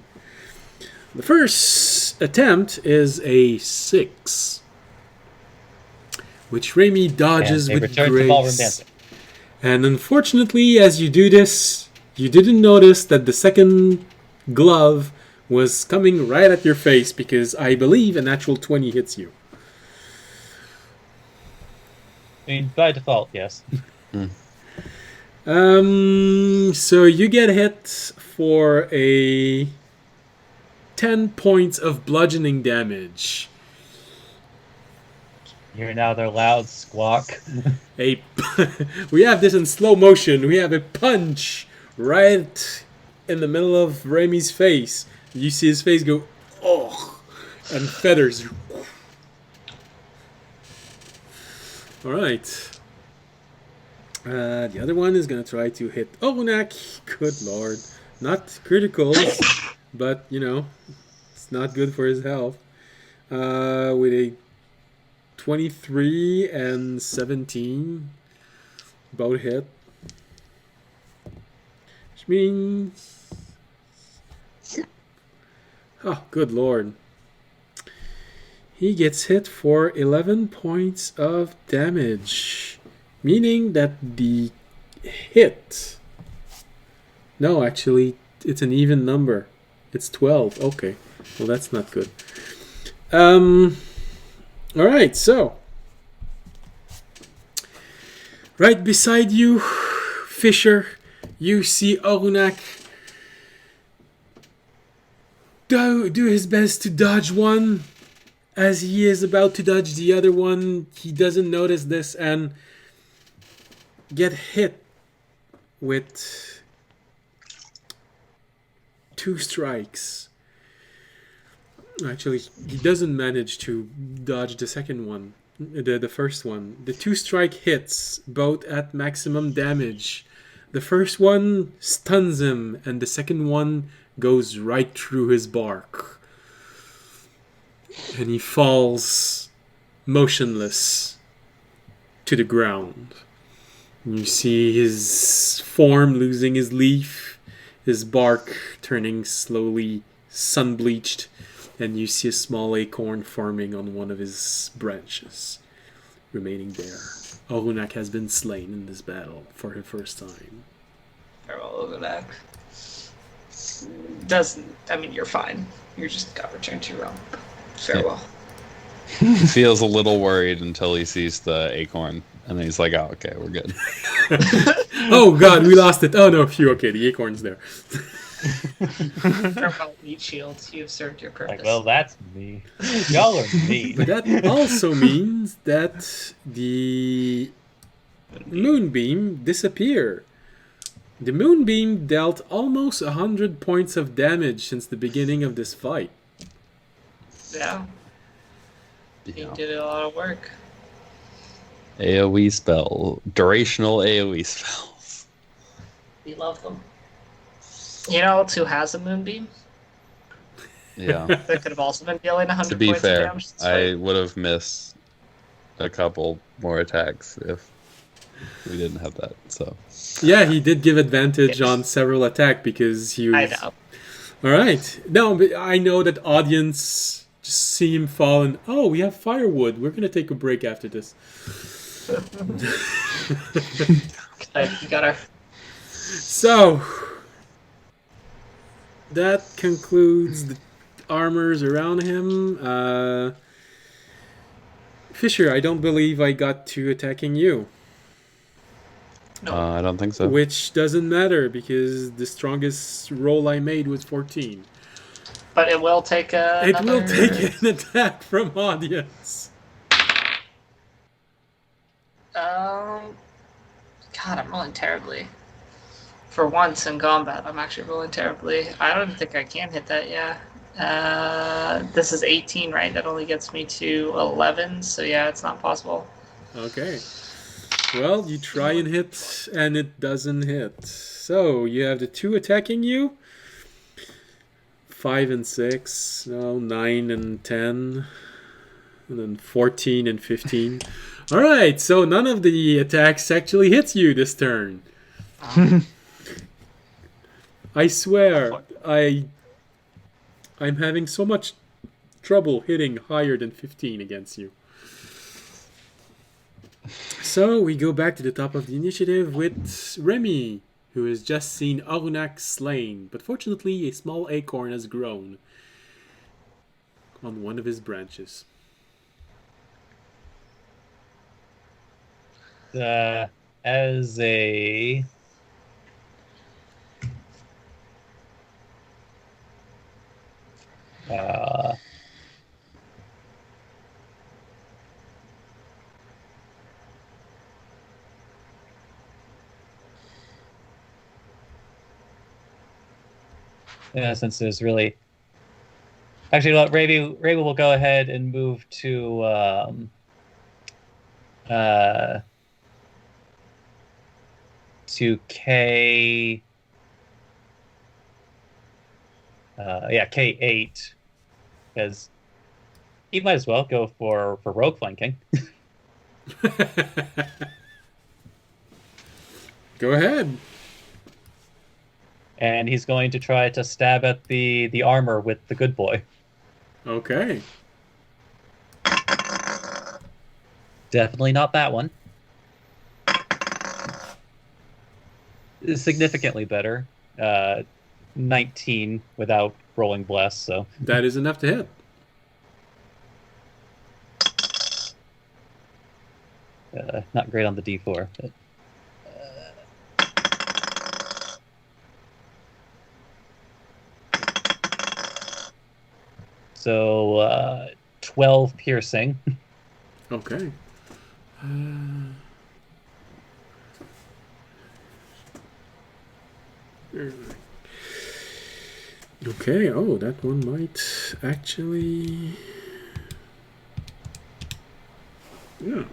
The first attempt is a 6. Which Remy dodges And they with return to ballroom grace. dancing. And unfortunately, as you do this, you didn't notice that the second glove was coming right at your face because I believe a natural 20 hits you. I mean, by default, yes. So you get hit for a 10 points of bludgeoning damage. Hear another loud squawk. A we have this in slow motion. We have a punch right in the middle of Remy's face. You see his face go, oh, and feathers. All right. The other one is gonna try to hit Orunak. Good lord, not criticals, but you know, it's not good for his health. With a 23 and 17, both hit, which means, oh, good lord, he gets hit for 11 points of damage, meaning that the hit, no, actually, it's an even number. It's 12. Okay, well, that's not good. All right, so right beside you, Fisher, you see Orunak do his best to dodge one. As he is about to dodge the other one, he doesn't notice this and get hit with 2 strikes. Actually, he doesn't manage to dodge the second one, the first one. The 2 strike hits, both at maximum damage. The first one stuns him, and the second one goes right through his bark. And he falls motionless to the ground. You see his form losing his leaf, his bark turning slowly sun-bleached, and you see a small acorn forming on one of his branches, remaining there. Orunak has been slain in this battle for the first time. Farewell, Orunak. You're fine. You just got returned to your realm. Farewell. He feels a little worried until he sees the acorn, and then he's like, "Oh, okay, we're good." Oh god, we lost it. Oh no, phew, okay, the acorn's there. Farewell, meat shields. You have served your purpose. Like, well, that's me. Y'all are mean. But that also means that the moonbeam disappeared. The moonbeam dealt almost 100 points of damage since the beginning of this fight. Yeah. He did a lot of work. AoE spell, durational AoE spells. We love them. You know who has a moonbeam? Yeah. That could have also been dealing 100 To be points fair, of damage. I would have missed a couple more attacks if we didn't have that. So. Yeah, he did give advantage on several attacks because he was... I know. Alright. No, but I know that audience just see him fall and, oh, we have firewood. We're going to take a break after this. Okay, you got her. So, that concludes the armors around him. Fisher, I don't believe I got to attacking you. No. I don't think so. Which doesn't matter because the strongest roll I made was 14. But it will take It will take an attack from audience. God, I'm rolling terribly. For once in combat, I'm actually rolling terribly. I don't think I can hit that, yeah. This is 18, right? That only gets me to 11, so yeah, it's not possible. Okay. Well, you try and hit, and it doesn't hit. So, you have the 2 attacking you. 5 and 6. No, 9 and 10. And then 14 and 15. Alright, so none of the attacks actually hits you this turn. I swear, I'm having so much trouble hitting higher than 15 against you. So we go back to the top of the initiative with Remy, who has just seen Orunak slain, but fortunately a small acorn has grown on one of his branches. As a Uh, yeah, since there's really actually, look, Ravi will go ahead and move uh, to K. K8, because he might as well go for rogue flanking. Go ahead. And he's going to try to stab at the armor with the good boy. Okay. Definitely not that one. Significantly better. 19 without rolling bless, so That is enough to hit. not great on the D4. But, so 12 piercing. Okay. Okay, oh, that one might actually... Yeah.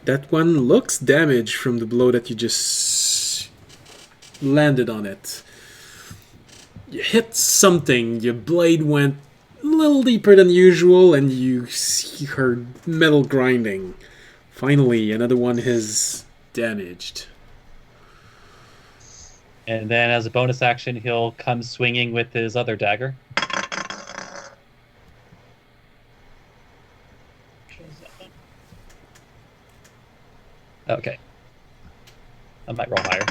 That one looks damaged from the blow that you just landed on it. You hit something, your blade went a little deeper than usual, and you heard metal grinding. Finally, another one is damaged. And then as a bonus action, he'll come swinging with his other dagger. Okay. I might roll higher.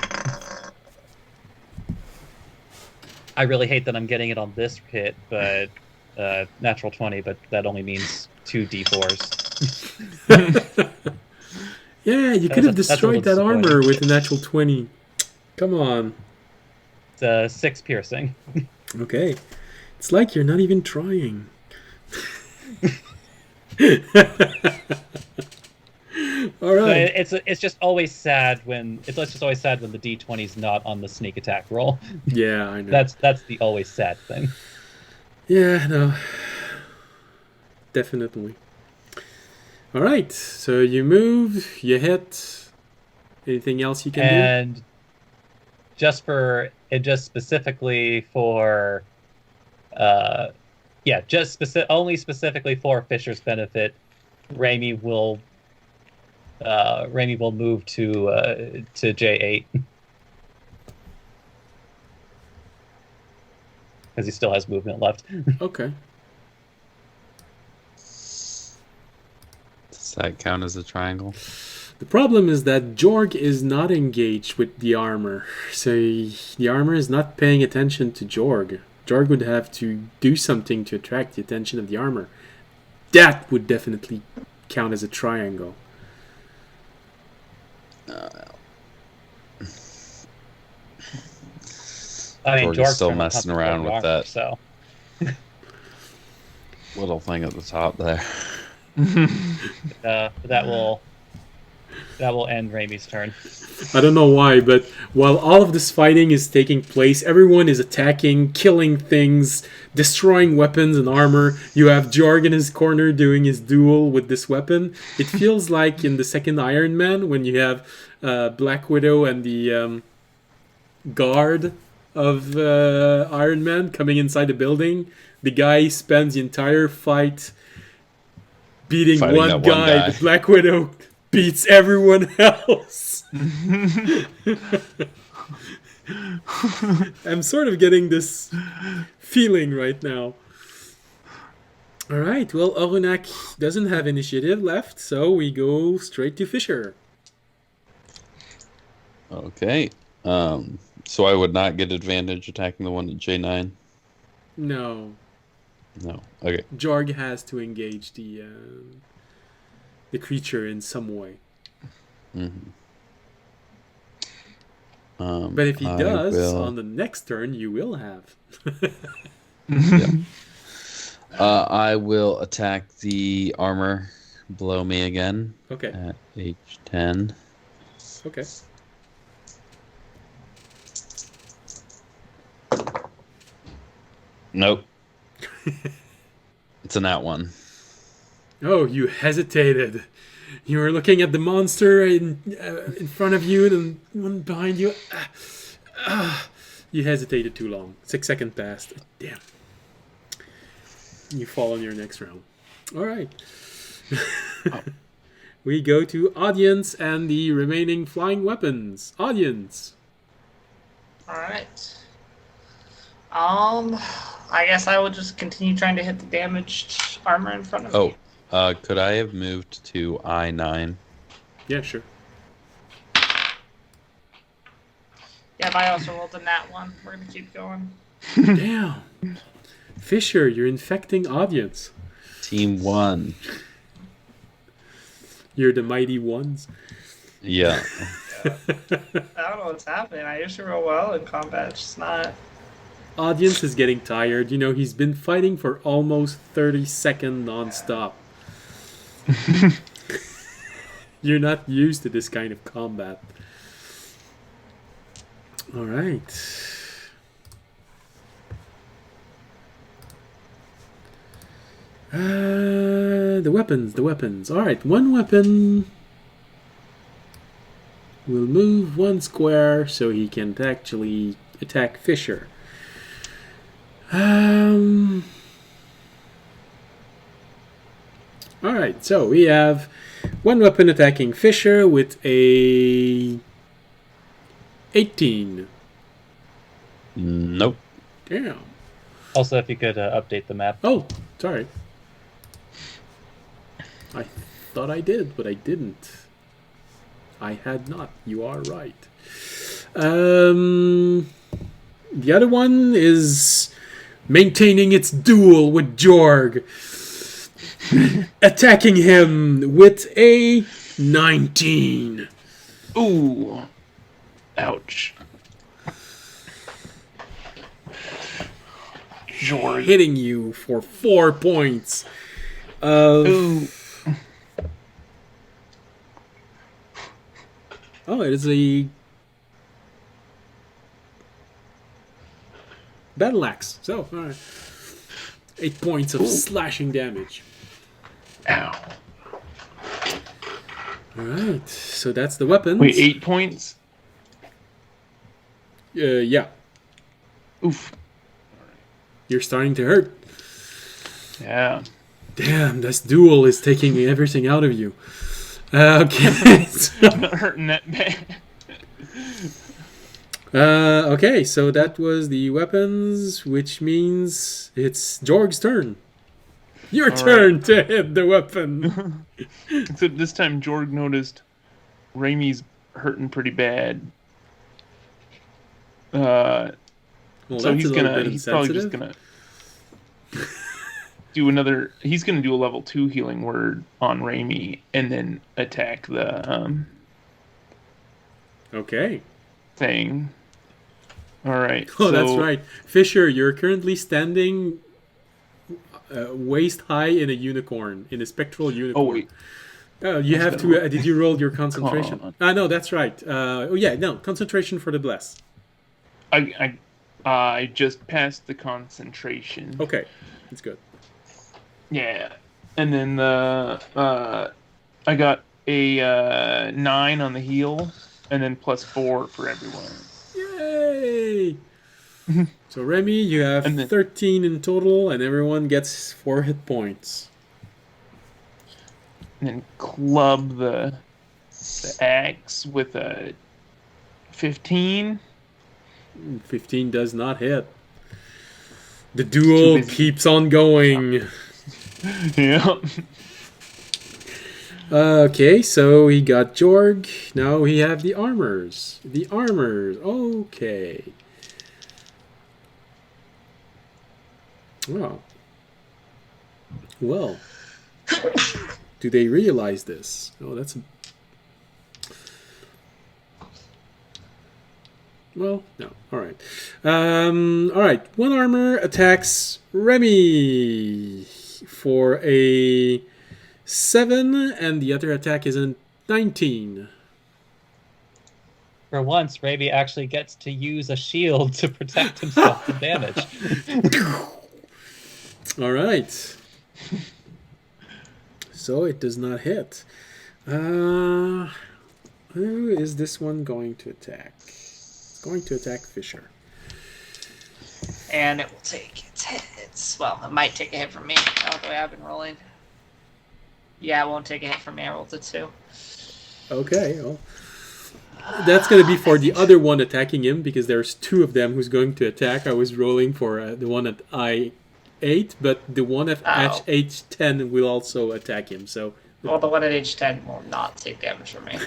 I really hate that I'm getting it on this hit, but natural 20, but that only means 2 D4s. Yeah, you could have destroyed that armor with a natural 20. Come on. It's 6 piercing. Okay. It's like you're not even trying. All right. So it's just always sad when the D20 is not on the sneak attack roll. Yeah, I know. That's the always sad thing. Yeah, no. Definitely. All right. So you move, you hit. Anything else you can do? And just specifically for only specifically for Fisher's benefit, Raimi will move to J8 because he still has movement left. Okay. Does that count as a triangle? The problem is that Jorg is not engaged with the armor, so the armor is not paying attention to Jorg. Jorg would have to do something to attract the attention of the armor. That would definitely count as a triangle. I mean, Jorg is still trying to messing pump around the with armor, that so little thing at the top there. that will end Raimi's turn. I don't know why, but while all of this fighting is taking place, everyone is attacking, killing things, destroying weapons and armor. You have Jorg in his corner doing his duel with this weapon. It feels like in the second Iron Man when you have Black Widow and the guard of Iron Man coming inside the building. The guy spends the entire fight beating Fighting one that guy. one guy. The Black Widow beats everyone else. I'm sort of getting this feeling right now. Alright, well, Orunak doesn't have initiative left, so we go straight to Fisher. Okay. So I would not get advantage attacking the one at J9? No. No. Okay. Jorg has to engage the creature in some way. Mm-hmm. But if he I does, will- on the next turn, you will have. I will attack the armor below me again Okay. at H10. Okay. Nope. It's a nat one. Oh, you hesitated. You were looking at the monster in front of you and one behind you. You hesitated too long. 6 seconds passed. Damn. You fall on your next round. All right. We go to audience and the remaining flying weapons. Audience. All right. I guess I will just continue trying to hit the damaged armor in front of me. Could I have moved to I9? Yeah, sure. Yeah, but I also rolled a nat 1. We're gonna keep going. Damn. Fisher, you're infecting audience. Team 1. You're the mighty ones. Yeah. I don't know what's happening. I usually roll well in combat. It's just not. Audience is getting tired. You know, he's been fighting for almost 30 seconds non-stop. You're not used to this kind of combat. All right. The weapons. All right, one weapon will move 1 square so he can actually attack Fisher. All right, so we have one weapon attacking Fisher with a 18. Nope. Damn. Also, if you could update the map. Oh, sorry. I thought I did, but I didn't. I had not. You are right. The other one is maintaining its duel with Jorg. Attacking him with a 19. Ooh. Ouch. Jorg. Hitting you for 4 points. Ooh. Oh, it is a battle axe. So, all right. 8 points of slashing damage. Ow. All right. So that's the weapons. Wait, 8 points? Yeah. Oof. You're starting to hurt. Yeah. Damn, this duel is taking everything out of you. Okay. I'm not hurting that bad. Okay, so that was the weapons, which means it's Jorg's turn. Your turn to hit the weapon. Except this time Jorg noticed Raimi's hurting pretty bad. Well, So that's he's a little bit he's probably just insensitive. gonna do another. He's gonna do a level 2 healing word on Raimi and then attack the Okay. thing. All right. Oh, so, that's right. Fisher, you're currently standing waist high in a unicorn, in a spectral unicorn. Oh wait. You That's have to. better. Did you roll your concentration? Con. No, that's right. Oh yeah, no concentration for the bless. I just passed the concentration. Okay, that's good. Yeah, and then I got a 9 on the heal, and then +4 for everyone. Yay! So Remy, you have And then- 13 in total, and everyone gets 4 hit points. And then club the axe with a 15. 15 does not hit. The duel busy. keeps on going. Yeah. Okay, so we got Jorg. Now we have the armours. The armours. Okay. Wow. Well. Do they realize this? Oh, that's a... Well, no. All right. All right. One armor attacks Remy for a 7, and the other attack is a 19. For once, Raby actually gets to use a shield to protect himself from damage. All right. So it does not hit. Who is this one going to attack? It's going to attack Fisher. And it will take its hits. Well, it might take a hit from me. That's the way I've been rolling. Yeah, it won't take a hit from me. I rolled a 2. Okay. Well, that's going to be for the other one attacking him, because there's 2 of them who's going to attack. I was rolling for the one at I8, but the one at H10 will also attack him. So, well, the one at H10 will not take damage from me.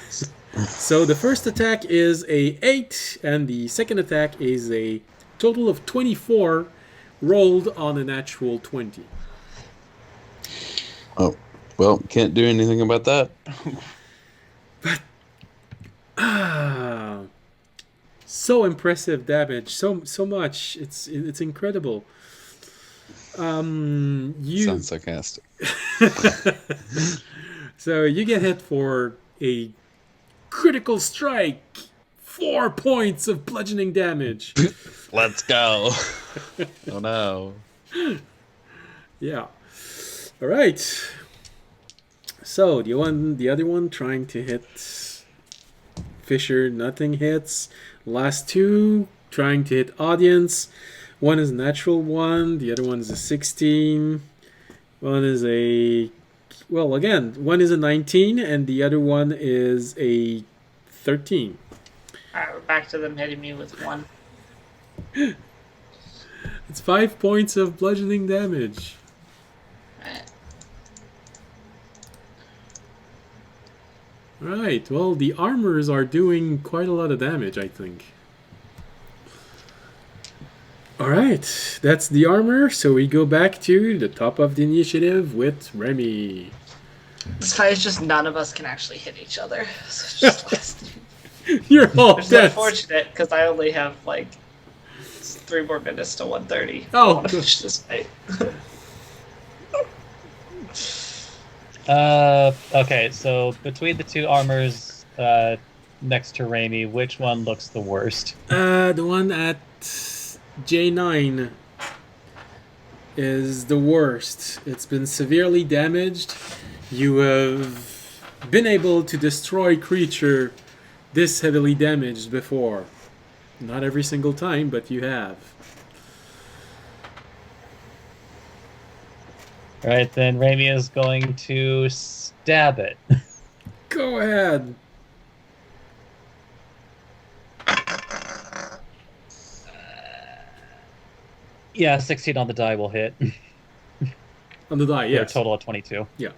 So the first attack is a 8, and the second attack is a total of 24 rolled on a natural 20. Oh, well, can't do anything about that. So impressive damage, so much. It's incredible. Sounds sarcastic. So you get hit for a critical strike. 4 points of bludgeoning damage. Let's go. Oh no. Yeah. All right. So the other one trying to hit Fisher, nothing hits. Last 2 trying to hit audience. One is a natural 1, the other one is a 16. One is a, well, again, one is a 19 and the other one is a 13. Alright, we're back to them hitting me with 1. It's 5 points of bludgeoning damage. Right, well, the armors are doing quite a lot of damage, I think. Alright, that's the armor, so we go back to the top of the initiative with Remy. This fight is just none of us can actually hit each other. So it's just You're all which is dead. unfortunate, because I only have, like, 3 more minutes to 1:30. Oh, I want to finish this fight. Okay, so between the 2 armors next to Raimi, which one looks the worst? The one at J9 is the worst. It's been severely damaged. You have been able to destroy creature this heavily damaged before. Not every single time, but you have. Alright, then Raimi is going to stab it. Go ahead. Yeah, 16 on the die will hit. On the die, For a yes. total of 22. Yeah.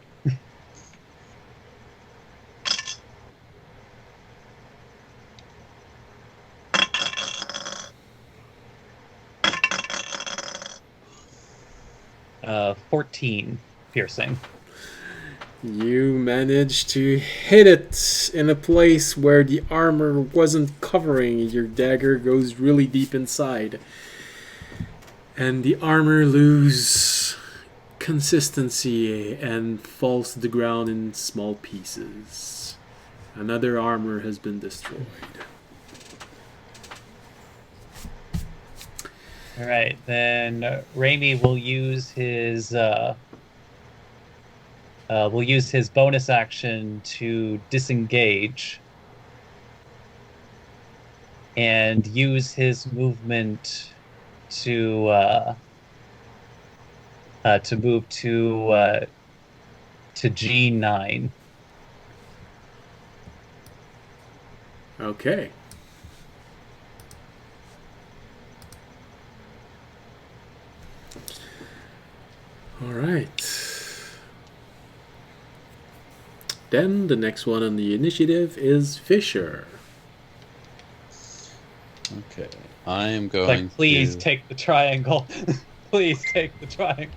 Uh, 14 piercing. You managed to hit it in a place where the armor wasn't covering. Your dagger goes really deep inside. And the armor loses consistency and falls to the ground in small pieces. Another armor has been destroyed. Alright, then Raimi will use his bonus action to disengage and use his movement to move to G9. Okay. All right. Then the next one on the initiative is Fisher. Okay. I am going Like, please to... take the triangle. Please take the triangle.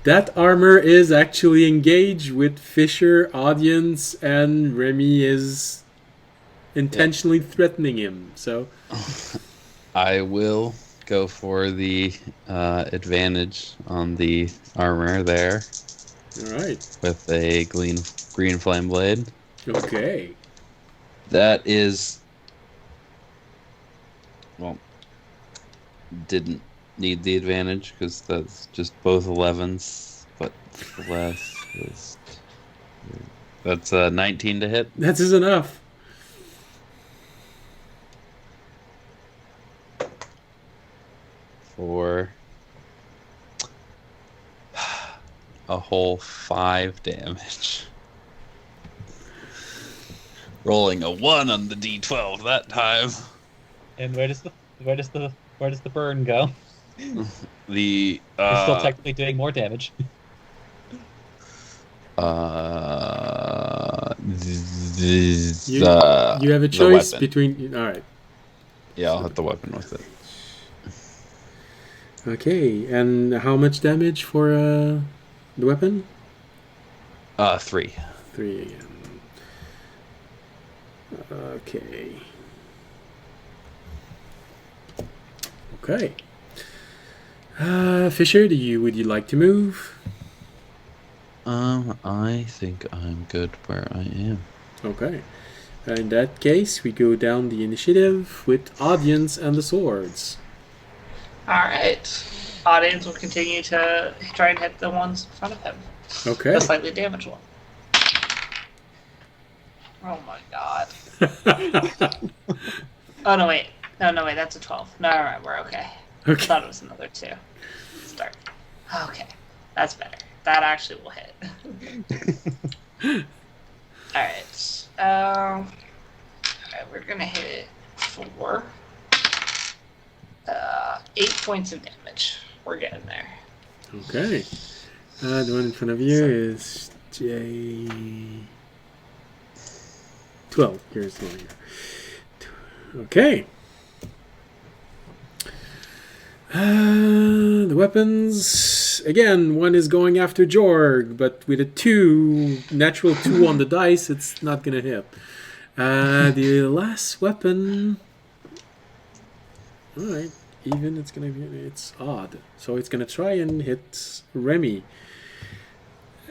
That armor is actually engaged with Fisher, audience, and Remy is intentionally threatening him. So I will go for the advantage on the armor there all right, with a green flame blade. okay, That is, well, didn't need the advantage because that's just both 11s, but less was that's 19 to hit. that is enough. For a whole 5 damage. Rolling a 1 on the d12 that time. And where does the burn go? The You're still technically doing more damage. You have a choice between. All right. Yeah, I'll hit the weapon with it. Okay, and how much damage for the weapon? 3. 3 again. Okay. Okay. Fisher, would you like to move? I think I'm good where I am. Okay. In that case, we go down the initiative with audience and the swords. Alright. Audience will continue to try and hit the ones in front of him. Okay. The slightly damaged one. Oh my god. Oh no wait. No wait, that's a 12. No, alright, we're okay. I Okay. thought it was another 2. Start. Okay. That's better. That actually will hit. Alright. Alright, we're gonna hit it for 8 points of damage. We're getting there. Okay. The one in front of you is J. 12. Here's the one here. Okay. The weapons. Again, one is going after Jorg, but with a natural 2 on the dice, it's not gonna hit. The last weapon. Alright, even it's odd. So it's gonna try and hit Remy.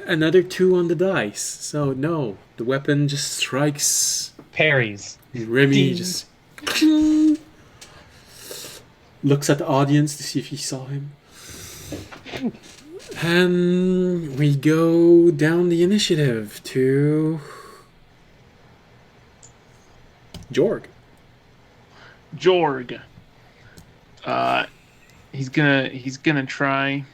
Another 2 on the dice. So no, the weapon just strikes Parries. Remy. Ding. Just looks at the audience to see if he saw him. And we go down the initiative to Jorg. Jorg. He's gonna try.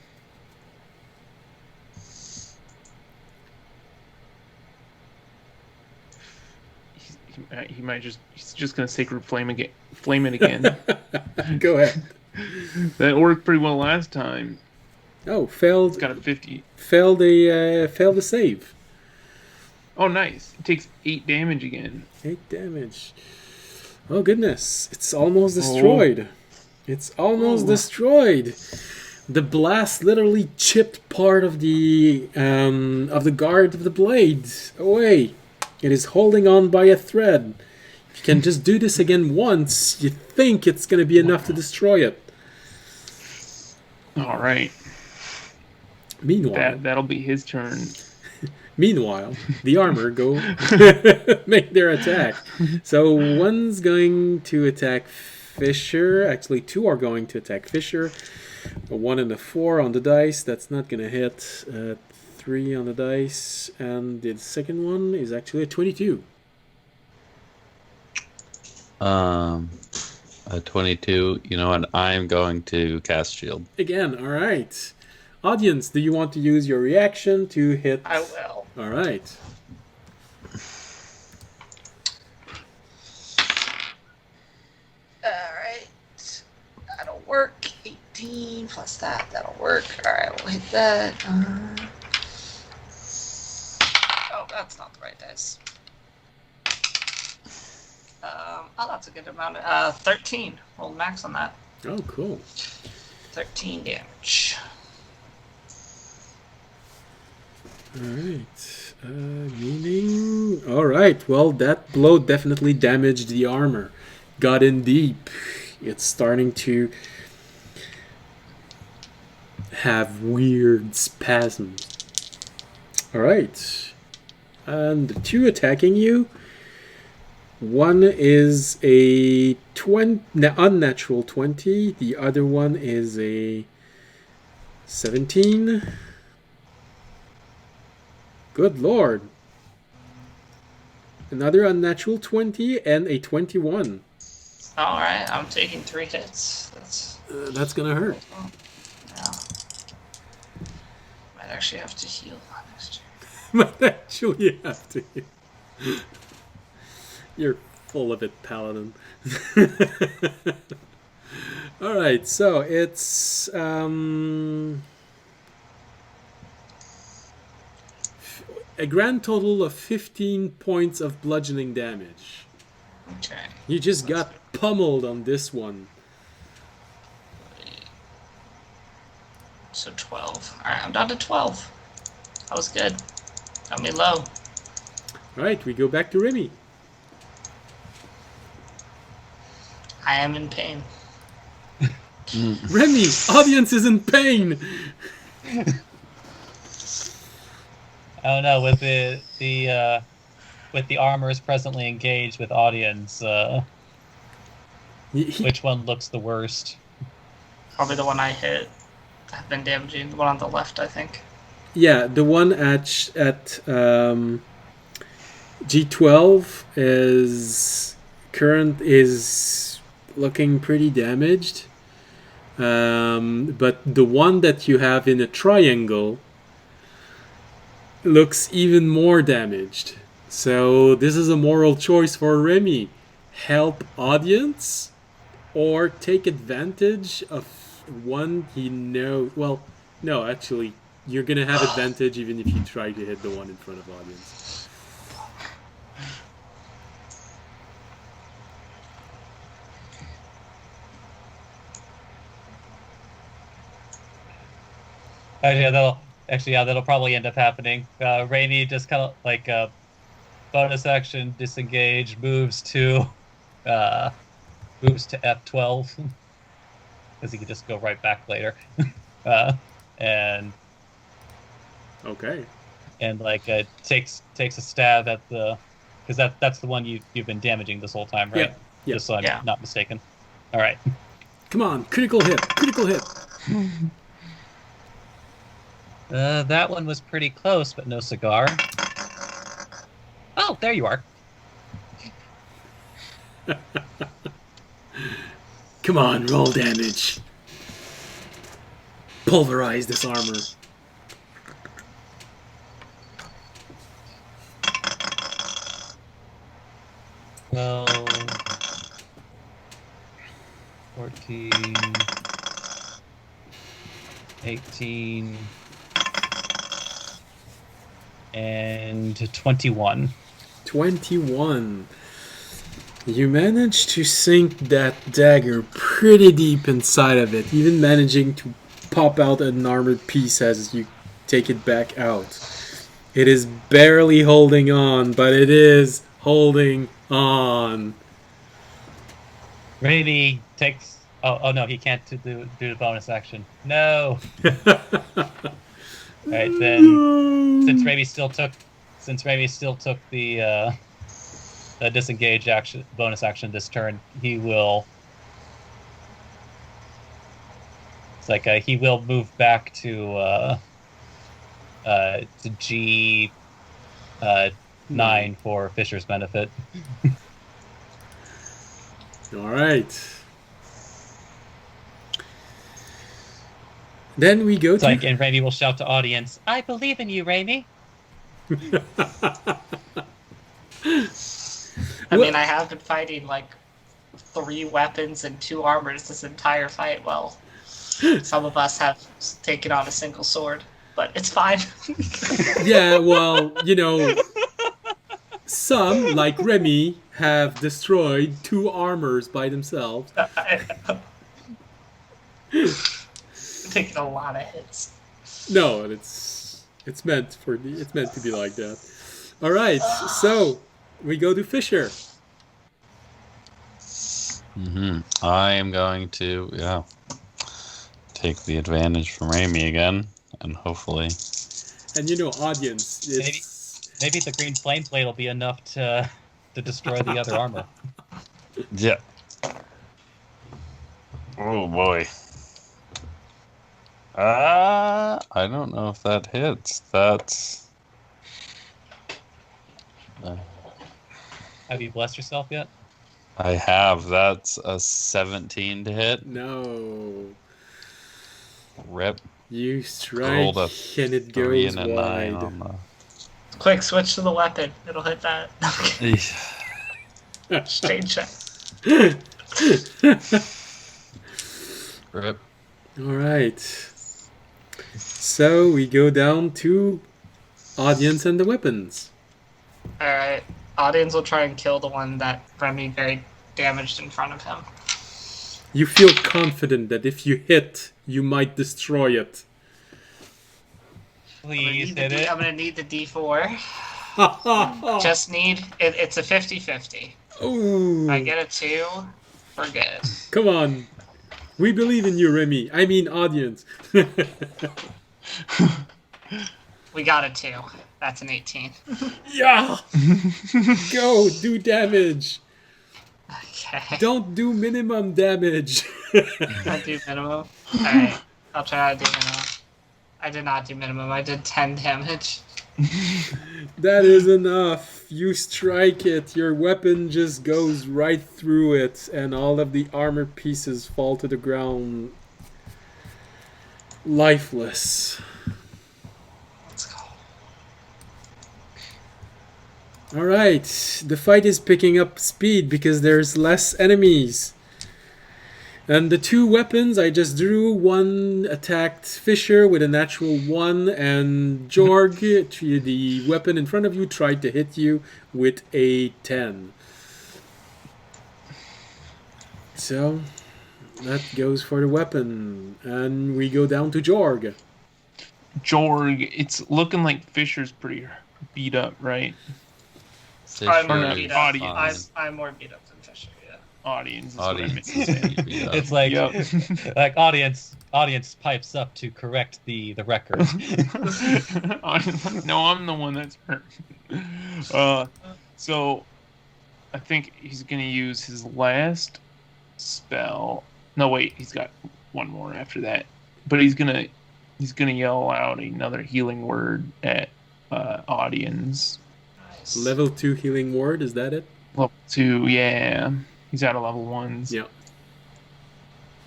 He's just gonna sacred flame it again. Go ahead. That worked pretty well last time. Oh, failed. It's got a 50. Failed a save. Oh, nice. It takes 8 damage again. 8 damage. Oh goodness, it's almost destroyed. It's almost destroyed. The blast literally chipped part of the guard of the blade away. It is holding on by a thread. If you can just do this again once, you think it's going to be enough to destroy it. All right. Meanwhile, that'll be his turn. Meanwhile, the armor go make their attack. So one's going to attack Fisher. Actually, 2 are going to attack Fisher. A 1 and a 4 on the dice. That's not going to hit. 3 on the dice. And the second one is actually a 22. A 22. You know what? I'm going to cast shield. Again, all right. Audience, do you want to use your reaction to hit? I will. All right. Alright. That'll work. 18 plus that. That'll work. Alright, we'll hit that. Oh, that's not the right dice. Oh, that's a good amount. 13. Roll max on that. Oh, cool. 13 damage. All right. Meaning... Alright, well, that blow definitely damaged the armor. Got in deep. It's starting to have weird spasms. Alright. And the two attacking you. One is a unnatural 20. The other one is a 17. Good lord. Another unnatural 20 and a 21. Alright, I'm taking 3 hits. That's gonna hurt. Yeah. Might actually have to heal next turn. Might actually have to. You're full of it, paladin. Alright, so it's a grand total of 15 points of bludgeoning damage. Okay. You just got pummeled on this one. So 12. Alright, I'm down to 12. That was good. Got me low. Alright, we go back to Remy. I am in pain. Remy, audience is in pain! I don't know, with the armors presently engaged with audience, which one looks the worst? Probably the one I hit. I've been damaging the one on the left, I think. Yeah, the one at G12 is looking pretty damaged. But the one that you have in a triangle looks even more damaged. So this is a moral choice for Remy. Help audience or take advantage of one he knows. Well, no, actually, you're going to have advantage even if you try to hit the one in front of audience. That'll probably end up happening. Rainy just kind of like bonus action, disengage, moves to F12 because he can just go right back later, and Okay. and takes a stab at because that's the one you've been damaging this whole time, right? Yeah. Just so I'm not mistaken. All right. Come on, critical hit. That one was pretty close, but no cigar. Oh, there you are. Come on, roll damage. Pulverize this armor. Well, 14, 18, and 21. 21. You managed to sink that dagger pretty deep inside of it, even managing to pop out an armored piece as you take it back out. It is barely holding on, but it is holding on. Rainy takes... Oh no, he can't do the bonus action. No! Alright, then, since Raimi still took the disengage action, bonus action this turn, he will... It's like he will move back to G 9 for Fisher's benefit. Alright. Then we go It's like, and Raimi will shout to audience, "I believe in you, Raimi." I mean, I have been fighting like 3 weapons and 2 armors this entire fight. Well, some of us have taken on a single sword, but it's fine. Yeah, well, you know, some, like Remy, have destroyed 2 armors by themselves. Taking a lot of hits. No, it's It's meant to be like that. All right, so we go to Fisher. I am going to take the advantage from Amy again, and hopefully. And audience, it's Maybe the green flame blade will be enough to destroy the other armor. Yeah. Oh boy. I don't know if that hits. That's. Have you blessed yourself yet? I have. That's a 17 to hit. no. Rip. You strike Rolled a and it 3 goes and a 9 wide. on the. Quick, switch to the weapon. It'll hit that. Exchange check. Rip. All right. So we go down to audience and the weapons. Alright. Audience will try and kill the one that Remy very damaged in front of him. You feel confident that if you hit, you might destroy it. Please hit it. I'm gonna need the D4. Just need it's a 50-50. Ooh. If I get a 2, we're good. Come on. We believe in you, Remy. I mean, audience. We got a 2. That's an 18. Yeah! Go, do damage. Okay. Don't do minimum damage. I do minimum. Alright. I'll try to do minimum. I did not do minimum. I did 10 damage. That is enough. You strike it. Your weapon just goes right through it, and all of the armor pieces fall to the ground lifeless. Let's go. Alright, the fight is picking up speed because there's less enemies. And the two weapons I just drew, one attacked Fisher with a natural 1, and Jorg, the weapon in front of you, tried to hit you with a 10. So, that goes for the weapon. And we go down to Jorg. Jorg, it's looking like Fisher's pretty beat up, right? I'm more Fisher beat is up. fine. I'm more beat up than Fisher, yeah. Audience. Is Audience What I meant to say. It's like Yep. like audience pipes up to correct the record. No, I'm the one that's hurt. So I think he's gonna use his last spell. No, wait, he's got one more after that. But he's gonna yell out another healing word at audience. Nice. Level 2 healing ward, is that it? Level 2, yeah. He's out of level 1s. Yeah.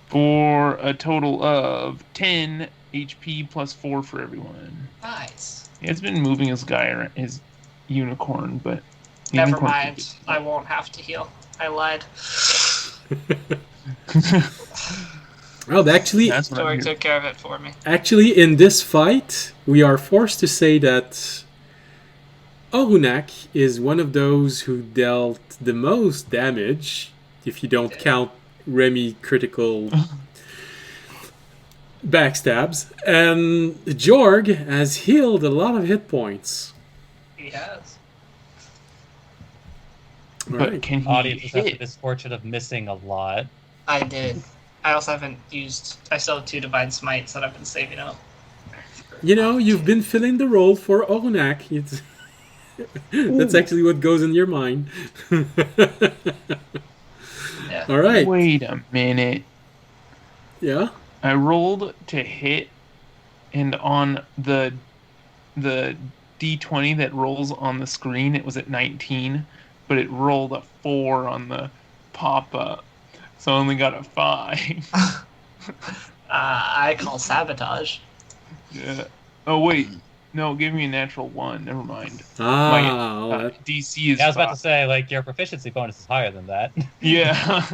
For a total of 10 HP plus 4 for everyone. Nice. He has been moving his guy around, his unicorn, but Never unicorn- mind. I won't have to heal. I lied. Well, actually, That's what I'm Tori here. took care of it for me. Actually, in this fight, we are forced to say that Orunak is one of those who dealt the most damage, if you don't count Remy critical backstabs. And Jorg has healed a lot of hit points. He has. All But right. can he Audience has had the hit? misfortune of missing a lot. I did. I also haven't used. I still have 2 divine smites that I've been saving up. You know, you've been filling the role for Orunak. That's actually what goes in your mind. Yeah. All right. Wait a minute. Yeah. I rolled to hit, and on the D20 that rolls on the screen, it was at 19, but it rolled a 4 on the pop-up, so I only got a 5. I call sabotage. Yeah. Oh wait, no, give me a natural 1. Never mind. Ah, My DC is. Yeah, I was about 5. to say, like, your proficiency bonus is higher than that. Yeah.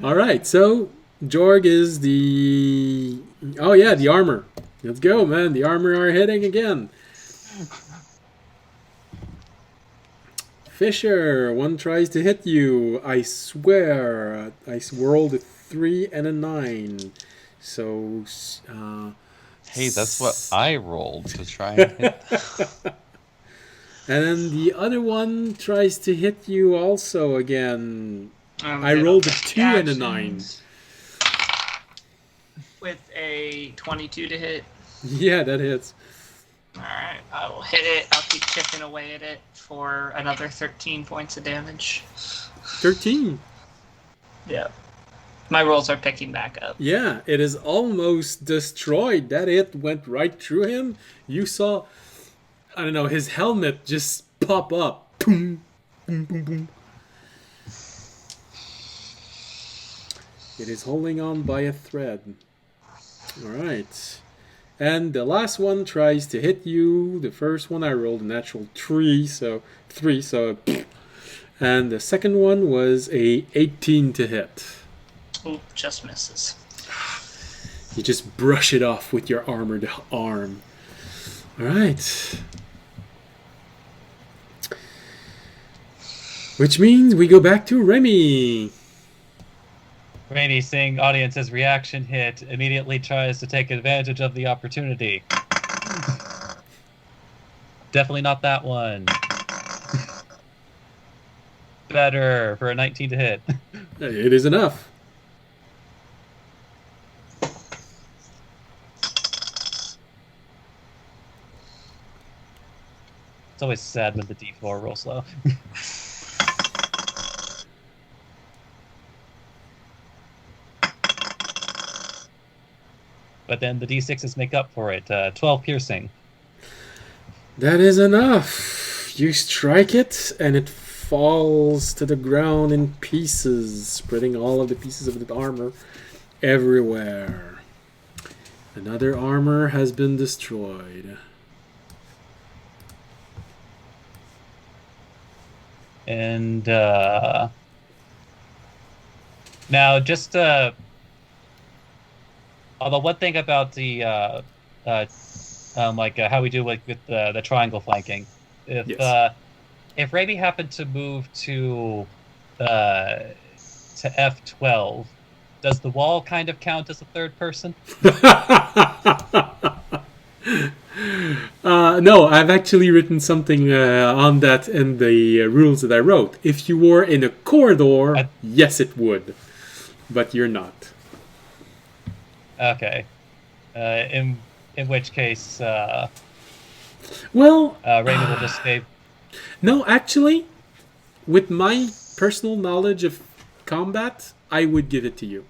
all right. So Jorg is the. Oh yeah, the armor. Let's go, man. The armor are hitting again. Fisher, one tries to hit you. I swear, I rolled a 3 and a 9. So Hey, that's what I rolled to try and hit. And then the other one tries to hit you also again. I Get rolled a all 2 the and a 9. actions. With a 22 to hit. Yeah, that hits. Alright, I will hit it. I'll keep chipping away at it for another 13 points of damage. 13. Yeah. My rolls are picking back up. Yeah, it is almost destroyed. That hit went right through him. You saw, I don't know, his helmet just pop up. Boom, boom, boom, boom. It is holding on by a thread. Alright. And the last one tries to hit you. The first one I rolled a natural 3, so... And the second one was a 18 to hit. Ooh, just misses. You just brush it off with your armored arm. Alright. Which means we go back to Remy. Rainy, seeing audience's reaction hit, immediately tries to take advantage of the opportunity. Definitely not that one. Better for a 19 to hit. It is enough. It's always sad when the D4 rolls low. But then the D6s make up for it. 12 piercing. That is enough. You strike it, and it falls to the ground in pieces, spreading all of the pieces of the armor everywhere. Another armor has been destroyed. And now just although one thing about the how we do with the triangle flanking, if Raby happened to move to F12, does the wall kind of count as a third person? No, I've actually written something on that in the rules that I wrote. If you were in a corridor, yes, it would, but you're not. Okay. In which case, Well, Raymond will just stay. no, actually, with my personal knowledge of combat, I would give it to you.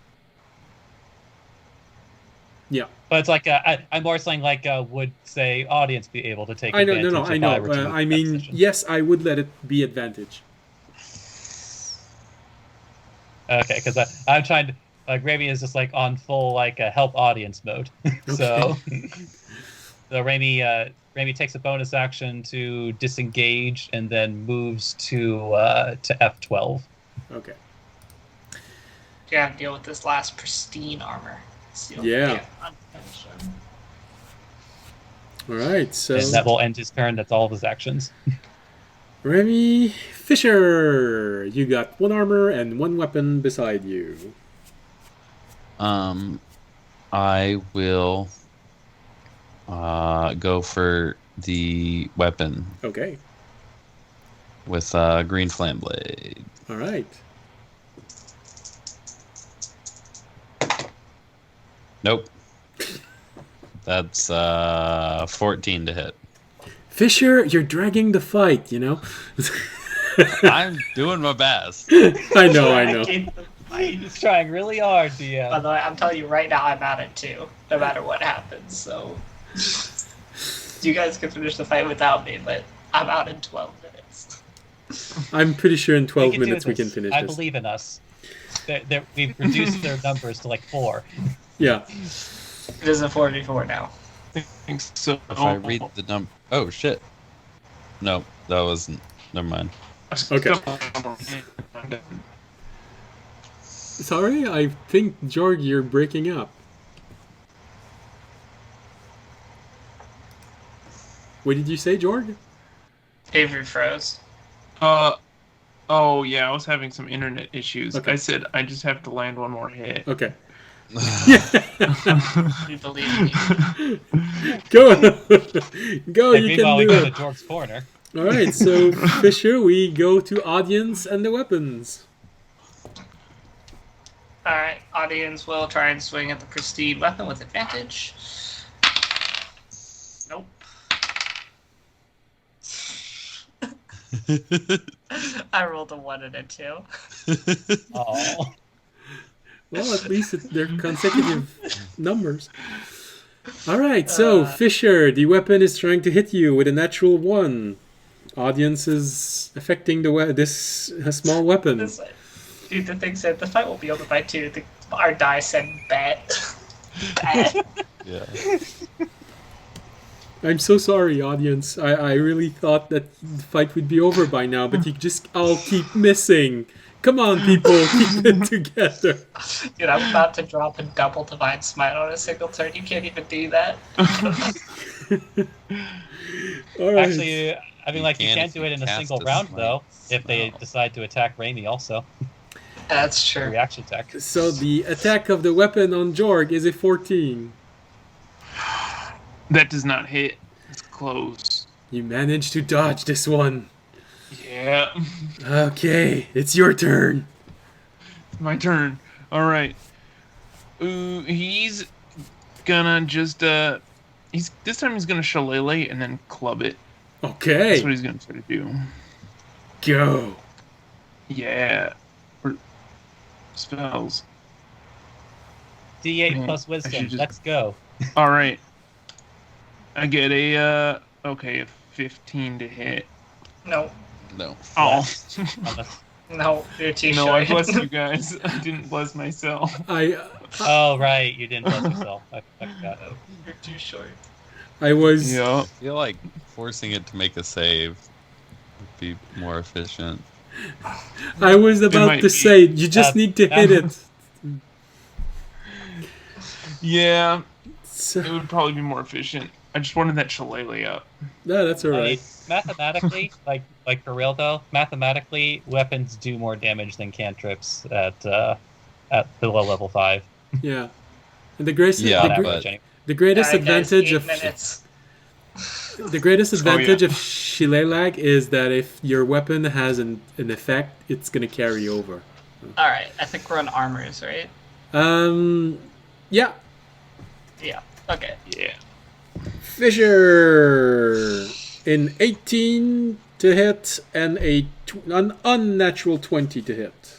Yeah. But it's like I'm more saying like would say audience be able to take I know, advantage? no, I if know. were to move I that mean, position? yes, I would let it be advantage. Okay, because I'm trying to like Rami is just like on full like help audience mode. So Rami takes a bonus action to disengage and then moves to F12. Okay. You gotta deal with this last pristine armor. Yeah. All right, so And that will end his turn. That's all of his actions. Remy Fisher, you got 1 armor and 1 weapon beside you. I will go for the weapon Okay. with green flame blade. All right. Nope. That's 14 to hit. Fisher, you're dragging the fight, you know? I'm doing my best. I know. He's trying really hard to. By the way, I'm telling you right now, I'm out at 2, no matter what happens. So you guys can finish the fight without me, but I'm out in 12 minutes. I'm pretty sure in 12 We can do minutes we this. can finish I this. believe in us. We've reduced their numbers to like 4. Yeah. It is a 4v4 now. I think so. If I read the number... Oh, shit. No, that wasn't... Never mind. Okay. Sorry, I think, Jorg, you're breaking up. What did you say, Jorg? Avery froze. Oh yeah, I was having some internet issues. Okay. I said I just have to land one more hit. Okay. We believe in you. Go, go! And You can meanwhile, we do go to it. Jorg's corner. All right, so Fisher, we go to audience and the weapons. Alright, audience will try and swing at the pristine weapon with advantage. Nope. I rolled a 1 and a 2. Oh. Well, at least they're consecutive numbers. All right, so Fisher, the weapon is trying to hit you with a natural 1. Audience is affecting this small weapon. Dude, the thing said the fight will be over by 2. Our die said bet. Bet. Yeah. I'm so sorry, audience. I really thought that the fight would be over by now, but you just all keep missing. Come on, people, keep it together. Dude, I'm about to drop a double divine smite on a single turn. You can't even do that. All right. Actually, I mean, like, you can't do it in a cast single a round, smite. though, if they decide to attack Raimi also. That's true. Reaction attack. So the attack of the weapon on Jorg is a 14. That does not hit. It's close. You managed to dodge this one. Yeah. Okay, it's your turn. My turn. All right. He's gonna just this time he's gonna shillelagh and then club it. That's Okay, what he's gonna try to do. go. Yeah. Or spells. D8 Man, plus I wisdom. should just- Let's go. All right. I get a 15 to hit. No, No. Oh. no, you're too No, short. I blessed you guys. I didn't bless myself. Oh, right. You didn't bless yourself. I forgot. You're too short. I was Yeah. I feel like forcing it to make a save would be more efficient. about might to be. say you just need to hit it. Yeah. So, It would probably be more efficient. I just wanted that shillelagh up. no, that's all I mean, right. mathematically, like for real though, mathematically, weapons do more damage than cantrips at below level 5. Yeah, and the greatest Yeah, On the, but- average, anyway. the greatest Alright, guys, advantage 8 of minutes. the greatest advantage yeah. of Shillelagh is that if your weapon has an effect, it's gonna carry over. Alright, I think we're on armours, right? Yeah, Yeah. Okay. Yeah. Fisher in 18 to hit and an unnatural 20 to hit.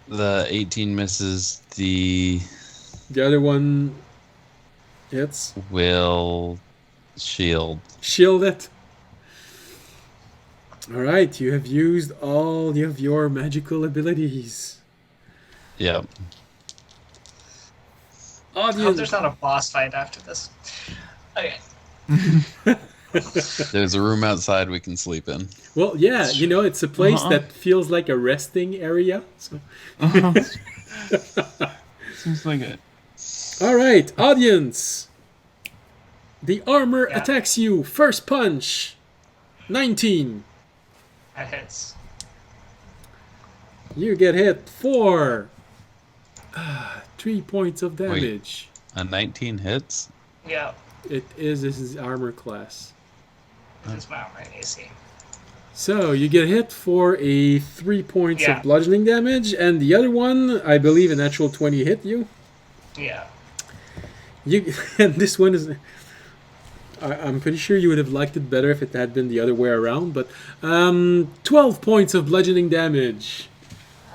The 18 misses. The The other one hits. will shield. Shield it. Alright, you have used all of your magical abilities. Yep. I hope Audience. there's not a boss fight after this. Okay. There's a room outside we can sleep in. Well, yeah, you know, it's a place Uh-huh. that feels like a resting area. So. Seems like it. Alright, audience. The armor Yeah. attacks you. First punch. 19. That hits. You get hit 4. 3 points of damage. A 19 hits? Yeah. It is his armor class. This is my armor AC. So you get hit for a 3 points Yeah. of bludgeoning damage, and the other one, I believe, a natural 20 hit you. Yeah. You and this one is. I'm pretty sure you would have liked it better if it had been the other way around, but 12 points of bludgeoning damage.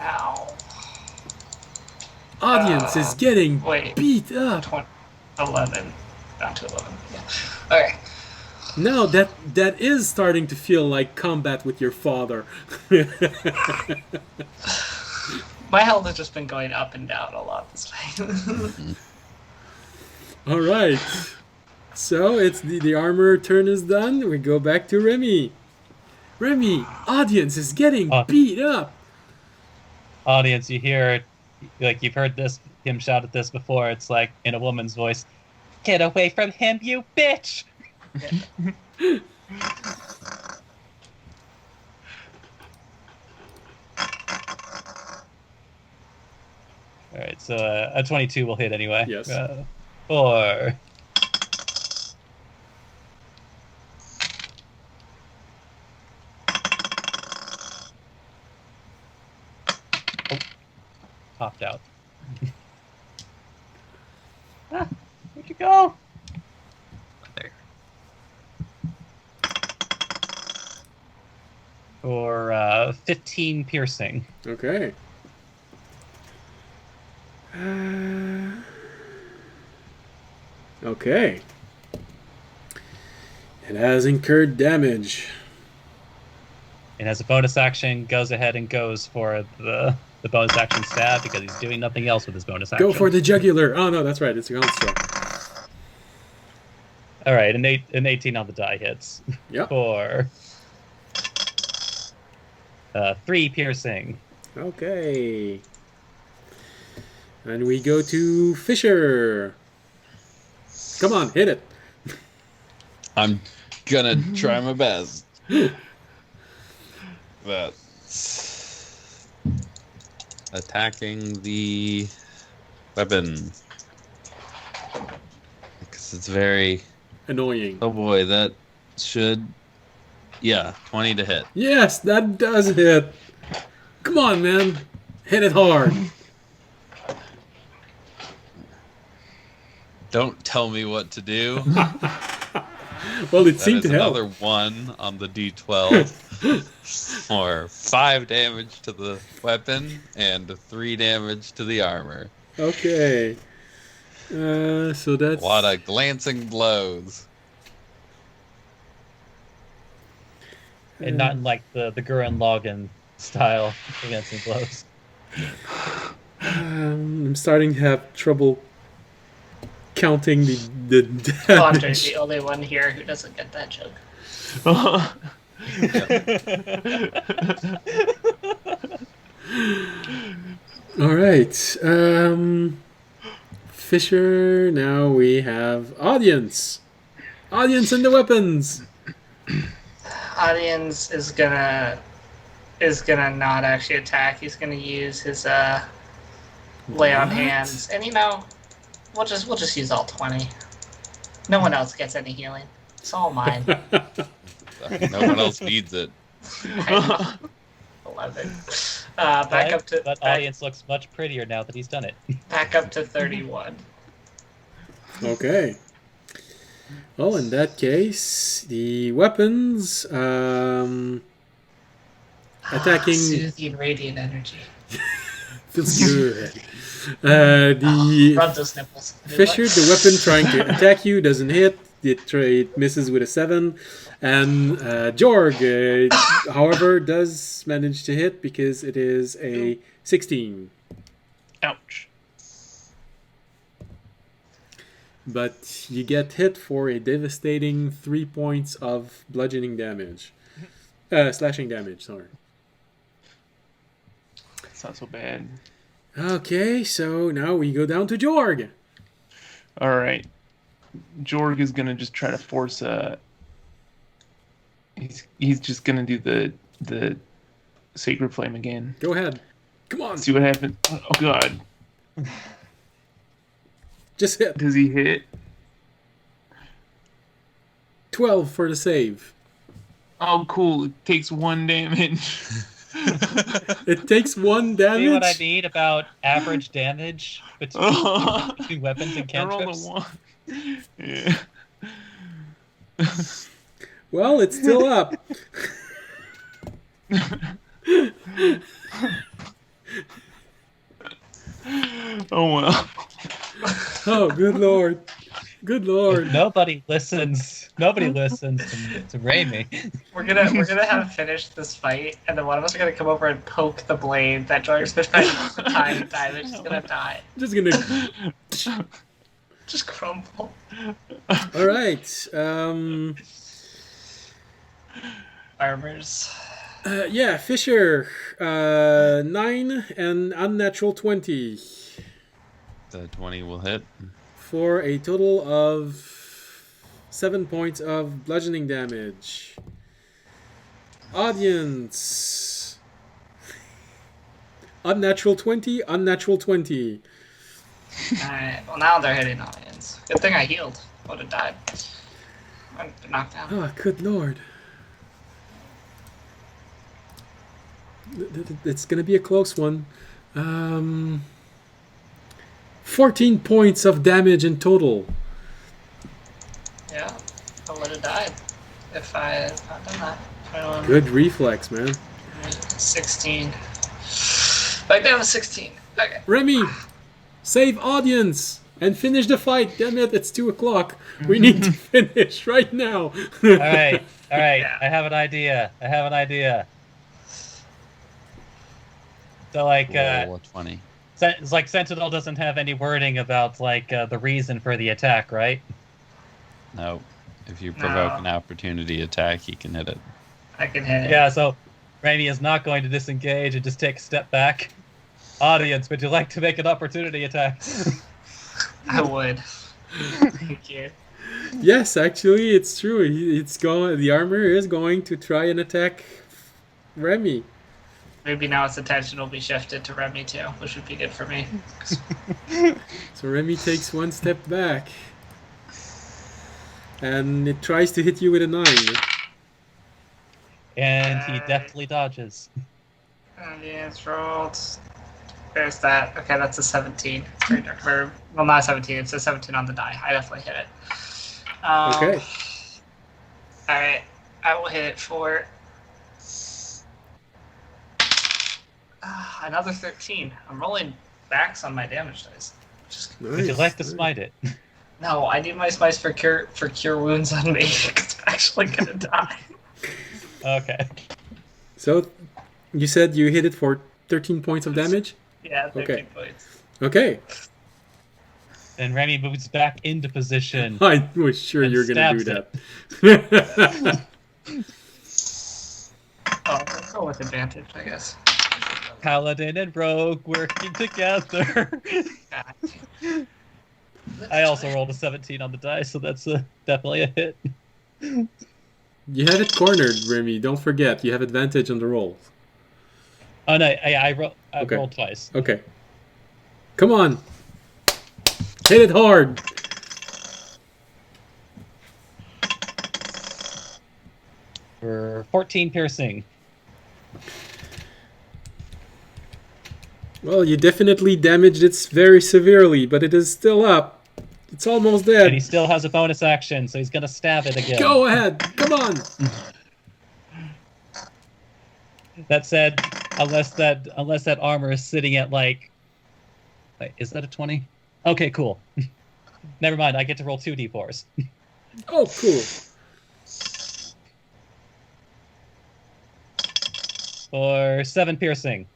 Ow. Audience is getting Wait. beat up. 11. Down to 11. Yeah. Okay. Now that is starting to feel like combat with your father. My health has just been going up and down a lot this way. All right. So it's the armor turn is done. We go back to Remy. Remy, audience is getting beat up. Audience, you hear, like you've heard him shout at this before. It's like in a woman's voice, "Get away from him, you bitch!" right, so a 22 will hit anyway. Yes. 4. Oh, popped out. Where'd you go? There. For 15 piercing. Okay. Okay. It has incurred damage. And as a bonus action, goes ahead and goes for the bonus action stab because he's doing nothing else with his bonus action. Go for the jugular. Oh no, that's right. It's a construct. All right, an 18 on the die hits. Yep. For 3 piercing. Okay. And we go to Fisher. Come on, hit it. I'm gonna try my best. That's attacking the weapon. Because it's very... Annoying. Oh boy, that should... Yeah, 20 to hit. Yes, that does hit. Come on, man. Hit it hard. Don't tell me what to do. Well, it That seemed is to help. another 1 on the D12. Or 5 damage to the weapon and 3 damage to the armor. Okay. So that's... A lot of glancing blows. And not in like the Gurren Lagann style against the blows. I'm starting to have trouble counting the Andre's damage. the only one here who doesn't get that joke. All right. Fisher, now we have audience. Audience and the weapons. Audience is gonna not actually attack. He's gonna use his lay on What? hands, and we'll just use all 20. No one else gets any healing. It's all mine. No one else needs it. 11. Back up to That audience looks much prettier now that he's done it. back up to 31. Okay. Well, in that case, the weapons attacking Soothing radiant energy. feels good. The Rub those nipples. Fisher, the weapon trying to attack you doesn't hit. It misses with a 7. And Jorg, however, does manage to hit because it is a 16. Ouch. But you get hit for a devastating 3 points of bludgeoning damage. Slashing damage, sorry. It's not so bad. Okay, so now we go down to Jorg. All right. Jorg is gonna just try to force a. He's just gonna do the sacred flame again. Go ahead. Come on. See what happens. Oh god. Just hit. Does he hit? 12 for the save. Oh cool. It takes 1 damage. It takes 1 damage. See what I mean about average damage between weapons and I rolled a cantrips? 1. Yeah. Well, it's still up. Oh well. Oh, good lord. Good lord. Nobody listens. Nobody listens to Raimi. We're gonna have finished this fight, and then one of us are gonna come over and poke the blade that Jorg's been trying to time. It's just gonna die. Just gonna... Just crumble. All right. Armours. Yeah, Fisher. 9 and unnatural 20. The 20 will hit. For a total of 7 points of bludgeoning damage. Audience. Unnatural 20, unnatural 20. Alright, well now they're hitting audience. Good thing I healed. Would have died. I'd been knocked down. Oh, good lord. It's gonna be a close one. 14 points of damage in total. Yeah, I would have died if I had not done that. 21, Good reflex, man. 16. Back down to 16. Okay. Remy, save audience and finish the fight. Damn it, it's 2 o'clock. We need to finish right now. All right. Yeah. I have an idea. So like, Roll a 20. it's like Sentinel doesn't have any wording about like the reason for the attack, right? No. If you provoke No. an opportunity attack, you can hit it. I can hit it. Yeah. So Raimi is not going to disengage and just take a step back. Audience, would you like to make an opportunity attack? I would. Thank you. Yes, actually, it's true. It's going. The armor is going to try and attack Remy. Maybe now its attention will be shifted to Remy too, which would be good for me. So Remy takes 1 step back. And it tries to hit you with a 9. And he deftly dodges. Yeah, it's rolled. There's that. Okay, that's a 17. It's very dark. Well, not a 17. It's a 17 on the die. I definitely hit it. Okay. Alright. I will hit it for another 13. I'm rolling backs on my damage dice. Just, Nice. Would you like to smite it? no, I need my spice for cure wounds on me because I'm actually gonna die. Okay. So, you said you hit it for 13 points of damage? Yeah, 13 Okay. points. Okay. Then Remy moves back into position. I was sure And you were going to do stabs that. Oh, let's go with advantage, I guess. Paladin and Rogue working together. I also rolled a 17 on the die, so that's definitely a hit. You have it cornered, Remy. Don't forget, you have advantage on the rolls. Oh no, I Okay. rolled twice. Okay. Come on. Hit it hard. For 14 piercing. Well, you definitely damaged it very severely, but it is still up. It's almost And he dead. still has a bonus action, so he's gonna stab it again. Go ahead. Come on. That said, unless that armor is sitting at like, wait, is that a 20? Okay, cool. Never mind. I get to roll 2 d4s. Oh, cool. For 7 piercing.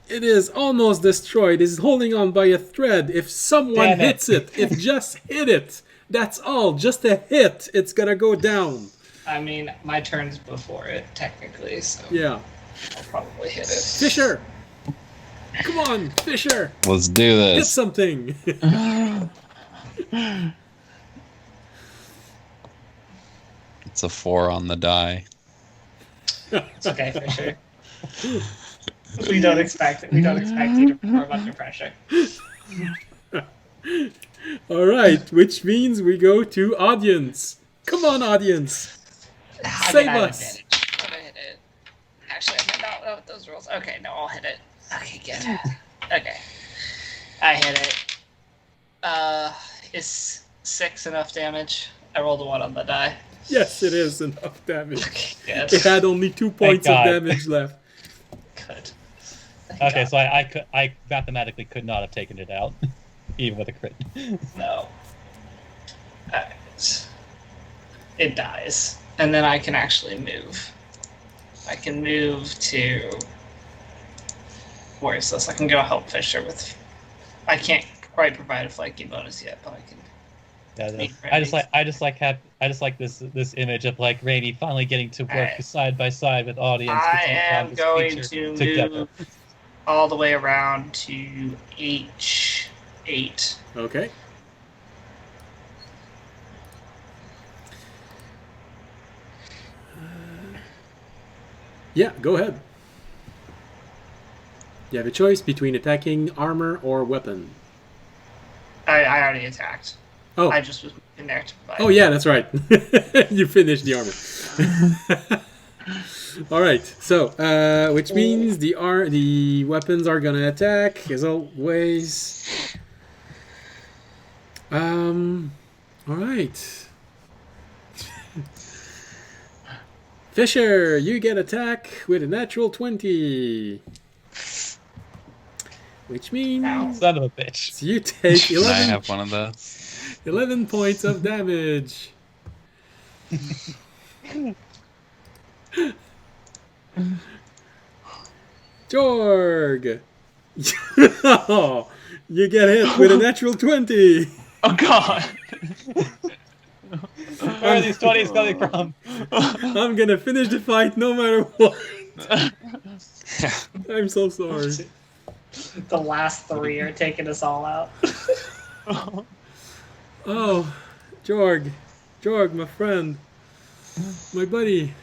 It is almost destroyed. It's holding on by a thread. If someone Damn it. hits it, if just hit it, that's all. Just a hit, it's gonna go down. I mean, my turn's before it, technically, so Yeah. I'll probably hit it. Fisher! Come on, Fisher! Let's do Hit this. something! It's a 4 on the die. It's okay, Fisher. We don't expect it. We don't expect you to perform under pressure. Alright, which means we go to audience. Come on, audience! I Save mean, I have us. advantage. I'm gonna hit it. Actually, I might not know what those rules. Okay, no, I'll hit it. Okay, good. Okay. I hit it. Is 6 enough damage? I rolled a 1 on the die. Yes, it is enough damage. Okay, good. It had only 2 points of God. damage left. Good. Thank Okay, God. so I mathematically could not have taken it out, even with a crit. No. Alright. It dies. And then I can actually move. I can move to... Where is this? I can go help Fisher with... I can't quite provide a flanking bonus yet, but I can... Yeah, Meet I just like this image of like Rainy finally getting to work Alright. side by side with audience. I to take on am this going creature to together. move all the way around to H8. Okay. Yeah, go ahead. You have a choice between attacking armor or weapon. I already attacked. Oh. I just was in there to provide. Oh yeah, that's right. You finished the armor. All right. So, which means the weapons are gonna attack as always. All right. Fisher, you get attack with a natural 20. Which means Son of a bitch. you take Can I 11, have one of those? 11 points of damage. Jorg! Oh, you get hit with a natural 20. Oh God. Where are these 20s coming from? I'm gonna finish the fight no matter what. I'm so sorry. The last 3 are taking us all out. Oh, Jorg, my friend, my buddy.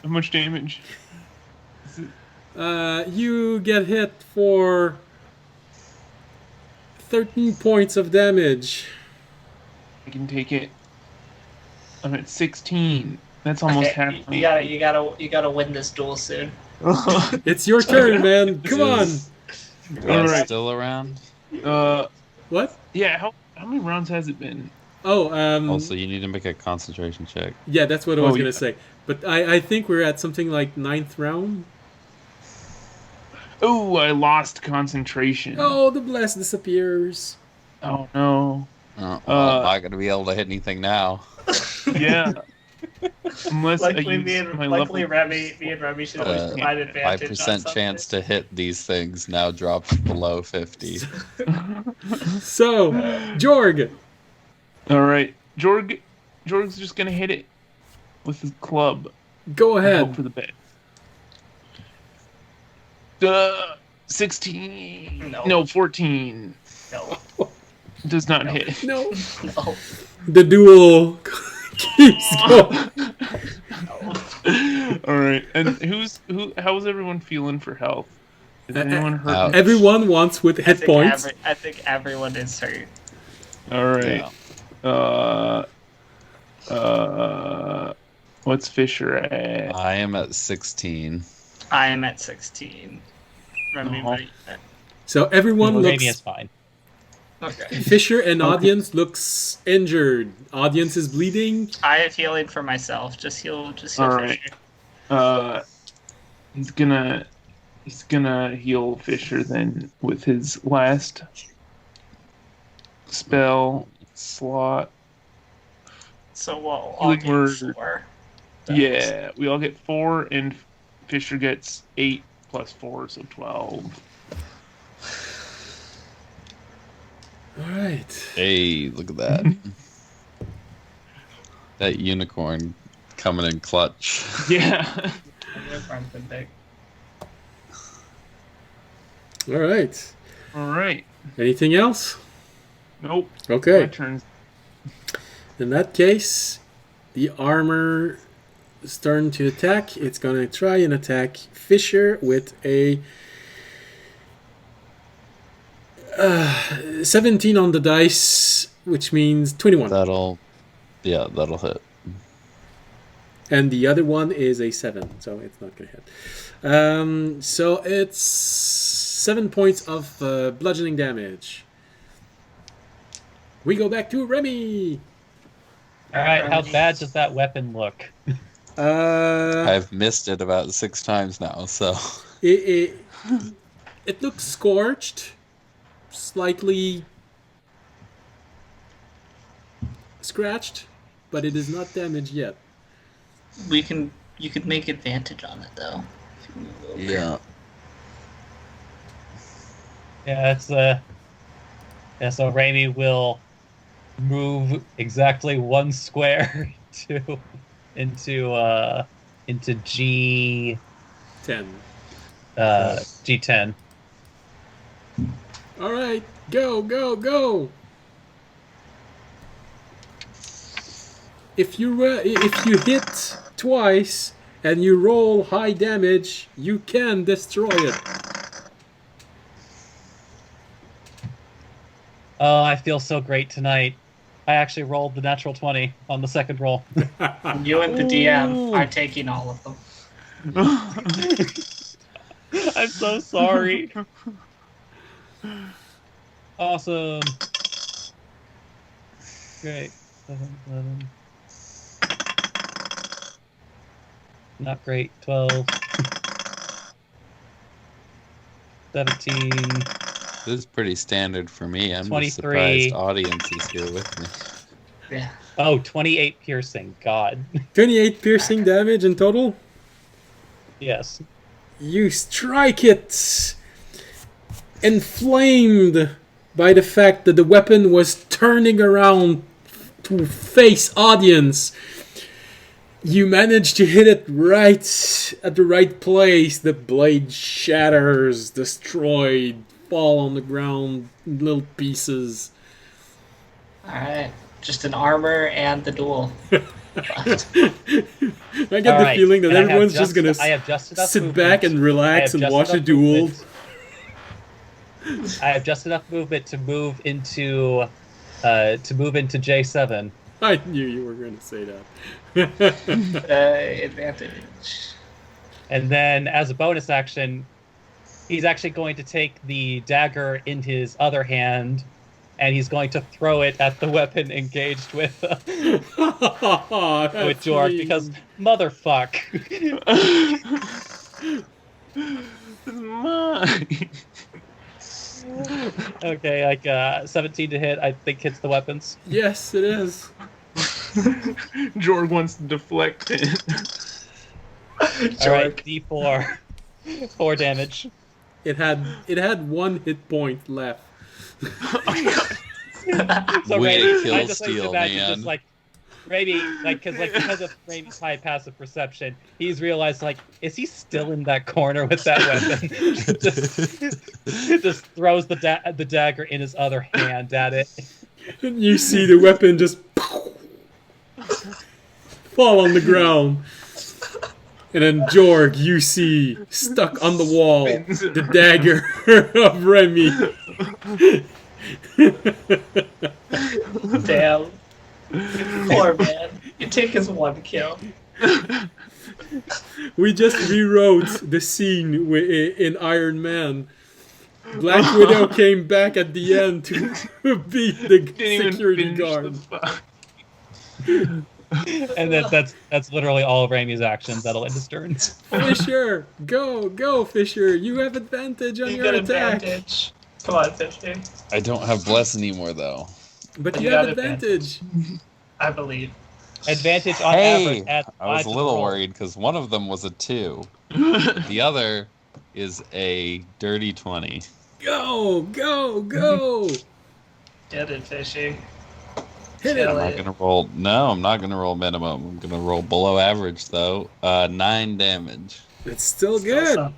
How much damage? You get hit for 13 points of damage. I can take it. I'm at 16. That's almost half. You gotta win this duel soon. It's your turn, man. Come on. Guys Alright. still around? What? Yeah. How many rounds has it been? Oh, Also, you need to make a concentration check. yeah, that's what I was Oh, gonna yeah. say. But I think we're at something like 9th round. Oh, I lost concentration. Oh, the blast disappears. Oh no. Oh, well, I'm not going to be able to hit anything now. Yeah. Unless I Luckily, use my level. me and Remy should always provide advantage. 5% chance to hit these things now drops below 50. So, Jorg. All right, Jorg's just gonna hit it with his club. Go and hope ahead. for the best. 16. No. 14. No, Does not hit. No. no, The duel keeps going. no. All right, and how's everyone feeling for health? Is anyone hurt? Ouch. Everyone wants with hit points. I think everyone is hurt. All right. What's Fisher at? I am at 16. I am at 16. Remy, Uh-huh. what are you at? So everyone Maybe it's looks. fine. Okay. Fisher and Okay. audience looks injured. Audience is bleeding. I have healing for myself. Just heal. All right. Fisher. He's gonna heal Fisher then with his last spell slot. So we'll all Healing word. get 4. Yeah, we all get 4, and Fisher gets 8 plus 4, so 12. All right. Hey, look at that. That unicorn coming in clutch. Yeah. Unicorn's been big. All right. All right. Anything else? Nope. My Okay. turn. In that case, the armor is starting to attack. It's gonna try and attack Fisher with a 17 on the dice, which means 21. That'll hit. And the other one is a 7, so it's not gonna hit. So it's 7 points of bludgeoning damage. We go back to Remy. All right, how bad does that weapon look? I've missed it about 6 times now, so. It looks scorched, slightly scratched, but it is not damaged yet. You could make advantage on it though. If you move over. Yeah. Yeah, it's yeah. So Raimi will move exactly 1 square into G 10. G10. All right, go. If you hit twice and you roll high damage, you can destroy it. Oh, I feel so great tonight. I actually rolled the natural 20 on the second roll. You and the DM are taking all of them. I'm so sorry. Awesome. Great. 7, 11. Not great. 12. 17. This is pretty standard for me. I'm 23. just surprised audience is here with me. Yeah. Oh, 28 piercing. God. 28 piercing damage in total. Yes. You strike it, inflamed by the fact that the weapon was turning around to face audience. You manage to hit it right at the right place. The blade shatters, destroyed, fall on the ground in little pieces. Alright. Just an armor and the duel. I get the Alright, feeling that and I have everyone's just gonna I have just enough sit movement. back and I relax have and just watch the enough duel. movement. I have just enough movement to move into J7. I knew you were going to say that. Advantage. And then as a bonus action, he's actually going to take the dagger in his other hand and he's going to throw it at the weapon engaged with Jorg because motherfuck. This is mine. Okay, like 17 to hit, I think hits the weapons. Yes, it is. Jorg wants to deflect it. All right, D4, 4 damage. It had 1 hit point left. So Way Raimi, to kill I just like to Steel, imagine man. just like Raimi, because of Raimi's high passive perception, he's realized like, is he still in that corner with that weapon? just throws the dagger in his other hand at it. And you see the weapon just fall on the ground. And then Jorg, you see stuck on the wall the dagger of Remy. Damn. Poor man. You take his 1 kill. We just rewrote the scene in Iron Man. Black Widow came back at the end to beat the security guard. And that's literally all of Raimi's actions. That'll end his turn. Fisher, go, Fisher. You have advantage on You your got attack. advantage. Come on, Fisher. I don't have bless anymore though. But You you have got advantage. I believe. Advantage on Hey, average at I was a 5 little roll. worried because one of them was a 2. The other is a dirty 20. Go. Get it, Fishy. Hit Kill it. I'm not gonna roll. No, I'm not gonna roll minimum. I'm gonna roll below average though. 9 damage. It's still good. Awesome.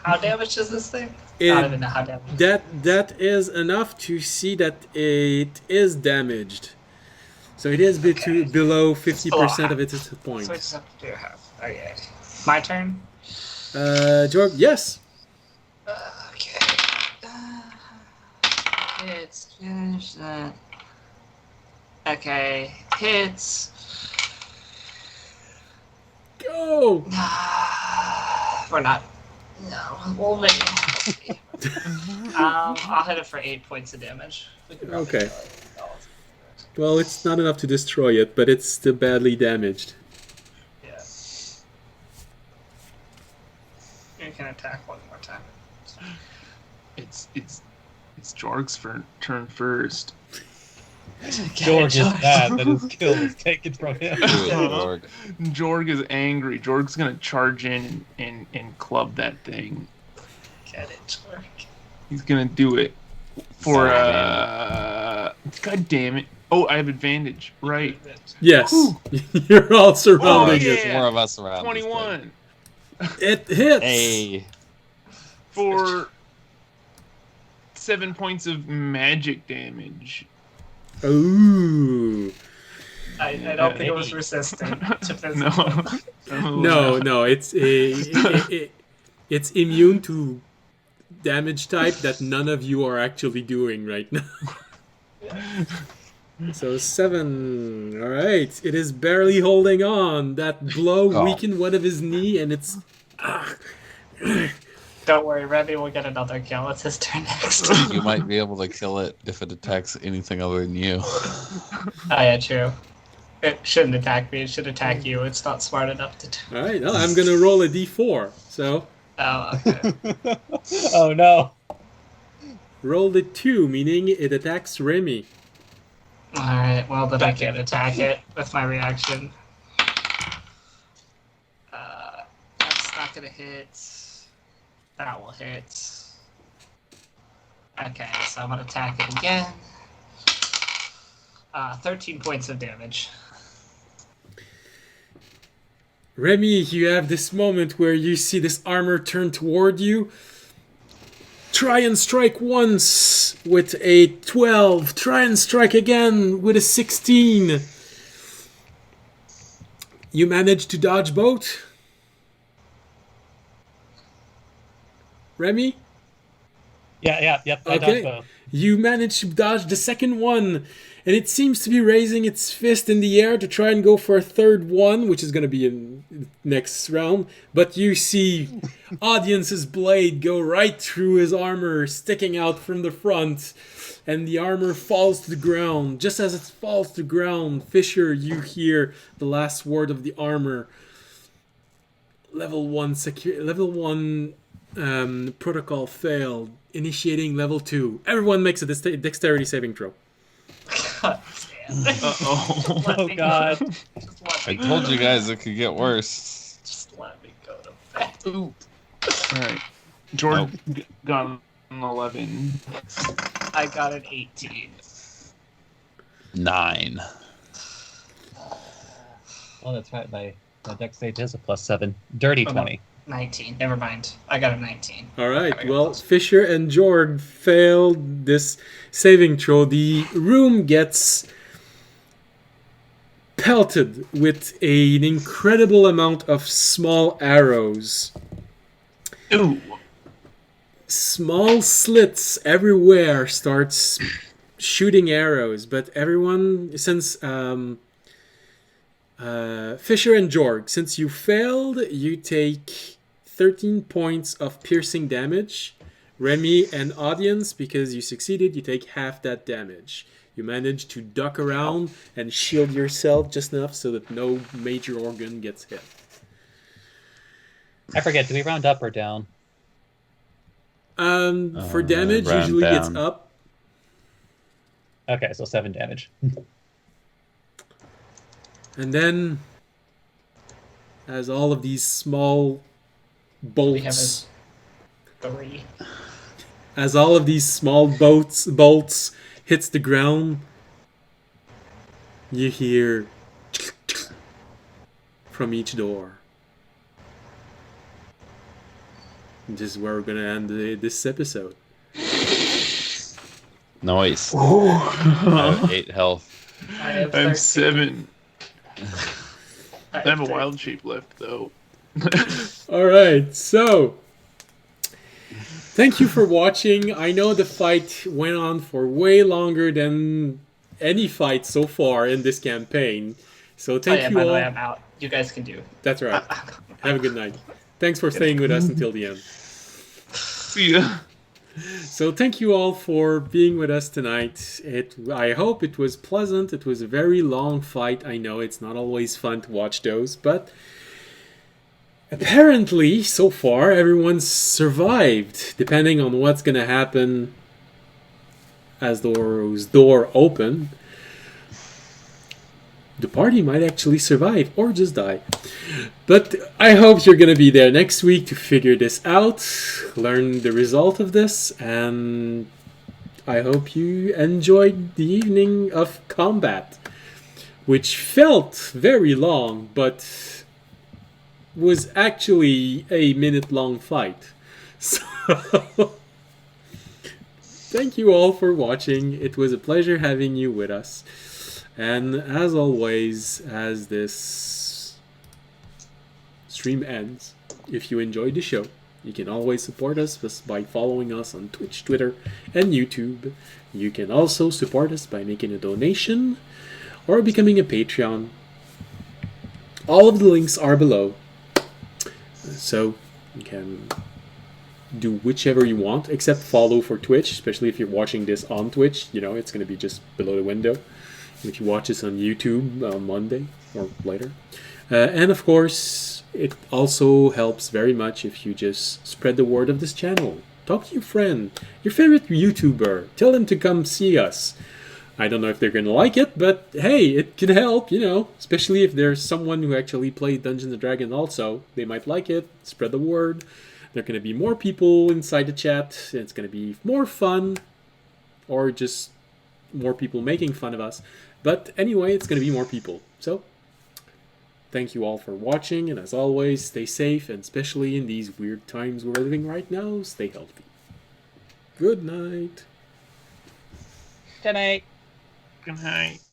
How damaged is this thing? I It- don't even know how damaged. That is enough to see that it is damaged. So it is Okay. below 50% half. of its hit point. So it's up to half. Okay. My turn? Jorg, yes. Okay. Hits. Finish that. Okay. Hits. Go. We're not. No. We'll make it. I'll hit it for 8 points of damage. We can probably Okay. kill it. Well, it's not enough to destroy it, but it's still badly damaged. Yeah. You can attack one more time. It's Jorg's turn first. George is mad that his kill was taken from him. Do it, Jorg. Jorg is angry. Jorg's gonna charge in and club that thing. Get it, Jorg. He's gonna do it for Sorry, God damn it! Oh, I have advantage. Right. Yes. You're all surrounding Oh, yeah. it. There's more of us around. 21 It hits. Hey, for 7 points of magic damage. Ooh. I don't think it was resistant to physical. No. No, it's it's immune to damage type that none of you are actually doing right now. So 7. All right. It is barely holding on. That blow Oh. weakened one of his knee, and it's... Don't worry, Remy will get another kill. It's his turn next. You might be able to kill it if it attacks anything other than you. Oh, yeah, true. It shouldn't attack me. It should attack you. It's not smart enough to do. All right. Now I'm going to roll a d4. So Oh, okay. Oh no. roll a 2, meaning it attacks Remy. Alright, well, then I can't attack it with my reaction. That's not gonna hit. That will hit. Okay, so I'm gonna attack it again. 13 points of damage. Remy, you have this moment where you see this armor turn toward you. Try and strike once with a 12. Try and strike again with a 16. You manage to dodge both? Remy? Yep. I dodged both. You manage to dodge the second one, and it seems to be raising its fist in the air to try and go for a third one, which is going to be in next round. But you see Audience's blade go right through his armor, sticking out from the front, and the armor falls to the ground. Just as it falls to the ground, Fisher, you hear the last word of the armor. Level 1 protocol failed. Initiating level 2. Everyone makes a dexterity saving throw. God damn. Uh-oh. Let Oh me god. go. Just let I me told go. you guys it could get worse. Just let me go to bed. Ooh. Alright. Jordan got an 11. I got an 18. 9. Oh, that's right. My dex save is a +7. Dirty Oh, no. 20. 19. Never mind. I got a 19. All right. There we go. Well, Fisher and Jorg failed this saving throw. The room gets pelted with an incredible amount of small arrows. Ooh. Small slits everywhere starts shooting arrows, but everyone, since Fisher and Jorg, since you failed, you take 13 points of piercing damage. Remy and Audience, because you succeeded, you take half that damage. You manage to duck around and shield yourself just enough so that no major organ gets hit. I forget, do we round up or down? For damage, round usually it's down. up. Okay, so 7 damage. And then, as all of these small We have bolts, a 3. as all of these small bolts hits the ground, you hear from each door. This is where we're gonna end this episode. Nice. I have 8 health. I have I have 13. 7. I I have a 13. wild shape left, though. All right, so thank you for watching. I know the fight went on for way longer than any fight so far in this campaign. So Oh, thank yeah, you by the all. way, I'm out. You guys can do. That's right. Have a good night. Thanks for staying with us until the end. See ya. So thank you all for being with us tonight. I hope it was pleasant. It was a very long fight. I know it's not always fun to watch those, but apparently, so far, everyone's survived. Depending on what's going to happen as those door open, the party might actually survive or just die. But I hope you're going to be there next week to figure this out, learn the result of this, and I hope you enjoyed the evening of combat, which felt very long, but was actually a minute-long fight. So, thank you all for watching. It was a pleasure having you with us. And as always, as this stream ends, if you enjoyed the show, You can always support us just by following us on Twitch, Twitter, and YouTube. You can also support us by making a donation or becoming a Patreon. All of the links are below. So you can do whichever you want, except follow for Twitch, especially if you're watching this on Twitch. You know, it's going to be just below the window. If you watch this on YouTube on Monday or later. And of course, it also helps very much if you just spread the word of this channel. Talk to your friend, your favorite YouTuber. Tell them to come see us. I don't know if they're going to like it, but hey, it can help, you know. Especially if there's someone who actually played Dungeons & Dragons also. They might like it. Spread the word. There are going to be more people inside the chat. It's going to be more fun. Or just more people making fun of us. But anyway, it's going to be more people. So, thank you all for watching. And as always, stay safe. And especially in these weird times we're living right now, stay healthy. Good night. Good night. Good night.